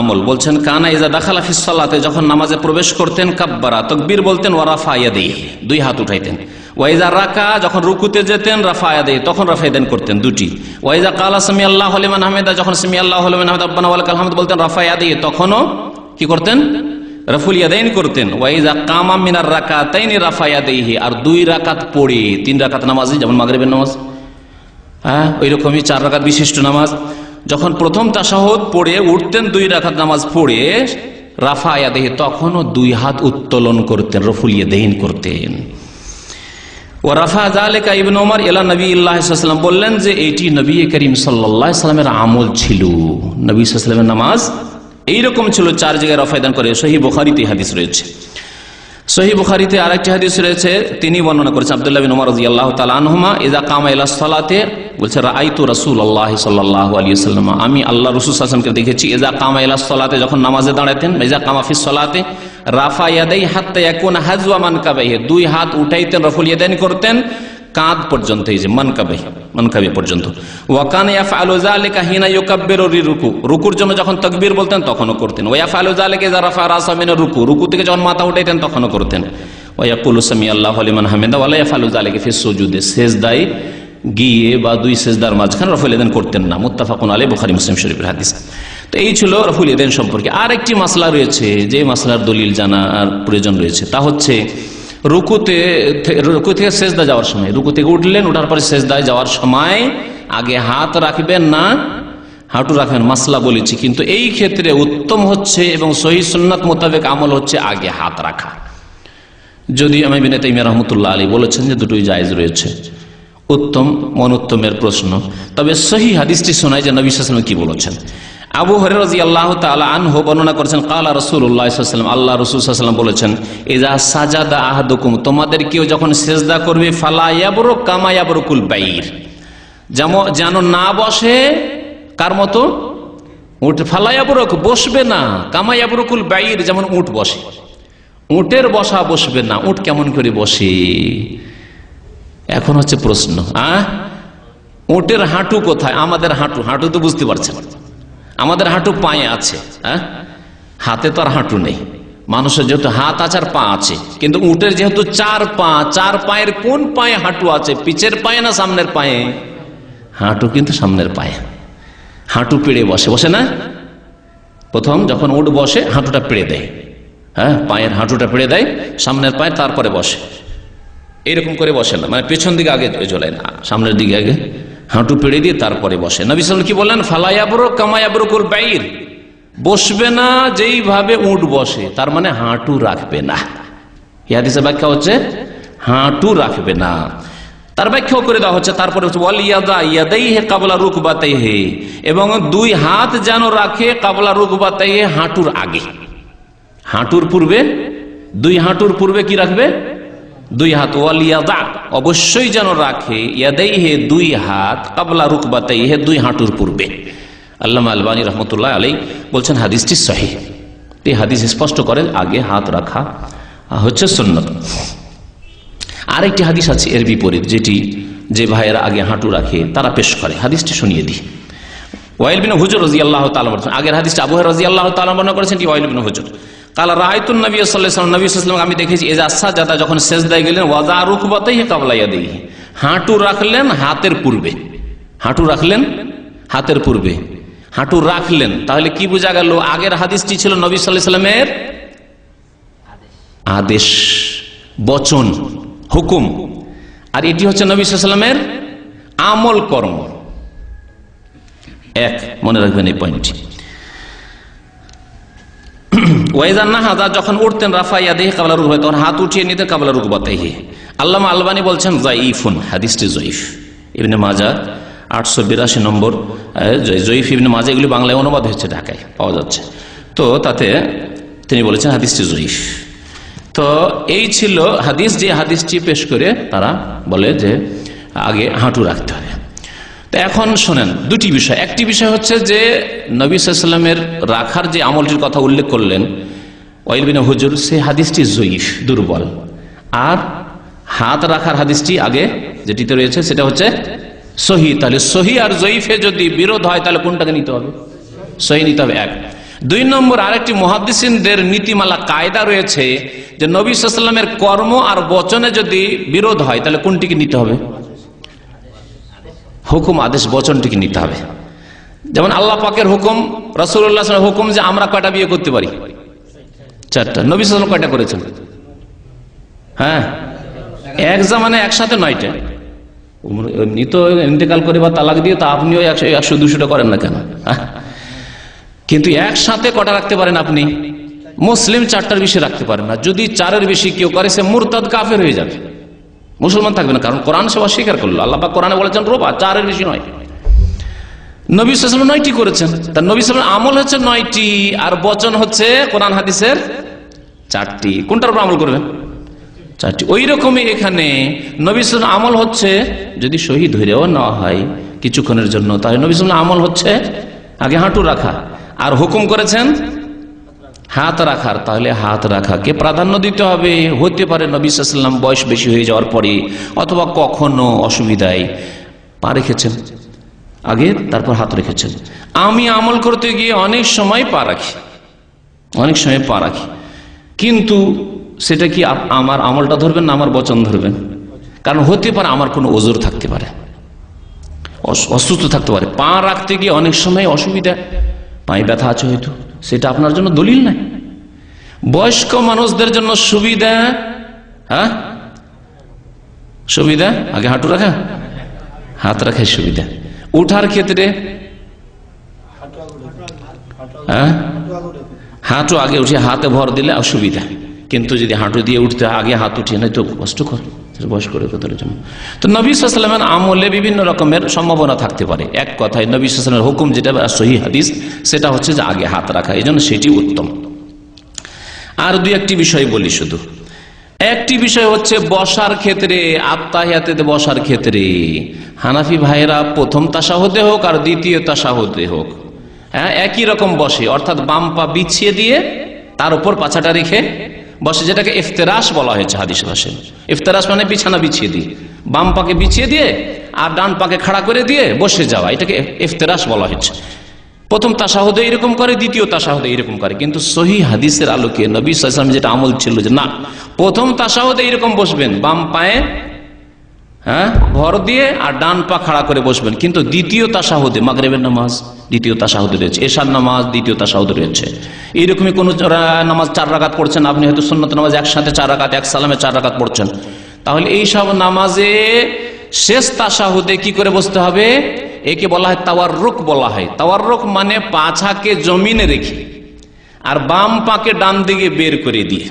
[SPEAKER 2] আমল বলছেন, কানা ইজা দাখালা ফিস সালাতে, যখন নামাজে প্রবেশ করতেন, কাব্বারা তাকবীর বলতেন, ওয়া রাফা ইয়াদাইহি, 2 হাত উঠাইতেন। ওয়া ইজা রাকা, যখন রুকুতে যেতেন, রাফা ইয়াদাইহি, তখন রাফা ইয়াদাইন করতেন 2টি। ওয়া ইজা কালা সামি আল্লাহু লিমান হামিদা, যখন সামি আল্লাহু লিমান হামিদা রব্বানা ওয়া লাকাল হামদ বলতেন, রাফা ইয়াদাইহি, তখনও কি করতেন? রফুল ইয়াদাইন করতেন। ওয়া ইজা কামা মিনার রাকাতাইনি রাফা ইয়াদাইহি, আর 2 রাকাত পড়ে, 3 রাকাত নামাজে যেমন মাগরিবের নামাজ, হ্যাঁ ওই রকমই 4 রাকাত বিশিষ্ট নামাজ, যখন প্রথম তাশাহুদ পড়ে উঠতেন, 2 রাকাত নামাজ পড়ে রাফা ইয়াদাইহি, তখনও 2 হাত উত্তোলন করতেন, রফুল ইয়াদাইন করতেন। ও রাফা যালিকা ইবনে ওমর ইলা নবিয়্যিল্লাহি সাল্লাল্লাহু আলাইহি ওয়াসাল্লাম, বললেন যে এটি নবী করিম সাল্লাল্লাহু আলাইহি ওয়াসাল্লামের আমল ছিল, নবী সাল্লাল্লাহু আলাইহি ওয়াসাল্লামের নামাজ এইরকম ছিল, 4 জায়গায় রাফা ইয়াদাইন করে। সহিহ বুখারীতে হাদিস রয়েছে। সহিহ বুখারীতে আরেকটি হাদিস রয়েছে, তিনি বর্ণনা করেছেন আব্দুল্লাহ বিন ওমর রাদিয়াল্লাহু তাআলা আনহুমা, ইযা কামা ইলা সালাতে, বলছে রাআইতু রাসূলুল্লাহ সাল্লাল্লাহু আলাইহি ওয়াসাল্লাম, আমি আল্লাহ রাসূল সাল্লাল্লাহু আলাইহি ওয়াসাল্লামকে দেখেছি, ইযা কামা ইলা সালাতে, যখন নামাজে দাঁড়াতেন, ইযা কামা ফিস সালাতে রাফা ইয়াদাইহি হাত্তা ইয়াকুনা হাযওয়া মানকাবাইহি, 2 হাত উঠাইতেন, রফুল ইয়াদাইন করতেন, কাঁধ পর্যন্ত, এই যে মানকাবে পর্যন্ত। ওয়াকান ইয়াফআলু যালিকা হিনা ইউকাব্বিরু লিরুকু, রুকুর জন্য যখন তাকবীর বলতেন তখনও করতেন। ওয়া ইয়াফআলু যালিকা ইযা রাফা রাসা মিনার রুকু, রুকু থেকে যখন মাথা উঠাইতেন তখনও করতেন। ওয়া ইয়াকুলু সামিআল্লাহু লিমান হামিদা ওয়া লা ইয়াফআলু যালিকা ফি সুজুদে, সেজদায় গিয়ে বা দুই সেজদার মাঝখানে রফুল ইয়াদাইন করতেন না। মুত্তাফাকুন আলাইহি, বুখারী মুসলিম শরীফের হাদিস। তো এই ছিল রফুল ইয়াদাইন সম্পর্কে। আর একটি মাসলা রয়েছে, যে মাসলার দলিল জানার প্রয়োজন রয়েছে, তা হচ্ছে রুকু থেকে সেজদা যাওয়ার সময়, রুকু থেকে উঠলেন, ওঠার পরে সেজদায় যাওয়ার সময় আগে হাত রাখবেন না হাঁটু রাখবেন, মাসলা বলেছি। কিন্তু এই ক্ষেত্রে উত্তম হচ্ছে এবং সহিহ সুন্নাত মোতাবেক আমল হচ্ছে আগে হাত রাখা। যদি ইমাম ইবনে তাইমিয়া রাহমাতুল্লাহ আলাইহি বলেছেন যে দুটোই জায়েজ রয়েছে, উত্তম মনোত্তমের প্রশ্ন। তবে সহিহ হাদিসটি শোনায় যে নবী সাল্লাল্লাহু আলাইহি ওয়াসাল্লাম কি বলেছেন। আবু হুরায়রা রাদিয়াল্লাহু তাআলা আনহু বর্ণনা করেছেন, ক্বালা রাসূলুল্লাহ সাল্লাল্লাহু আলাইহি ওয়াসাল্লাম, আল্লাহ রাসূল সাল্লাল্লাহু আলাইহি ওয়াসাল্লাম বলেছেন, ইযা সাজাদা আহাদুকুম, তোমাদের কেউ যখন সিজদা করবে, ফালা ইয়াবরুক কামা ইয়াবরুকুল বাইর, যেন না বসে কার মতো, উট। ফালা ইয়াবরুক, বসবে না, কামা ইয়াবরুকুল বাইর, যেমন উট বসে। উটের বসা বসবে না। উট কেমন করে বসে? এখন হচ্ছে প্রশ্ন, উটের হাঁটু কোথায়? আমাদের হাঁটু তো বুঝতে পারছেন, আমাদের হাঁটু পায়ে আছে, হাতে তো আর হাঁটু নেই। মানুষের যেহেতু হাত আছে আর পা আছে, কিন্তু উটের যেহেতু চার পায়ের কোন পায়ে হাঁটু আছে? পিছের পায়ে না সামনের পায়ে? হাঁটু কিন্তু সামনের পায়ে। হাঁটু পেড়ে বসে না? প্রথম যখন উট বসে হাঁটুটা পেড়ে দেয়, পায়ের হাঁটুটা পেড়ে দেয় সামনের পায়ে, তারপরে বসে। এরকম করে বসে না, মানে পেছন দিকে আগে চলে না, সামনের দিকে আগে হাঁটু পেড়ে দিয়ে তারপরে বসে। নবী সাল্লাল্লাহু আলাইহি ওয়াসাল্লাম কি বললেন? ফালা ইয়াবরুক কামা ইয়াবরুকুল বাইর, বসবে না যেইভাবে উট বসে, তার মানে হাঁটু রাখবে না। এই হাদিসের ব্যাখ্যা হচ্ছে হাঁটু রাখবে না। তার ব্যাখ্যাও করে দেওয়া হচ্ছে, তারপরে হচ্ছে ওয়াল ইয়াদা ইয়াদাইহি কাবলা রুকবাতাইহি, এবং দুই হাত যেন রাখে কাবলা রুকবাতাইহি, হাঁটুর আগে, হাঁটুর পূর্বে, দুই হাঁটুর পূর্বে কি রাখবে? দুই হাত। ওয়াল ইয়াদা, অবশ্যই যেন রাখে, ইয়াদাইহি, দুই হাত, কাবলা রুকবাতাইহি, দুই হাঁটুর পূর্বে। আল্লামা আলবানী রহমতুল্লাহ আলাইহি বলছেন হাদিসটি সহিহ। এই হাদিস স্পষ্ট করে আগে হাত রাখা হচ্ছে সুন্নাত। আরেকটি হাদিস আছে এর বিপরীত, যেটি যে ভাইয়েরা আগে হাঁটু রাখে তারা পেশ করে। হাদিসটি শুনিয়ে দিই। ওয়াইল বিন হুজর রাদিয়াল্লাহু তাআলা বলেছেন, আগের হাদিসটা আবু হুরায়রা রাদিয়াল্লাহু তাআলা বর্ণনা করেছেন, কি ওয়াইল বিন হুজর কালা রাআইতুন নবী সাল্লাল্লাহু আলাইহি ওয়াসাল্লাম, নবী সাল্লাল্লাহু আলাইহি ওয়াসাল্লাম আমি দেখেছি, ইযা সাজাদা, যখন সিজদায় গেলেন, ওয়াযা রুকবাতাইহি কাবলা ইয়াদাইহি, হাঁটু রাখলেন হাতের পূর্বে, হাঁটু রাখলেন হাতের পূর্বে, হাঁটু রাখলেন। তাহলে কি বোঝা গেল? আগের হাদিসটি ছিল নবী সাল্লাল্লাহু আলাইহি ওয়াসাল্লামের আদেশ, বচন, হুকুম, আর এটি হচ্ছে নবী সাল্লাল্লাহু আলাইহি ওয়াসাল্লামের আমল কর্ম। এক, মনে রাখবেন এই পয়েন্টটি। ওয়াইজান নাহাদা, যখন উঠতেন, রাফা ইয়াদাইহি কাবলা রুকবাতাইহি, তখন হাত উঠিয়ে নিতেন কাবলা রুকবাতাইহি। আল্লামা আলবানী বলছেন যায়িফুন, হাদিসটি যায়িফ। ইবনে মাজাহ 882 নম্বর, যায়িফ ইবনে মাজাহ, এগুলি বাংলায় অনুবাদ হচ্ছে, ঢাকায় পাওয়া যাচ্ছে। তো তাতে তিনি বলেছেন হাদিসটি যায়িফ। তো এই ছিল হাদিস, যে হাদিসটি পেশ করে তারা বলে যে আগে হাঁটু রাখতে হবে। তো এখন শোনেন দুটি বিষয়। একটি বিষয় হচ্ছে যে নবী সাল্লাল্লাহু আলাইহি ওয়াসাল্লামের রাখার যে আমলটির কথা উল্লেখ করলেন ওয়াইল বিন হুজর, সেই হাদিসটি যায়িফ, দুর্বল। আর হাত রাখার হাদিসটি আগে যেটিতে রয়েছে সেটা হচ্ছে সহিহ। তাহলে সহিহ আর যায়িফে যদি বিরোধ হয়, তাহলে কোনটাকে নিতে হবে? সহিহ নিতে হবে। এক। দুই নম্বর, আরেকটি মুহাদ্দিসিনদের নীতিমালা কায়দা রয়েছে যে নবী সাল্লাল্লাহু আলাইহি ওয়াসাল্লামের কর্ম আর বচনে যদি বিরোধ হয়, তাহলে কোনটিকে নিতে হবে? হুকুম, আদেশ, বচনটিকে নিতে হবে। যেমন আল্লাহ পাকের হুকুম, রাসূলুল্লাহ সাল্লাল্লাহু আলাইহি ওয়াসাল্লামের হুকুম যে আমরা কয়টা বিয়ে করতে পারি? 4টা। নবী সাল্লাল্লাহু আলাইহি ওয়াসাল্লাম কয়টা করেছেন? এক জামানে একসাথে 9টা। এমনি তো ইন্তেকাল করে বা তালাক দিয়ে তা আপনিও 100-200টা করেন না কেন? কিন্তু একসাথে কটা রাখতে পারেন আপনি? মুসলিম 4টার বেশি রাখতে পারেন না। যদি 4-এর বেশি কেউ করে, সে মুরতাদ, কাফের হয়ে যাবে, মুসলমান থাকবে না। কারণ কোরআন সে অস্বীকার করলো। আল্লাহ পাক কোরআনে বলেছেন রোবা, 4-এর বেশি নয়। নবী সাল্লাল্লাহু আলাইহি ওয়াসাল্লাম 9টি করেছেন। তার নবী সাল্লাল্লাহু আলাইহি ওয়াসাল্লাম আমল হচ্ছে 9টি, আর বচন হচ্ছে কোরআন হাদিসের 4টি। কোনটার উপর আমল করবেন? 4টি। ওই রকমই এখানে নবী সাল্লাল্লাহু আলাইহি ওয়াসাল্লাম আমল হচ্ছে, যদি শহীদ হইলেও না হয় কিছুক্ষণের জন্য, তাহলে নবী সাল্লাল্লাহু আলাইহি ওয়াসাল্লাম আমল হচ্ছে আগে হাঁটু রাখা, আর হুকুম করেছেন হাত রাখার, তাহলে হাত রাখাকে প্রাধান্য দিতে হবে। হতে পারে নবী সাল্লাল্লাহু আলাইহি ওয়াসাল্লাম বয়স বেশি হয়ে যাওয়ার পরে অথবা কখনো অসুবিধায় পা রেখেছেন আগে, তারপর হাত রেখেছেন। আমি আমল করতে গিয়ে অনেক সময় পা রাখি, অনেক সময় পা রাখি, কিন্তু সেটা কি আমার আমলটা ধরবেন না আমার বচন ধরবেন? কারণ হতে পারে আমার কোনো ওজোর থাকতে পারে, অসুস্থ থাকতে পারে, পা রাখতে গিয়ে অনেক সময় অসুবিধা, পায়ে ব্যথা আছে হয়তো, সেটা আপনার জন্য দলিল নাই। বয়স্ক মানুষদের জন্য সুবিধা, হ্যাঁ সুবিধা আগে হাঁটু রাখা, হাত রাখার সুবিধা। উঠার ক্ষেত্রে হ্যাঁ হাঁটু আগে উঠে হাতে ভর দিলে অসুবিধা, কিন্তু যদি হাঁটু দিয়ে উঠতে আগে হাত উঠিয়ে নেয় তো কষ্টকর বয়স্ক লোকেদের জন্য। তো নবী সাল্লাল্লাহু আলাইহি ওয়াসাল্লামের আমলে বিভিন্ন রকমের সম্ভাবনা থাকতে পারে। এক কথায় নবী সাল্লাল্লাহু আলাইহি ওয়াসাল্লামের হুকুম যেটা সহিহ হাদিস, সেটা হচ্ছে যে আগে হাত রাখা, এই জন্য সেটি উত্তম। আর দুই একটি বিষয় বলি শুধু। একটি বিষয় হচ্ছে বসার ক্ষেত্রে, আত্তাহিয়াতে বসার ক্ষেত্রে হানাফি ভাইরা প্রথম তাশাহুদে হোক আর দ্বিতীয় তাশাহুদে হোক, হ্যাঁ একই রকম বসে, অর্থাৎ বাম পা বিছিয়ে দিয়ে তার উপর পাছাটা রেখে বসে, যেটাকে ইফতেরাশ বলা হয়েছে হাদিস ভাষায়। ইফতেরাশ মানে বিছানা বিছিয়ে দিয়ে, বাম পাকে বিছিয়ে দিয়ে আর ডান পাকে খাড়া করে দিয়ে বসে যাওয়া, এটাকে ইফতেরাশ বলা হয়েছে। প্রথম তাশাহুদে এরকম করে, দ্বিতীয় তাশাহুদে এরকম করে, কিন্তু সহিহ হাদিসের আলোকে নবী সাল্লাল্লাহু আলাইহি ওয়াসাল্লাম যেটা আমল ছিল যে না, প্রথম তাশাহুদে এরকম বসবেন, বাম পায়ে হ্যাঁ ভর দিয়ে আর ডান পা খাড়া করে বসবেন, কিন্তু দ্বিতীয় তাশাহুদে মাগরিবের নামাজ দ্বিতীয় তাশাহুদে রয়েছে, এশার নামাজ দ্বিতীয় তাশাহুদে রয়েছে, এইরকমই কোন নামাজ 4 রাকাত পড়ছেন আপনি, হয়তো সুন্নত নামাজ একসাথে 4 রাকাত, এক সালামে 4 রাকাত পড়ছেন, তাহলে এই সব নামাজে শেষ তাশাহুদে কি করে বসতে হবে? একে বলা হয় তাওয়াররুক বলা হয়। তাওয়াররুক মানে পাছাকে জমিনে রেখে আর বাম পাকে ডান দিকে বের করে দিয়ে।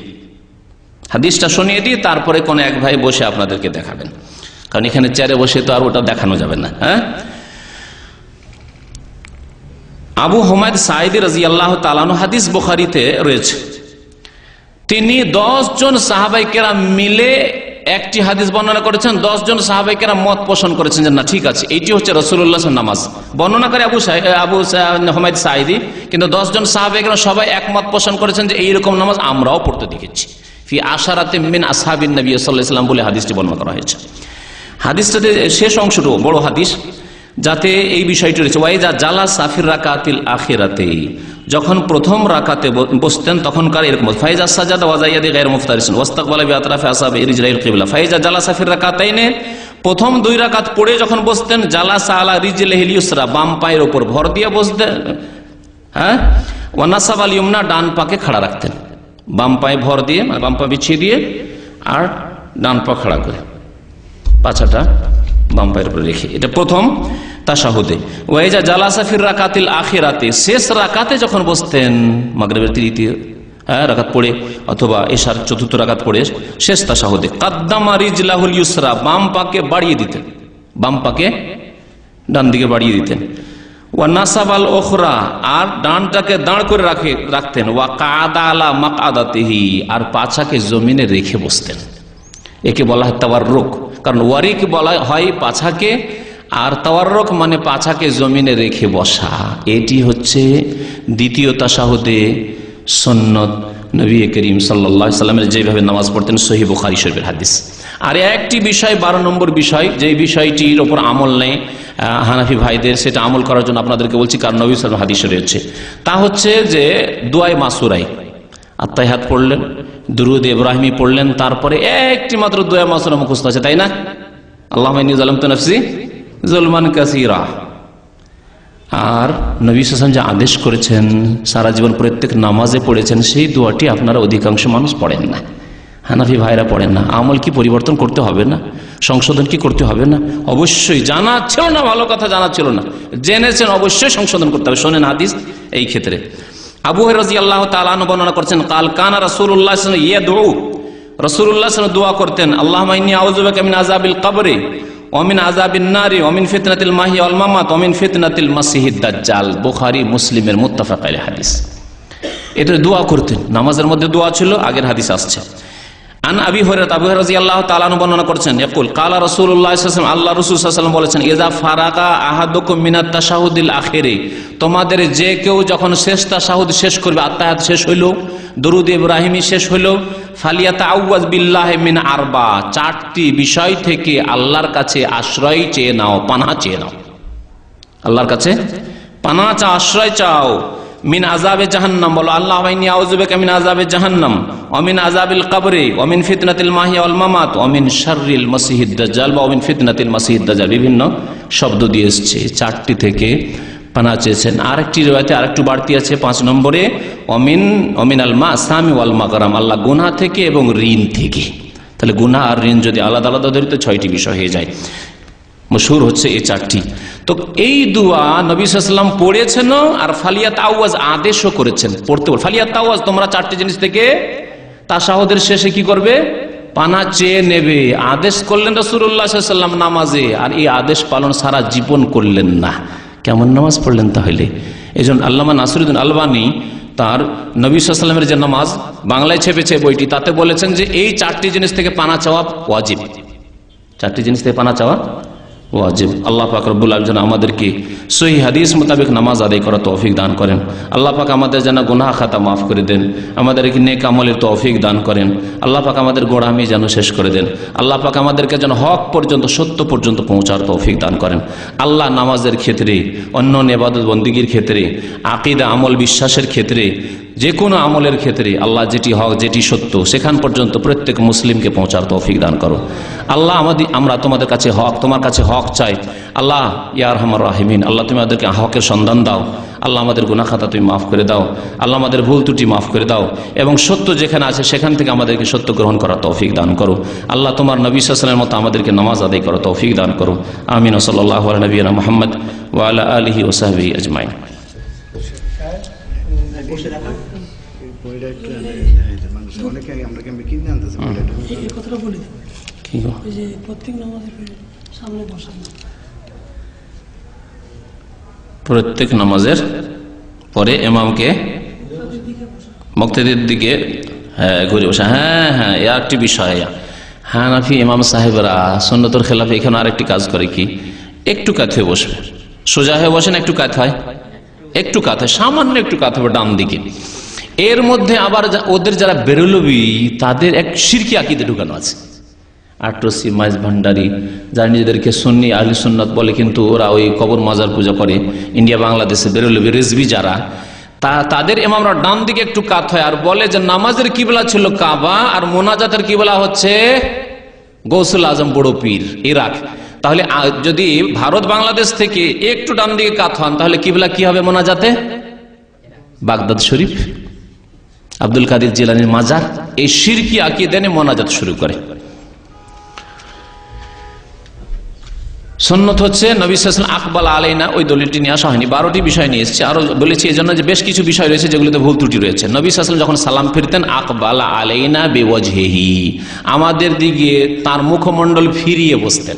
[SPEAKER 2] হাদিসটা শুনিয়ে দিয়ে তারপরে কোন এক ভাই বসে আপনাদেরকে দেখাবেন, কারণ এখানে চেয়ারে বসে তো আর ওটা দেখানো যাবে না। হ্যাঁ, আবু হুমায়দ সাঈদী রাদিয়াল্লাহু তাআলা আনহু, হাদিস বুখারীতে রয়েছে, তিনি 10 জন সাহাবায়ে কেরাম মিলে একটি হাদিস বর্ণনা করেছেন। 10 জন সাহাবায়ে কেরাম মত পোষণ করেছেন যে না ঠিক আছে, এইটি হচ্ছে রাসূলুল্লাহ সাল্লাল্লাহু আলাইহি ওয়াসাল্লাম নামাজ। বর্ণনা করে আবু হুমায়দ সাঈদী, কিন্তু 10 জন সাহাবায়ে কেরাম সবাই একমত পোষণ করেছেন যে এইরকম নামাজ আমরাও পড়তে দেখেছি। ফি আশারাতিন মিন আসহাবিন নবী সাল্লাল্লাহু আলাইহি ওয়াসাল্লাম বলে হাদিসটি বর্ণনা করা হয়েছে। হাদিসটাতে শেষ অংশটুকু বড় হাদিস, যাতে এই বিষয়টি রয়েছে, ওয়াইজা জালাসা ফির রাকাতিল আখিরাতে, যখন প্রথম রাকাতে বসতেন তখনকার এরকম, ফাইজা সাজাদা ওয়াজাইয়াদি গায়র মুফতারিসিন ওয়াস্তাকবালা বিআতরাফি আসহাবি রিজলাইল কিবলা, ফাইজা জালাসা ফির রাকাতাইনে, প্রথম 2 রাকাত পড়ে যখন বসতেন, জালাসা আলা রিজলিহিল ইউসরা, বাম পায়ের উপর ভর দিয়ে বসতেন, হ্যাঁ, ওয়া নাসাবাল ইয়ুমনা, ডান পাকে খাড়া রাখতেন, বাম পায়ে ভর দিয়ে মানে বাম পা বিছিয়ে দিয়ে আর ডান পা খাড়া করে পাছাটা বাম পায়ের উপরে রেখে, এটা প্রথম তাশাহুদে। ওয়াইজা জালাসা ফির রাকাতিল আখিরাতে, শেষ রাকাতে যখন বসতেন, মাগরিবের তৃতীয় রাকাত পড়ে অথবা এশার 4র্থ রাকাত পড়ে শেষ তাশাহুদে, কাদ্দামা রিজলাহুল ইউসরা, বাম পাকে বাড়িয়ে দিতেন, বাম পাকে ডান দিকে বাড়িয়ে দিতেন, ওয়া নাসাবাল উখরা, আর ডানটাকে দাঁড় করে রাখতেন, ওয়া কাদা আলা মাকআদাতিহি, আর পাছাকে জমিনে রেখে বসতেন। একে বলা হয় তাওয়াররুক, কারণ ওয়ারিক বলা হয় পাছাকে, আর তাওয়াররুক মানে পাছাকে জমিনে রেখে বসা। এটি হচ্ছে দ্বিতীয় তাশাহুদে সুন্নত নবী করিম সাল্লাল্লাহু আলাইহি ওয়াসাল্লামের যেভাবে নামাজ পড়তেন, সহিহ বুখারী শরীফের হাদিস। আর একটি বিষয় 12 নম্বর বিষয়, যে বিষয়টির ওপর আমল নেই হানাফি ভাইদের, সেটা আমল করার জন্য আপনাদেরকে বলছি, কারণ নবী সাল্লাল্লাহু আলাইহি ওয়াসাল্লাম হাদিসে রয়েছে, তা হচ্ছে যে দুআয়ে মাসুরাই, আত্তাহিয়াত পড়লেন, দুরুদ ইব্রাহিমি পড়লেন, তারপরে একটি মাত্র দুআয়ে মাসুরা মুখস্থ আছে, তাই না? আল্লাহুম্মা ইন্নী যালামতু নাফসি যুলমান কাসীরা। আর নবী সাল্লাল্লাহু আলাইহি ওয়াসাল্লাম যে আদেশ করেছেন, সারা জীবন প্রত্যেক নামাজে পড়েছেন, সেই দোয়াটি আপনারা অধিকাংশ মানুষ পড়েন না, হানাফি ভাইরা পড়েন না। আমল কি পরিবর্তন করতে হবে না? সংশোধন কি করতে হবে না? অবশ্যই। জানা ছিল না, ভালো কথা, জানা ছিল না, জেনেছেন, অবশ্যই সংশোধন করতে হবে। শোনেন হাদিস এই ক্ষেত্রে। আবু হুরায়রা রাদিয়াল্লাহু তাআলা আনহু বর্ণনা করছেন, কাল কানা রাসূলুল্লাহ সাল্লাল্লাহু আলাইহি ওয়াসাল্লাম ইয়াদউ, রাসূলুল্লাহ সাল্লাল্লাহু আলাইহি ওয়াসাল্লাম দোয়া করতেন, আল্লাহুম্মা ইন্নী আউযু বিকা মিন আযাবিল কবরি ওয়া মিন আযাবিন নারি ওয়া মিন ফিতনাতিল মাহইয়া ওয়াল মামাত ওয়া মিন ফিতনাতিল মাসিহিদ দাজ্জাল। বুখারী মুসলিমের মুত্তাফাক আলাইহি হাদিস। এটা দোয়া করতেন, নামাজের মধ্যে দোয়া ছিল, আগের হাদিস আসছে। আন আবি হুরায়রা, আবু হুরায়রা রাদিয়াল্লাহু তাআলা আনহু বর্ণনা করছেন, ইয়াকুল কালা রাসূলুল্লাহ সাল্লাল্লাহু আলাইহি ওয়াসাল্লাম, আল্লাহ রাসূল সাল্লাল্লাহু আলাইহি ওয়াসাল্লাম বলেছেন, ইযা ফারাগা আহাদুকুম মিনাত তাশাহুদিল আখিরি, তোমাদের যে কেউ যখন শেষ তাশাহুদ শেষ করবে, আত্তাহিয়াত শেষ হইল, দরুদ ইব্রাহিমি শেষ হইল, ফালিয়াতাআউযাজ বিল্লাহি মিন আরবা, চারটি বিষয় থেকে আল্লাহর কাছে আশ্রয় চেয়ে নাও, পানাহ চেয়ে নাও, আল্লাহর কাছে পানাহ চাও, আশ্রয় চাও। মিন আযাবে জাহান্নাম, বলো আল্লাহুম্মা ইন্নী আউযু বিকা মিন আযাবে জাহান্নাম ওয়া মিন আযাবিল কবরি ওয়া মিন ফিতনাতিল মাহিয়া ওয়াল মামাত ওয়া মিন শাররিল মাসিহিদ দাজ্জাল ওয়া মিন ফিতনাতিল মাসিহিদ দাজ্জাল, বিভিন্ন শব্দ দিয়ে এসেছে, চারটি থেকে পানাহ চেয়েছেন। আরেকটি riwayate আরেকটু বাড়তি আছে 5 নম্বরে, ওমিন আল মাসামি ওয়াল মাগরাম, আল্লাহ গুনাহ থেকে এবং ঋণ থেকে। তাহলে গুনাহ আর ঋণ যদি আলাদা আলাদা ধরি তো 6টি বিষয় হয়ে যায়, মশহুর হচ্ছে এই 4টি। তো এই দোয়া নবী সাল্লাল্লাহু আলাইহি ওয়াসাল্লাম পড়েছেন আর ফালিয়াতাআওয়াজ আদেশও করেছেন পড়তে। ফালিয়াতাআওয়াজ, তোমরা 4টি জিনিস থেকে তাশাহুদের শেষে কি করবে? পানাহ চেয়ে নেবে। আদেশ করলেন রাসূলুল্লাহ সাল্লাল্লাহু আলাইহি ওয়াসাল্লাম নামাজে, আর এই আদেশ পালন সারা জীবন করলেন না। কেমন নামাজ পড়লেন তাহলে? এজন্য আল্লামা নাসিরুদ্দিন আলবানী তার নবী সাল্লাল্লাহু আলাইহি ওয়াসাল্লামের যে নামাজ বাংলায় ছেপেছে বইটি, তাতে বলেছেন যে এই 4টি জিনিস থেকে পানাহ চাওয়া ওয়াজিব। 4টি জিনিস থেকে পানাহ চাওয়া ওয়াজিব। আল্লাহ পাক রব্বুল আলামিন যেন আমাদেরকে সহিহ হাদিস মোতাবেক নামাজ আদায় করার তৌফিক দান করেন। আল্লাহ পাক আমাদের যেন গুনাহ খাতা মাফ করে দেন, আমাদেরকে নেক আমলের তৌফিক দান করেন। আল্লাহ পাক আমাদের গোড়ামি যেন শেষ করে দেন। আল্লাহ পাক আমাদেরকে যেন হক পর্যন্ত, সত্য পর্যন্ত পৌঁছার তৌফিক দান করেন। আল্লাহ নামাজের ক্ষেত্রে, অন্য ইবাদত বন্দেগীর ক্ষেত্রে, আকীদা আমল বিশ্বাসের ক্ষেত্রে, যে কোনো আমলের ক্ষেত্রে আল্লাহ যেটি হক, যেটি সত্য, সেখান পর্যন্ত প্রত্যেক মুসলিমকে পৌঁছার তৌফিক দান করো। আল্লাহ আমরা তোমাদের কাছে হক, তোমার কাছে হক চাই। আল্লাহ ইয়া আরহামার রাহিমিন, আল্লাহ তুমি আমাদেরকে হকের সন্ধান দাও। আল্লাহ আমাদের গুনাহ খাতা তুমি মাফ করে দাও। আল্লাহ আমাদের ভুল ত্রুটি মাফ করে দাও, এবং সত্য যেখানে আছে সেখান থেকে আমাদেরকে সত্য গ্রহণ করার তৌফিক দান করো। আল্লাহ তোমার নবী সাল্লাল্লাহু আলাইহি ওয়াসাল্লামের মতো আমাদেরকে নামাজ আদায় করার তৌফিক দান করো। আমিন। সাল্লাল্লাহু আলা নবিয়িনা মুহাম্মদ ওয়া আলা আলিহি ওয়া সাহবিহি আজমাইন। প্রত্যেক নামাজের পরে ইমামকে মুক্তাদির দিকে ঘুরে বসা, হ্যাঁ এ একটি বিষয়। হানাফি ইমাম সাহেবরা সুন্নতের খেলাফে এখানে আরেকটি কাজ করে কি, একটু কাত হয়ে বসবে, সোজা হয়ে বসেন, একটু কাত হয়, একটু কাত হয়, সামান্য একটু কাত হবে ডান দিকে। এর মধ্যে আবার ওদের যারা বেরলবি তাদের এক শিরকি আকীদা ঢুকানো আছে। আটরসি মাইজ ভান্ডারি যারা নিজেদেরকে সুন্নি আহলে সুন্নাত বলে, কিন্তু ওরা ওই কবর মাজার পূজা করে। ইন্ডিয়া বাংলাদেশে বেরলবি রেজবি যারা, তাদের ইমামরা ডান দিকে একটু কাত হয় আর বলে যে নামাজের কিবলা ছিল কাবা আর মোনাজাতের কিবলা হচ্ছে গৌসুল আজম বড় পীর ইরাক। তাহলে যদি ভারত বাংলাদেশ থেকে একটু ডান দিকে কাত হন তাহলে কিবলা কি হবে মোনাজাতে? বাগদাদ শরীফ, আব্দুল কাদের জিলানীর মাজার। এই শিরকি আকীদা নিয়ে মোনাজাত শুরু করে। সুন্নত হচ্ছে নবী সাল্লাল্লাহু আলাইহি ওয়াসাল্লাম আকবাল আলাইনা, ওই দলিলটি নিয়ে আসা হয়নি, 12টি বিষয় নিয়ে এসেছে। আরো বলেছি এই জন্য যে বেশ কিছু বিষয় রয়েছে যেগুলোতে ভুল ত্রুটি রয়েছে। নবী সাল্লাল্লাহু আলাইহি ওয়াসাল্লাম যখন সালাম ফিরতেন আকবাল আলাইনা বিওয়াজহিহি, আমাদের দিকে তার মুখমণ্ডল ফিরিয়ে বসতেন।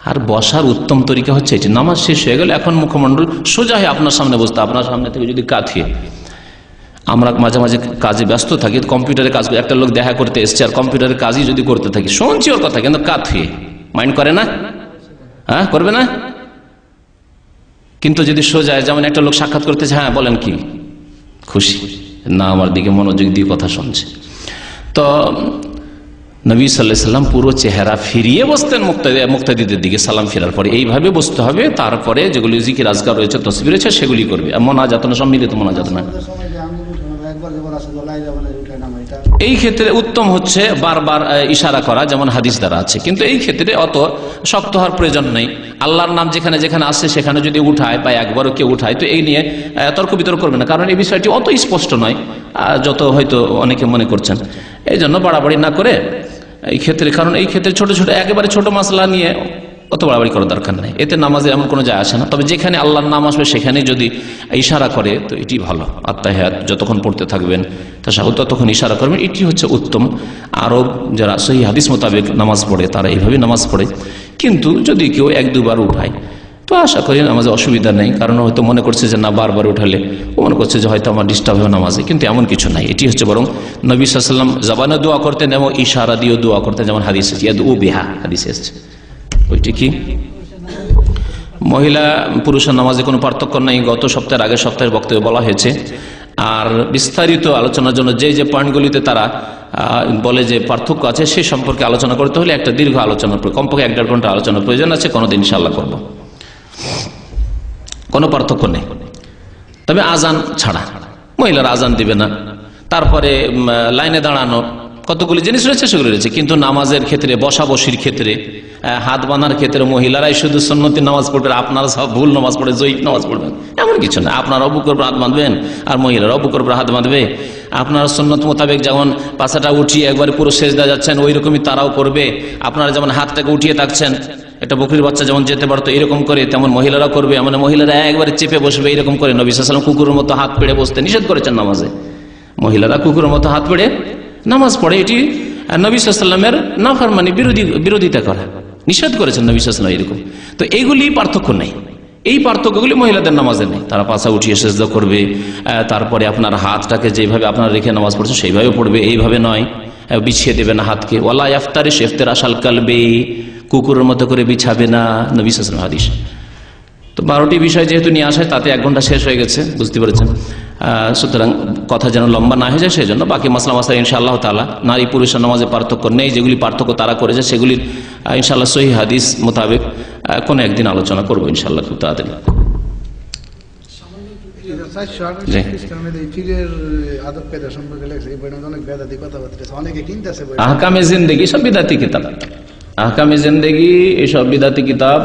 [SPEAKER 2] আর বসার উত্তম তরিকা হচ্ছে এটি, নামাজ শেষ হয়ে গেল, এখন মুখমণ্ডল সোজা হয়ে আপনার সামনে বসতে, আপনার সামনে থেকে যদি কাঁথিয়ে। আমরা মাঝে মাঝে কাজে ব্যস্ত থাকি, কম্পিউটারে কাজ, একটা লোক দেখা করতে এসছে আর কম্পিউটারের কাজই যদি করতে থাকি, শুনছি ওর কথা কিন্তু কাঁথিয়ে, মাইন্ড করে না? হ্যাঁ, করবে না? কিন্তু যদি সোজা, যেমন একটা লোক সাক্ষাৎ করতেছে, হ্যাঁ বলেন কি, খুশি না, আমার দিকে মনোযোগ দিয়ে কথা শুনছে। তো নবী সাল্লাল্লাহু আলাইহি ওয়াসাল্লাম পুরো চেহারা ফিরিয়ে বসতেন মুক্তাদিদের দিকে সালাম ফেরার পরে। এইভাবে বসতে হবে। তারপরে যেগুলি জিকির আজকার রয়েছে, তসবিহ রয়েছে, সেগুলি করবে। মোনাজাত না, সম্মিলিত মোনাজাত না। এই ক্ষেত্রে উত্তম হচ্ছে বারবার ইশারা করা, যেমন হাদিস দ্বারা আছে। কিন্তু এই ক্ষেত্রে অত শক্ত হওয়ার প্রয়োজন নেই। আল্লাহর নাম যেখানে যেখানে আসছে সেখানে যদি উঠায় বা একবারও কেউ উঠায়, তো এই নিয়ে তর্ক বিতর্ক করবে না, কারণ এই বিষয়টি অত স্পষ্ট নয় যত হয়তো অনেকে মনে করছেন। এই জন্য বাড়াবাড়ি না করে এই ক্ষেত্রে, কারণ এই ক্ষেত্রে ছোট ছোট একেবারে ছোট মাসলা নিয়ে অত বাড়াবাড়ি করার দরকার নেই। এতে নামাজে এমন কোনো যায় আসে না। তবে যেখানে আল্লাহর নাম আসবে সেখানে যদি ইশারা করে তো এটি ভালো। আত্তাহিয়াত যতক্ষণ পড়তে থাকবেন, তাশাহুদ ততক্ষণ ইশারা করবেন, এটি হচ্ছে উত্তম। আরব যারা সহিহ হাদিস মোতাবেক নামাজ পড়ে তারা এইভাবে নামাজ পড়ে। কিন্তু যদি কেউ এক দুবার উঠায় তো আশা করি নামাজে অসুবিধা নেই, কারণ হয়তো মনে করছে যে না বারবার উঠালে ও মনে করছে যে হয়তো আমার ডিস্টার্ব হবে নামাজে, কিন্তু এমন কিছু নাই। এটি হচ্ছে বরং নবী সাল্লাল্লাহু আলাইহি ওয়াসাল্লাম জবানে দোয়া করতেন এবং ইশারা দিয়েও দোয়া করতেন, যেমন হাদিসে ইয়াদউ বিহা হাদিসে এসেছে। ওইটি কি মহিলা পুরুষের নামাজে কোনো পার্থক্য নেই, গত সপ্তাহের আগের সপ্তাহের বক্তব্যে বলা হয়েছে। আর বিস্তারিত আলোচনার জন্য যে যে পয়েন্টগুলিতে তারা বলে যে পার্থক্য আছে সে সম্পর্কে আলোচনা করতে হলে একটা দীর্ঘ আলোচনা, কমপক্ষে 1-1.5 ঘন্টা আলোচনার প্রয়োজন আছে। কোনোদিন ইনশাআল্লাহ করব। কোনো পার্থক্য নেই, তবে আজান ছাড়া মহিলারা আজান দিবে না, তারপরে লাইনে দাঁড়ানো, কতগুলি জিনিস রয়েছে সেগুলি রয়েছে। কিন্তু নামাজের ক্ষেত্রে, বসা বসির ক্ষেত্রে, হাত বাঁধার ক্ষেত্রে মহিলারাই শুধু সুন্নতি নামাজ পড়বেন, আপনারা সব ভুল নামাজ পড়ে জয়ীফ নামাজ পড়বেন, এমন কিছু না। আপনারা বুকের উপর হাত বাঁধবেন আর মহিলারা বুকের উপর হাত বাঁধবে। আপনারা সুন্নত মোতাবেক যেমন পাছাটা উঠিয়ে একবার পুরো সেজদা যাচ্ছেন ওই রকমই তারাও করবে। আপনারা যেমন হাতটাকে উঠিয়ে থাকছেন, একটা বকরির বাচ্চা যেমন যেতে পারতো এরকম করে, তেমন মহিলারা করবে। মানে মহিলারা একবারে চেপে বসবে এরকম করে। নবী সাল্লাল্লাহু আলাইহি ওয়াসাল্লাম কুকুরের মতো হাত পেড়ে বসতে নিষেধ করেছেন নামাজে। মহিলারা কুকুরের মতো হাত পেড়ে নামাজ পড়ে, এটি নবী সাল্লাল্লাহু আলাইহি ওয়াসাল্লামের নাফরমানি, বিরোধিতা করা, নিষেধ করেছেন নবী সাল্লাল্লাহু আলাইহি ওয়াসাল্লাম এরকম। তো এইগুলি পার্থক্য নেই, এই পার্থক্যগুলি মহিলাদের নামাজে নেই। তারা পাছা উঠিয়ে সেজদা করবে, তারপরে আপনার হাতটাকে যেভাবে আপনারা রেখে নামাজ পড়ছেন সেইভাবে পড়বে, এইভাবে নয় বিছিয়ে দেবে না হাতকে। ওয়ালা ইফতারিশ ইফতিরাশাল কালবি, কুকুরের মতো করে বিছাবে না, নবী সাল্লাল্লাহু আলাইহি ওয়াসাল্লাম হাদিস। তো 12টি বিষয় যেহেতু নিয়ে আসায় তাতে 1 ঘন্টা শেষ হয়ে গেছে, বুঝতে পেরেছেন। সুতরাং কথা যেন লম্বা না হয়ে যায় সেই জন্য বাকি মাসলা মাসলা ইনশাআল্লাহ তাআলা নারী পুরুষের নামাজে পার্থক্য নেই, যেগুলি পার্থক্য তারা করেছে সেগুলির ইনশাআল্লাহ সহিহ হাদিস মোতাবেক কোনো একদিন আলোচনা করবো ইনশাআল্লাহ খুব তাড়াতাড়ি। আহকামে জিন্দেগি সব বিদাতি কিতাব, আহকামে জিন্দেগি এসব বিদাতি কিতাব।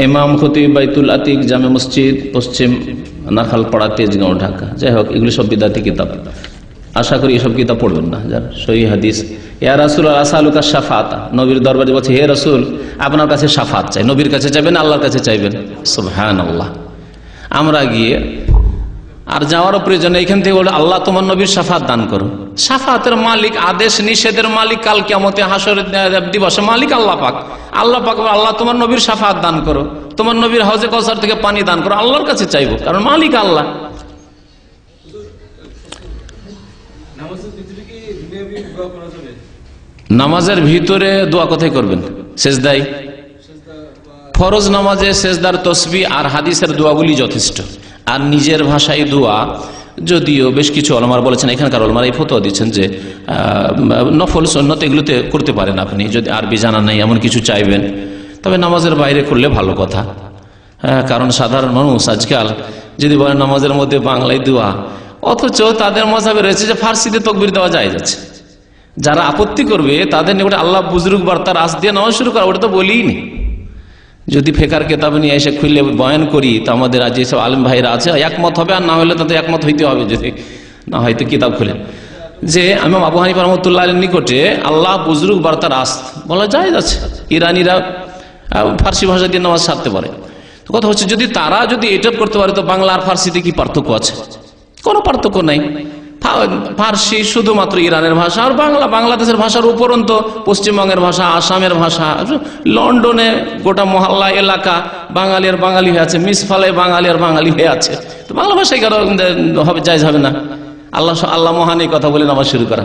[SPEAKER 2] ইমাম খতিব বাইতুল আতিক জামে মসজিদ, পশ্চিম নাখালপাড়া, তেজগাঁও, ঢাকা। যাই হোক, এগুলি সব বিদাতি কিতাব। আশা করি এসব কিতাব পড়বেন না। যার সহিহ হাদিস, ইয়া রাসূল আসআলুকা শাফাআতা, নবীর দরবারে বলছে হে রাসূল আপনার কাছে শাফাত চাই। নবীর কাছে চাইবেন, আল্লাহর কাছে চাইবেন। সুবহানাল্লাহ। আমরা গিয়ে আর যাওয়ারও প্রয়োজন, এখান থেকে বলে আল্লাহ তোমার নবীর শাফাত দান করো। শাফাতের মালিক, আদেশ নিষেধের মালিক, কাল কিয়ামতে হাসরের দিবসে মালিক আল্লাহ পাক। আল্লাহ পাক আল্লাহ তোমার নবীর শাফাত দান করো, তোমার নবীর হাউজে কাউসার থেকে পানি দান করো। আল্লাহর কাছে চাইবো, কারণ মালিক আল্লাহ। নামাজের ভিতরে দোয়া কোথায় করবেন? সেজদায়। ফরজ নামাজে সেজদার তসবিহ আর হাদিসের দোয়াগুলি যথেষ্ট। আর নিজের ভাষায় দোয়া, যদিও বেশ কিছু ওলামারা বলেছেন, এখানকার ওলামারা এই ফতোয়া দিচ্ছেন যে নফল সুন্নত এগুলোতে করতে পারেন আপনি, যদি আরবি জানা নাই এমন কিছু চাইবেন, তবে নামাজের বাইরে করলে ভালো কথা। কারণ সাধারণ মানুষ আজকাল যদি বলেন নামাজের মধ্যে বাংলায় দোয়া, অথচ তাদের মাযহাবে রয়েছে যে ফার্সিতে তাকবীর দেওয়া যায় যাচ্ছে। যারা আপত্তি করবে তাদের নিকটে আল্লাহ বুজরুগ বার্তার আস দিয়ে নামাজ শুরু করা, ওটা তো বলিই নি। যদি ফেকার কেতাব নিয়ে এসে খুললে বয়ান করি তো আমাদের আজ যেসব আলেম ভাইরা আছে একমত হবে, আর না হলে তাদের একমত হইতে হবে। যদি না হয়তো কিতাব খুলে যে ইমাম আবু হানিফা রাহমাতুল্লাহ আলাইহির নিকটে আল্লাহ বুজরুগ বার্তার আস বলা যায় যাচ্ছে। ইরানিরা ফার্সি ভাষা দিয়ে নামাজ সারতে পারে। তো কথা হচ্ছে যদি তারা যদি এটা করতে পারে তো বাংলা আর ফার্সিতে কি পার্থক্য আছে? কোনো পার্থক্য নাই। ফার্সি শুধুমাত্র ইরানের ভাষা, আর বাংলা বাংলাদেশের ভাষার উপরন্ত পশ্চিমবঙ্গের ভাষা, আসামের ভাষা, লন্ডনে গোটা মহল্লা এলাকা বাঙালি আর বাঙালি হয়ে আছে, মিসফালায় বাঙালি আর বাঙালি হয়ে আছে। তো বাংলা ভাষায় কারো হবে জায়েজ হবে না? আল্লাহ মহান এই কথা বলে নামাজ শুরু করা।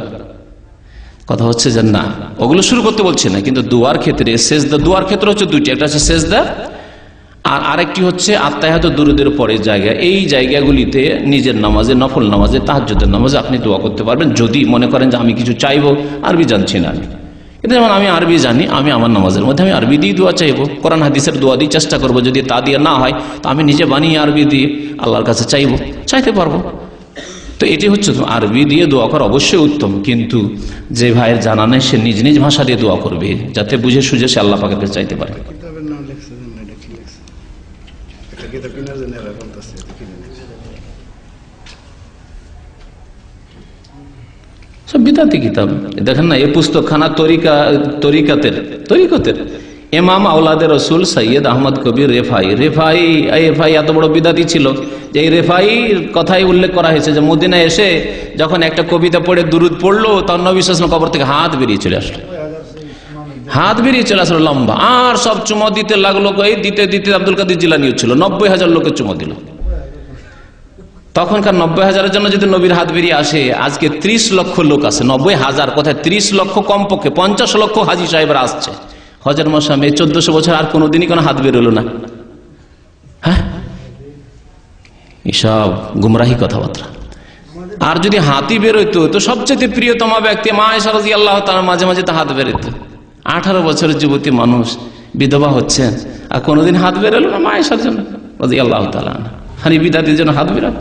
[SPEAKER 2] কথা হচ্ছে যে না, ওগুলো শুরু করতে বলছে না, কিন্তু দুয়ার ক্ষেত্রে সেজদা, দুয়ার ক্ষেত্রে হচ্ছে দুইটি, একটা হচ্ছে সেজদা আর আরেকটি হচ্ছে আত্তাহিয়াত দুরুদের পরের জায়গা। এই জায়গাগুলিতে নিজের নামাজে, নফল নামাজে, তাহাজ্জুদের নামাজে আপনি দোয়া করতে পারবেন, যদি মনে করেন যে আমি কিছু চাইবো, আরবি জানছি না আমি, কিন্তু যেমন আমি আরবি জানি, আমি আমার নামাজের মধ্যে আমি আরবি দিয়ে দোয়া চাইবো, কোরআন হাদিসের দোয়া দিয়ে চেষ্টা করবো। যদি তা দিয়ে না হয় তো আমি নিজে বানিয়ে আরবি দিয়ে আল্লাহর কাছে চাইবো, চাইতে পারবো। তো এটি হচ্ছে আরবি দিয়ে দোয়া করা অবশ্যই উত্তম, কিন্তু যে ভাইয়ের জানা নেই সে নিজ নিজ ভাষা দিয়ে দোয়া করবে, যাতে বুঝে সুঝে সে আল্লাহ পাকের কাছে চাইতে পারে। সব বিদাতি কিতাব। দেখেন না, এই পুস্তকখানা তরিকতের ইমাম আওলাদে রসুল সৈয়দ আহমদ কবির রেফাই এত বড় বিদাতি ছিল যে এই রেফাইর কথাই উল্লেখ করা হয়েছে যে মদিনায় এসে যখন একটা কবিতা পড়ে দুরুদ পড়লো, তখন নবী সাল্লাল্লাহু আলাইহি ওয়াসাল্লাম কবর থেকে হাত বেরিয়ে চলে আসলো। হাত বেরিয়ে চলে আসলো লম্বা, আর সব চুমো দিতে লাগলো। এই দিতে দিতে আব্দুল কাদের জিলানীও ছিল, 90,000 লোকের চুমো দিল। তখনকার 90,000-এর জন্য যদি নবীর হাত বেরিয়ে আসে, আজকে 30 লক্ষ লোক আছে। 90,000 কোথায়, 30 লক্ষ কমপক্ষে 50 লক্ষ হাজি সাহেবরা আসছে হজের মৌসুমে। 1400 বছর আর কোনোদিনই কোনো হাত বেরোলো না। হ্যাঁ, এসব গুমরাহি কথাবার্তা। আর যদি হাতি বেরোইতো তো সবচেয়ে প্রিয়তমা ব্যক্তি মা আয়েশা রাদিয়াল্লাহু তাআলা মাঝে মাঝে তো হাত বেরোতো। 18 বছরের যুবতী মানুষ বিধবা হচ্ছেন আর কোনোদিন হাত বেরোলো না মা আয়েশার জন্য রাদিয়াল্লাহু তাআলা। আর এই বিদাতির জন্য হাত বেরোয়।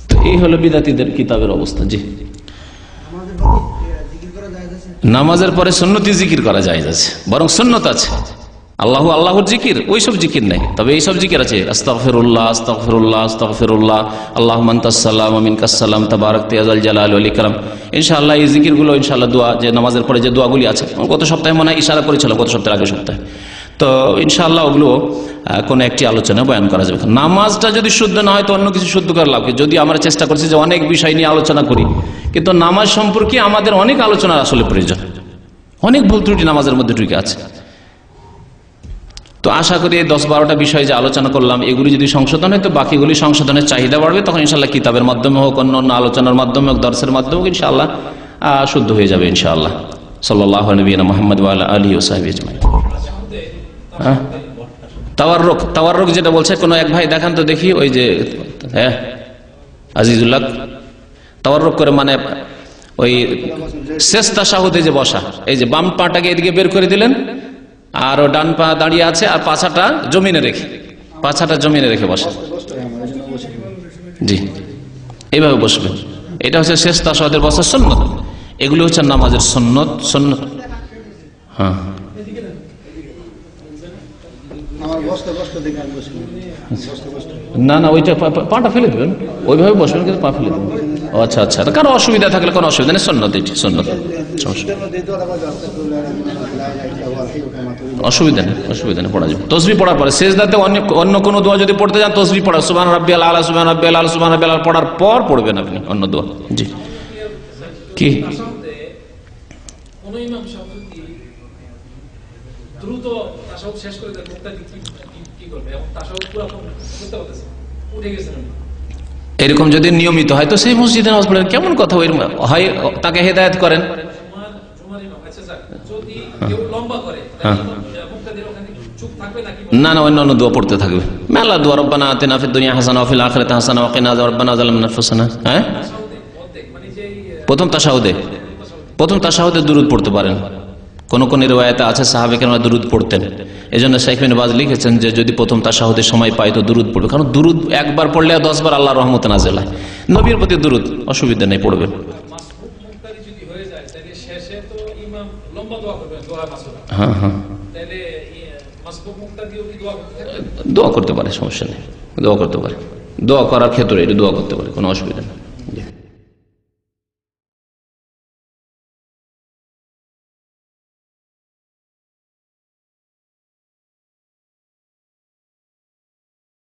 [SPEAKER 2] তো এই হলো বিদাতিদের কিতাবের অবস্থা। জি, নামাজের পরে সুন্নতি জিকির করা যায় আছে, বরং সুন্নত আছে। আল্লাহু আল্লাহর জিকির, ওইসব জিকির নাই, তবে এইসব জিকির আছে। আস্তাগফিরুল্লাহ আস্তাগফিরুল্লাহ আস্তাগফিরুল্লাহ, আল্লাহুম্মা আনতাস সালাম ওয়া মিনকাস সালাম তাবারাকতা ইয়া যাল জালালি ওয়াল ইকরাম। ইনশাআল্লাহ এই জিকিরগুলো, ইনশাআল্লাহ দোয়া, যে নামাজের পরে যে দোয়াগুলি আছে, গত সপ্তাহে মনে হয় ইশারা করেছিলাম, গত সপ্তাহের আগের সপ্তাহে। তো ইনশাআল্লাহ ওগুলো কোনো একটি আলোচনা বয়ান করা যাবে। নামাজটা যদি শুদ্ধ না হয় তো অন্য কিছু শুদ্ধ করার লাভ কি? যদি আমরা চেষ্টা করছি যে অনেক বিষয় নিয়ে আলোচনা করি, কিন্তু নামাজ সম্পর্কে আমাদের অনেক আলোচনার আসলে প্রয়োজন। অনেক ভুল ত্রুটি নামাজের মধ্যে ঢুকে আছে। তো আশা করি 10-12টা বিষয় যে আলোচনা করলাম, এগুলি যদি সংশোধন হয় তো বাকিগুলি সংশোধনের চাহিদা বাড়বে। তখন ইনশাআল্লাহ কিতাবের মাধ্যমে হোক, অন্য অন্য আলোচনার মাধ্যমে হোক, দর্শের মাধ্যমে হোক, ইনশাআল্লাহ শুদ্ধ হয়ে যাবে ইনশাআল্লাহ। সাল্লাল্লাহু নবিয়িনা মুহাম্মদ ওয়া আলা আলিহি ওয়া সাহবিহি আজমাইন। তাওয়াররুক যেটা বলছে, কোন এক ভাই দেখান তো দেখি, ওই যে হ্যাঁ আজিজুল্লাহ, তাওয়াররুক করে মানে ওই শেষ তাশাহুদে যে বসা, এই যে বাম পাটাকে এদিকে বের করে দিলেন আর ও ডান পা দাঁড়িয়ে আছে আর পাছাটা জমিনে রেখে বসা। জি, এইভাবে বসবেন। এটা হচ্ছে শেষ তাশাহুদের বসার সুন্নত। এগুলি হচ্ছে নামাজের সুন্নত। হ্যাঁ, না না, ওইটা পাটা ফেলে দেবেন, ওইভাবে বসবেন, কিন্তু পা ফেলে দেবেন। আচ্ছা আচ্ছা, কারো অসুবিধা থাকলে কোনো অসুবিধা নেই, সুন্নত, এটি সুন্নত, অসুবিধা নেই, পড়া যাবে। তসবিহ পড়ার পরে সেজদাতে অন্য কোনো দোয়া যদি পড়তে যান, তসবিহ পড়া, সুবহান রাব্বিয়াল আলা, সুবহান রাব্বিয়াল আলা, সুবহান রাব্বিয়াল আলা পড়ার পর পড়বেন আপনি অন্য দোয়া। জি, কি দ্রুত তাশাহুদ শেষ করে দেন, মুক্তাদি কি করবে? এবং তাশাহুদ পুরো করতে পারতেছেন, উঠে গেছেন। এরকম যদি নিয়মিত হয় তো সেই মসজিদে নামাজ পড়েন, কেমন কথা? হয় তাকে হেদায়েত করেন। যদি কেউ লম্বা করে, মুক্তাদির ওখানে চুপ থাকবে নাকি? না না, অন্য দোয়া পড়তে থাকবে, মেলা দোয়া। রব্বানা আতিনা ফিদ দুনিয়া হাসানা ওয়া ফিল আখিরাতি হাসানা ওয়া কিনা আযাবান নার, যালামনা আনফুসানা। হ্যাঁ, প্রথম তাশাহুদে দুরূদ পড়তে পারেন। কোন কোন রিওয়ায়াতে আছে সাহাবে কেরামরা দুরূদ পড়তেন। এজন্য শাইখ ইবনে বাজ লিখেছেন যে যদি প্রথম তাশাহুদের সময় পায় তো দুরূদ পড়বে, কারণ দুরূদ একবার পড়লে 10 বার আল্লাহর রহমত নাযিল হয়। নবীর প্রতি দুরূদ, অসুবিধা নেই, পড়বেন। হ্যাঁ হ্যাঁ, দোয়া করতে পারে, সমস্যা নেই, দোয়া করতে পারে, দোয়া করার ক্ষেত্রে এটা দোয়া করতে পারে, কোনো অসুবিধা নেই।